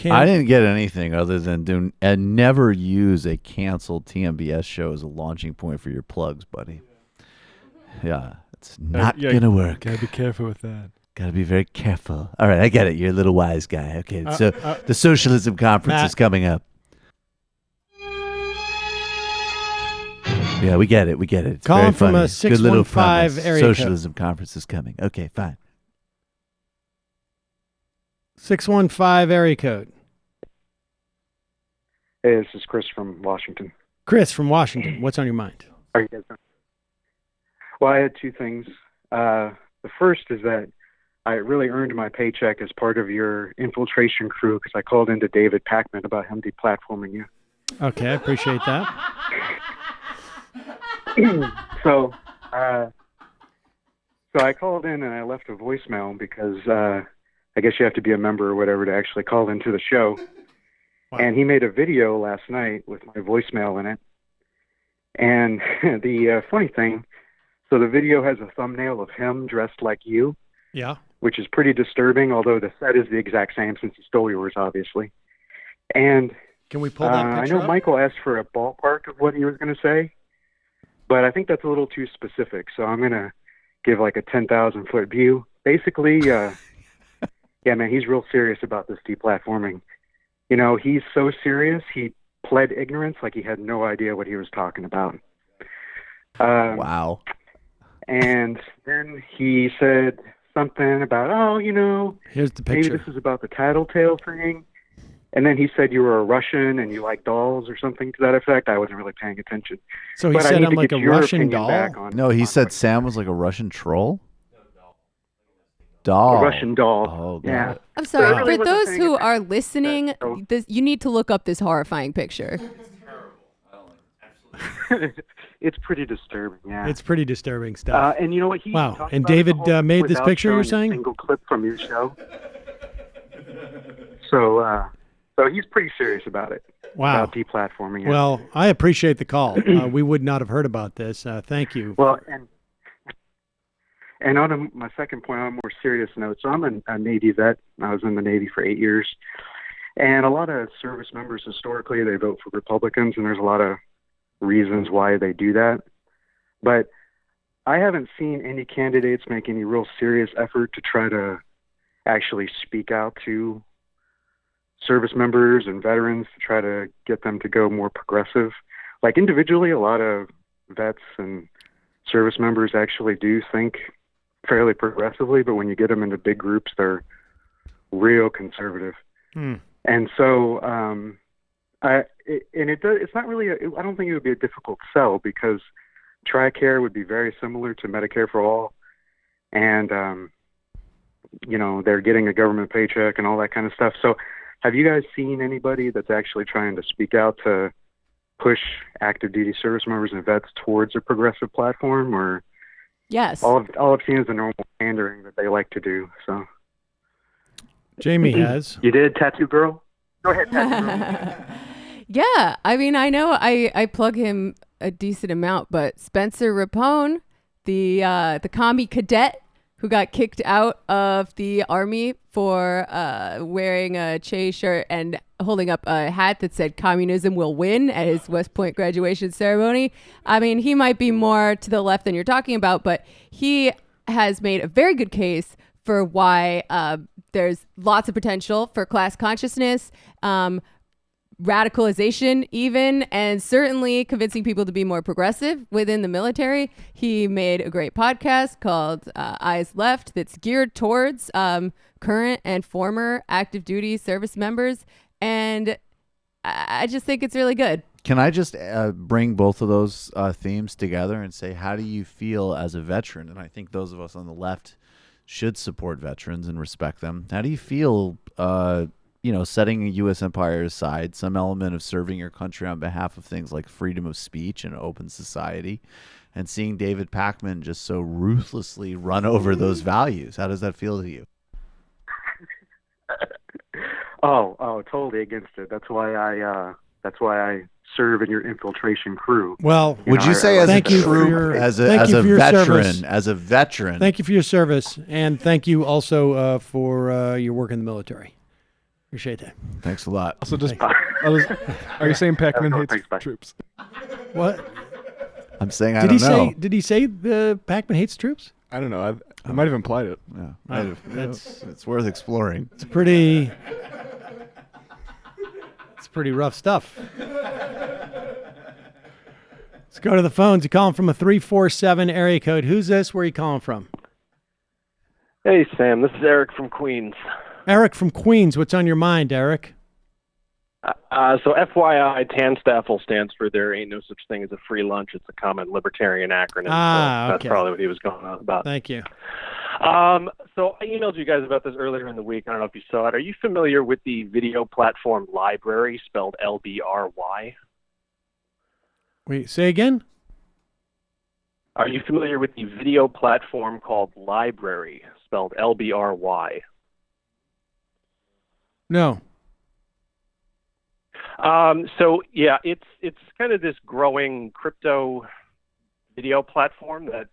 I didn't get anything other than never use a canceled TMBS show as a launching point for your plugs, buddy. Yeah, it's not going to work. Gotta be careful with that. Got to be very careful. All right, I get it. You're a little wise guy. Okay, so the socialism conference is coming up. Yeah, we get it. We get it. It's Calling very from funny. a Good little 615 premise. area code. Socialism conference is coming. Okay, fine. 615 area code. Hey, this is Chris from Washington. Chris from Washington. What's on your mind? How are you guys doing? Well, I had two things. The first is that I really earned my paycheck as part of your infiltration crew because I called into David Feldman about him deplatforming you. Okay, I appreciate that. So I called in and I left a voicemail because I guess you have to be a member or whatever to actually call into the show. Wow. And he made a video last night with my voicemail in it. And the funny thing, so the video has a thumbnail of him dressed like you. Yeah. Which is pretty disturbing, although the set is the exact same since he stole yours, obviously. And can we pull that I picture know up? Michael asked for a ballpark of what he was going to say, but I think that's a little too specific. So I'm going to give like a 10,000 foot view. Basically, yeah, man, he's real serious about this deplatforming. You know, he's so serious, he pled ignorance like he had no idea what he was talking about. Wow. And then he said something about, oh, you know, here's the maybe picture. this is about the tattletale thing. And then he said you were a Russian and you like dolls or something to that effect. I wasn't really paying attention. So he But I said need I'm to like get a your Russian opinion doll? back on- No, he said Sam was like a Russian troll? Doll. A Russian doll. Oh, got Yeah. it. I'm sorry. Wow. For those who are listening, you need to look up this horrifying picture. It's pretty disturbing, yeah. It's pretty disturbing stuff. And you know what? He Wow. talked And about it David the whole made this without picture, you're showing saying? A single clip from your show. So he's pretty serious about it. Wow. About deplatforming it. Well, I appreciate the call. We would not have heard about this. Thank you. Well, and on my second point, on a more serious note, so I'm a Navy vet. I was in the Navy for 8 years. And a lot of service members, historically, they vote for Republicans, and there's a lot of reasons why they do that. But I haven't seen any candidates make any real serious effort to try to actually speak out to service members and veterans to try to get them to go more progressive. Like individually, a lot of vets and service members actually do think fairly progressively, but when you get them into big groups, they're real conservative. And so, it's not really. I don't think it would be a difficult sell because TRICARE would be very similar to Medicare for all, and you know, they're getting a government paycheck and all that kind of stuff. So, have you guys seen anybody that's actually trying to speak out to push active duty service members and vets towards a progressive platform, or? Yes. All I've seen is the normal pandering that they like to do. So. Jamie has. You did, Tattoo Girl? Go ahead, Tattoo Girl. Yeah, I mean, I know I plug him a decent amount, but Spencer Rapone, the commie cadet who got kicked out of the army for wearing a Che shirt and holding up a hat that said "Communism will win" at his West Point graduation ceremony. I mean, he might be more to the left than you're talking about, but he has made a very good case for why there's lots of potential for class consciousness, radicalization even, and certainly convincing people to be more progressive within the military. He made a great podcast called Eyes Left that's geared towards current and former active duty service members. And I just think it's really good. Can I just bring both of those themes together and say, how do you feel as a veteran? And I think those of us on the left should support veterans and respect them. How do you feel, setting a U.S. empire aside, some element of serving your country on behalf of things like freedom of speech and open society, and seeing David Feldman just so ruthlessly run over those values? How does that feel to you? Oh, totally against it. That's why I serve in your infiltration crew. Well, would you say as a troop, as a veteran? Thank you for your service, and thank you also for your work in the military. Appreciate that. Thanks a lot. Also, are you saying Pac-Man hates troops? What? I'm saying I don't know. Did he say the Pac-Man hates troops? I don't know. I might have implied it. Yeah, it's worth exploring. It's pretty rough stuff. Let's go to the phones. You calling from a 347 area code. Who's this? Where are you calling from? Hey, Sam. This is Eric from Queens. Eric from Queens. What's on your mind, Eric? So FYI, TANSTAFL stands for There Ain't No Such Thing as a Free Lunch. It's a common libertarian acronym. So that's probably what he was going on about. Thank you. So I emailed you guys about this earlier in the week. I don't know if you saw it. Are you familiar with the video platform Library, spelled LBRY? Wait, say again? Are you familiar with the video platform called Library, spelled LBRY? No. So yeah, it's kind of this growing crypto video platform that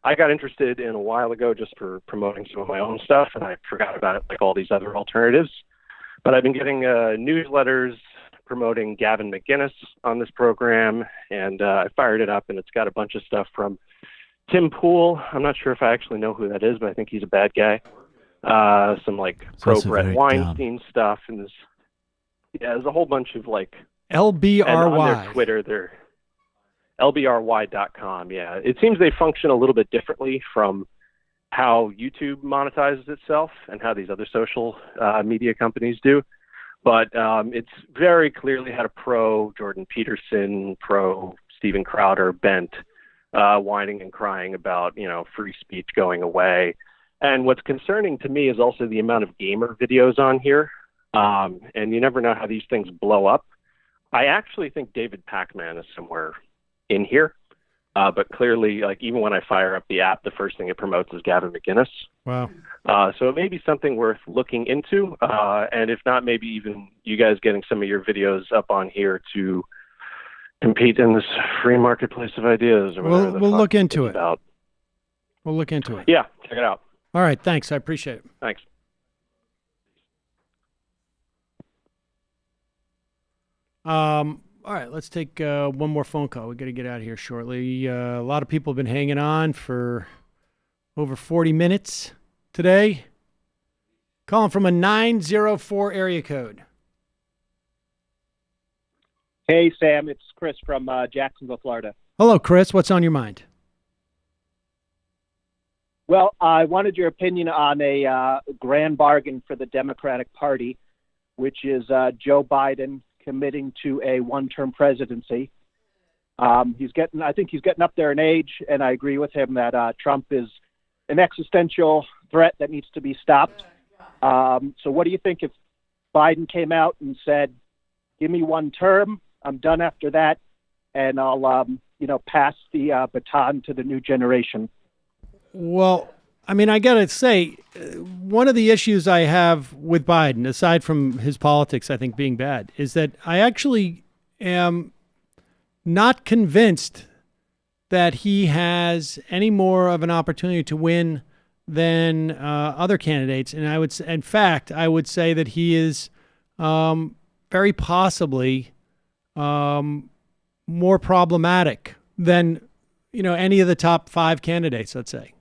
I got interested in a while ago just for promoting some of my own stuff, and I forgot about it like all these other alternatives. But I've been getting newsletters promoting Gavin McInnes on this program, and I fired it up, and it's got a bunch of stuff from Tim Pool. I'm not sure if I actually know who that is, but I think he's a bad guy. Some like pro Brett Weinstein stuff, and there's a whole bunch of like LBRY. And on their Twitter, they're LBRY.com. Yeah, it seems they function a little bit differently from how YouTube monetizes itself and how these other social media companies do. But it's very clearly had a pro Jordan Peterson, pro Steven Crowder bent, whining and crying about, free speech going away. And what's concerning to me is also the amount of gamer videos on here. And you never know how these things blow up. I actually think David Pac-Man is somewhere in here. But clearly, like even when I fire up the app, the first thing it promotes is Gavin McInnes. Wow. So it may be something worth looking into. And if not, maybe even you guys getting some of your videos up on here to compete in this free marketplace of ideas. Or whatever We'll look into it. About. We'll look into it. Yeah, check it out. All right, thanks. I appreciate it. Thanks. All right, let's take one more phone call. We got to get out of here shortly. A lot of people have been hanging on for over 40 minutes today. Calling from a 904 area code. Hey, Sam. It's Chris from Jacksonville, Florida. Hello, Chris. What's on your mind? Well, I wanted your opinion on a grand bargain for the Democratic Party, which is Joe Biden committing to a one-term presidency. I think he's getting up there in age, and I agree with him that Trump is an existential threat that needs to be stopped. So what do you think if Biden came out and said, give me one term, I'm done after that, and I'll, pass the baton to the new generation? Well, I mean, I got to say, one of the issues I have with Biden, aside from his politics, I think being bad, is that I actually am not convinced that he has any more of an opportunity to win than other candidates. And in fact, I would say that he is very possibly more problematic than, any of the top 5 candidates, let's say.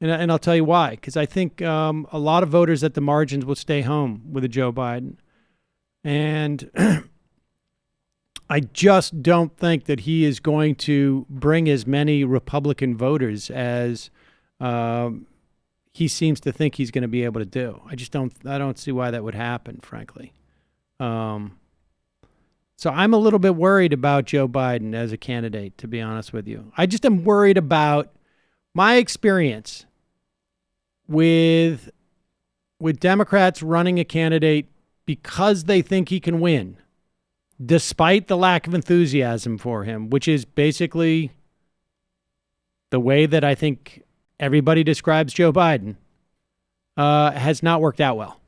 And I'll tell you why, because I think a lot of voters at the margins will stay home with a Joe Biden. And I just don't think that he is going to bring as many Republican voters as he seems to think he's going to be able to do. I don't see why that would happen, frankly. So I'm a little bit worried about Joe Biden as a candidate, to be honest with you. I just am worried about my experience with Democrats running a candidate because they think he can win, despite the lack of enthusiasm for him, which is basically the way that I think everybody describes Joe Biden, has not worked out well.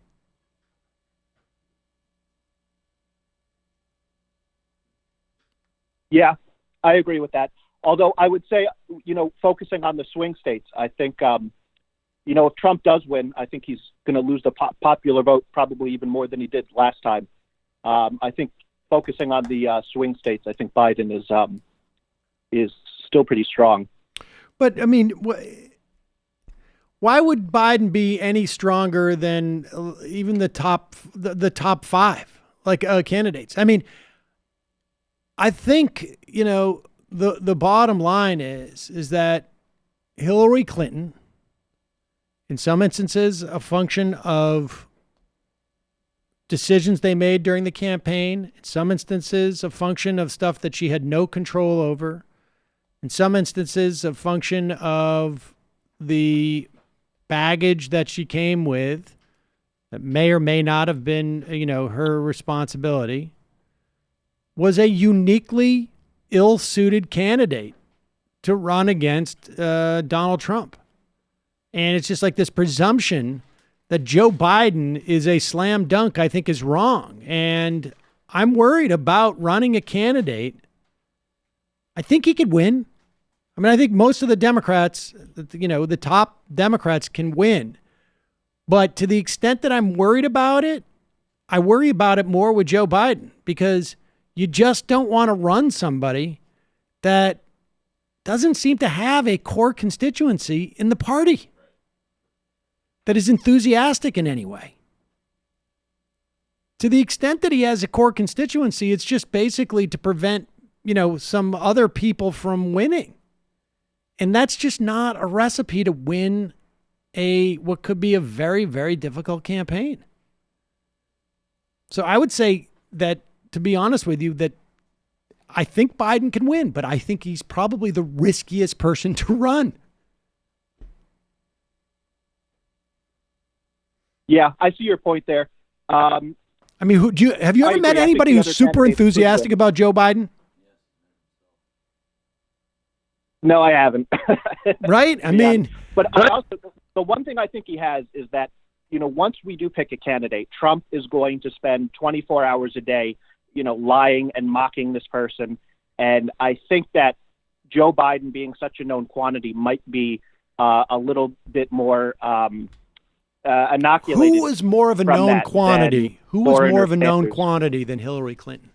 Yeah, I agree with that. Although I would say, focusing on the swing states, I think, if Trump does win, I think he's going to lose the popular vote probably even more than he did last time. I think focusing on the swing states, I think Biden is still pretty strong. But I mean, why would Biden be any stronger than even the top five candidates? I mean, I think the bottom line is that Hillary Clinton, in some instances, a function of decisions they made during the campaign, in some instances, a function of stuff that she had no control over, in some instances, a function of the baggage that she came with that may or may not have been, her responsibility, was a uniquely ill-suited candidate to run against Donald Trump. And it's just like this presumption that Joe Biden is a slam dunk, I think, is wrong. And I'm worried about running a candidate. I think he could win. I mean, I think most of the Democrats, the top Democrats can win. But to the extent that I'm worried about it, I worry about it more with Joe Biden, because you just don't want to run somebody that doesn't seem to have a core constituency in the party that is enthusiastic in any way. To the extent that he has a core constituency, it's just basically to prevent, some other people from winning. And that's just not a recipe to win what could be a very, very difficult campaign. So I would say that, to be honest with you, that I think Biden can win, but I think he's probably the riskiest person to run. Yeah, I see your point there. I mean, have you ever met anybody who's super enthusiastic about Joe Biden? No, I haven't. Right? I mean, but also, the one thing I think he has is that, once we do pick a candidate, Trump is going to spend 24 hours a day, lying and mocking this person. And I think that Joe Biden, being such a known quantity, might be a little bit more inoculated. Who was more of a known quantity? Who was more of a known quantity than Hillary Clinton?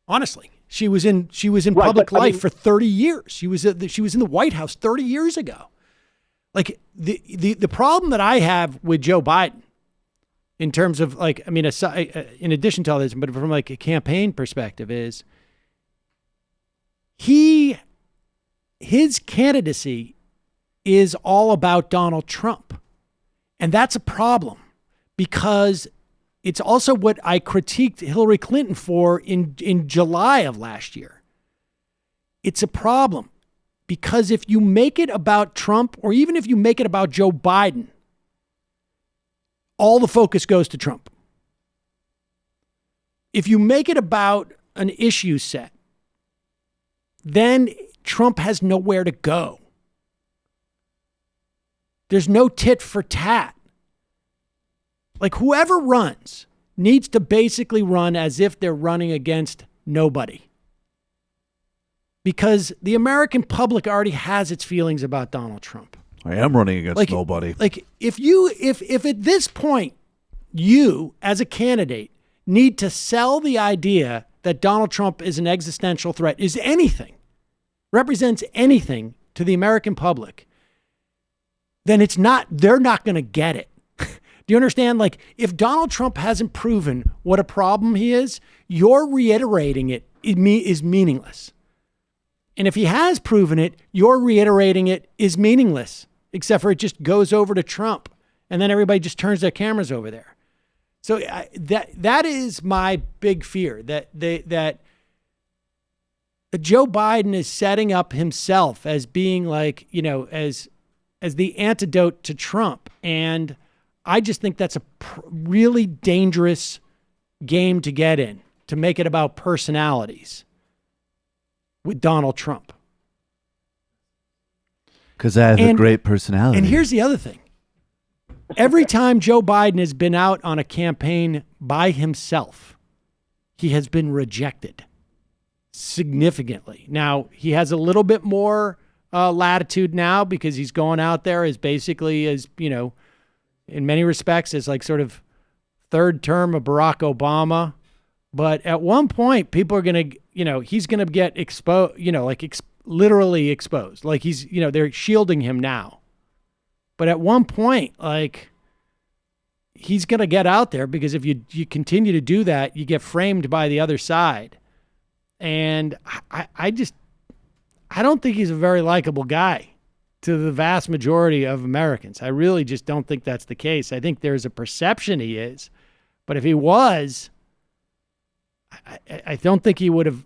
Honestly, she was in public life for 30 years. She was in the White House 30 years ago. Like the problem that I have with Joe Biden, in terms of in addition to all this, but from a campaign perspective, is his candidacy is all about Donald Trump. And that's a problem, because it's also what I critiqued Hillary Clinton for in July of last year. It's a problem because if you make it about Trump, or even if you make it about Joe Biden, all the focus goes to Trump. If you make it about an issue set, then Trump has nowhere to go. There's no tit for tat. Like, whoever runs needs to basically run as if they're running against nobody. Because the American public already has its feelings about Donald Trump. I am running against nobody. Like, if at this point you, as a candidate, need to sell the idea that Donald Trump is an existential threat, represents anything to the American public, then they're not going to get it. Do you understand? Like, if Donald Trump hasn't proven what a problem he is, you're reiterating it is meaningless. And if he has proven it, you're reiterating it is meaningless, except for it just goes over to Trump, and then everybody just turns their cameras over there. So that is my big fear, that Joe Biden is setting up himself as being as the antidote to Trump. And I just think that's a really dangerous game to get in, to make it about personalities with Donald Trump. Because I have a great personality. And here's the other thing. Every time Joe Biden has been out on a campaign by himself, he has been rejected. significantly. Now, he has a little bit more latitude now because he's going out there as basically as, in many respects, as like sort of third term of Barack Obama. But at one point, people are going to, he's going to get exposed, literally exposed. Like he's, they're shielding him now. But at one point, like, he's going to get out there because if you continue to do that, you get framed by the other side. And I don't think he's a very likable guy to the vast majority of Americans. I really just don't think that's the case. I think there's a perception he is. But if he was, I don't think he would have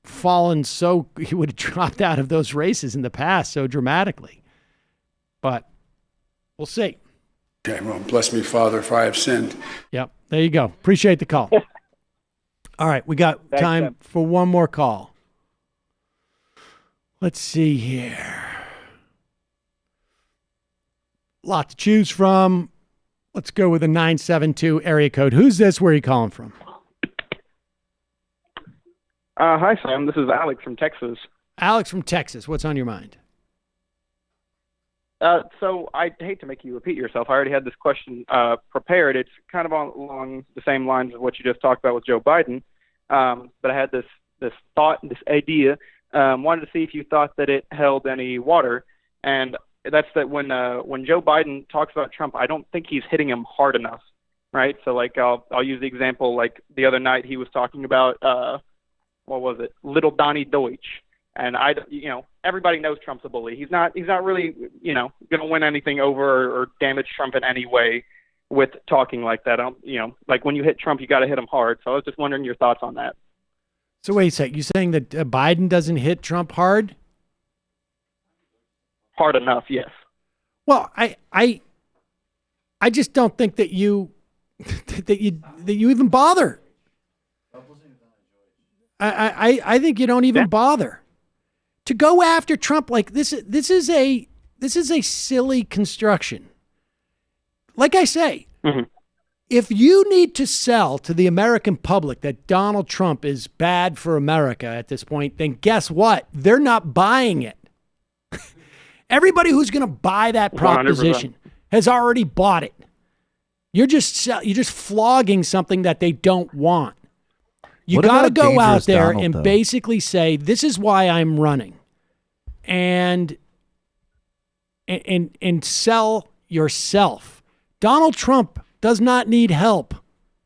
he would have dropped out of those races in the past so dramatically. But we'll see. Okay, well, bless me, Father, if I have sinned. Yep, there you go. Appreciate the call. All right, we got time for one more call. Let's see here. Lot to choose from. Let's go with a 972 area code. Who's this? Where are you calling from? Hi, Sam. This is Alex from Texas. Alex from Texas. What's on your mind? So I hate to make you repeat yourself. I already had this question prepared. It's kind of along the same lines of what you just talked about with Joe Biden. But I had this thought, this idea. Wanted to see if you thought that it held any water. And that's that when Joe Biden talks about Trump, I don't think he's hitting him hard enough, right? So like I'll use the example like the other night he was talking about what was it, little Donnie Deutsch. And everybody knows Trump's a bully. He's not really, going to win anything over or damage Trump in any way with talking like that. Like when you hit Trump, you got to hit him hard. So I was just wondering your thoughts on that. So wait a sec. You saying that Biden doesn't hit Trump hard? Hard enough, yes. Well, I just don't think that you even bother. I think you don't even bother to go after Trump like this. This is a silly construction. Like I say, if you need to sell to the American public that Donald Trump is bad for America at this point, then guess what? They're not buying it. Everybody who's going to buy that proposition 100%. Has already bought it. You're just flogging something that they don't want. You got to go out there and basically say, this is why I'm running, and sell yourself. Donald Trump does not need help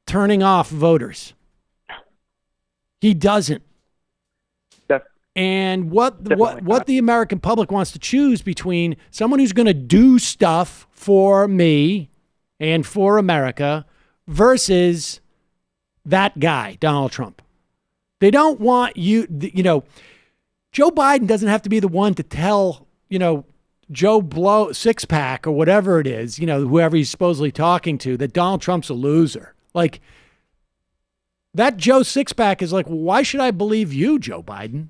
turning off voters. He doesn't. And what the American public wants to choose between someone who's going to do stuff for me and for America versus that guy, Donald Trump. They don't want you, Joe Biden doesn't have to be the one to tell, Joe Blow Six-Pack or whatever it is, whoever he's supposedly talking to, that Donald Trump's a loser. Like, that Joe Six-Pack is like, why should I believe you, Joe Biden?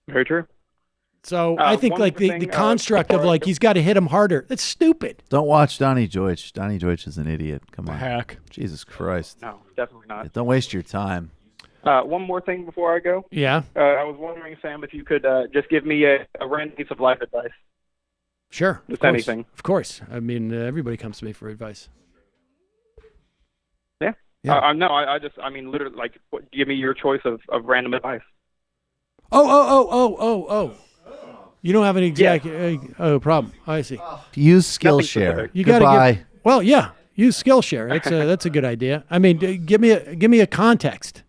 Very true. So I think like the construct of like he's got to hit him harder. That's stupid. Don't watch Donnie Deutsch. Donnie Deutsch is an idiot. Come on. Hack. Jesus Christ. No, definitely not. Don't waste your time. One more thing before I go. Yeah. I was wondering, Sam, if you could just give me a random piece of life advice. Sure. Just anything. Of course. I mean, everybody comes to me for advice. Yeah. No, I mean, literally, like, give me your choice of random advice. Oh. You don't have an exact problem. I see. Use Skillshare. You got to give. Well, yeah. Use Skillshare. That's a good idea. I mean, give me a context.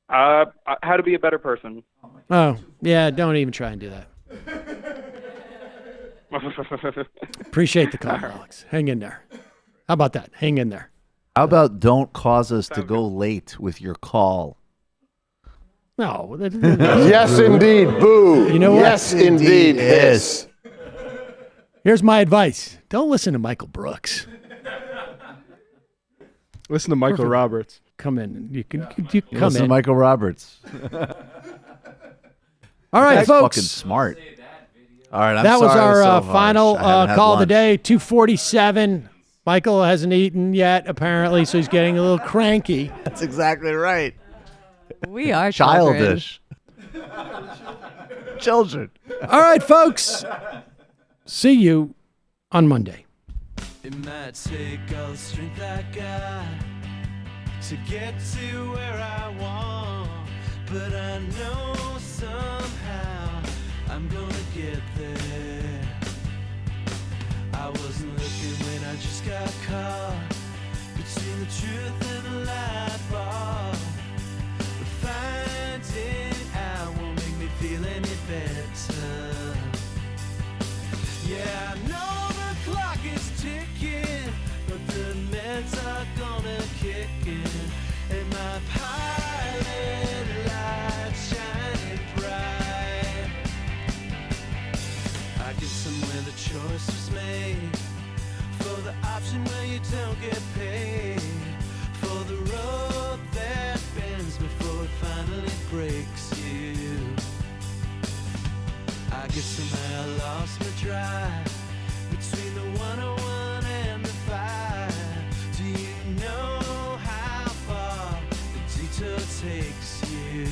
How to be a better person. Oh, yeah. Don't even try and do that. Appreciate the call, Alex. Hang in there. How about that? Hang in there. How about don't cause us to go late with your call? No. Yes, indeed. Boo. You know what? Yes, indeed. Hiss. Here's my advice. Don't listen to Michael Brooks. Listen to Michael Roberts. Come in. You come listen in. to Michael Roberts. All right, That's folks. fucking smart. All right, That was our final call of the day. 2:47. Michael hasn't eaten yet, apparently, so he's getting a little cranky. That's exactly right. We are childish. Children. All right, folks. See you on Monday. It might take all the strength I got to get to where I want, but I know somehow I'm gonna get there. I wasn't looking when I just got caught between the truth and the lie bar, but finding out won't make me feel any better. Yeah, I know the clock is ticking, but the meds are gonna kick in, and my pilot light shining bright. I guess somewhere the choice was made for the option where you don't get paid, for the road that bends before it finally breaks you. I guess somehow I lost my drive between the 101 and the 5. Do you know how far the detour takes you?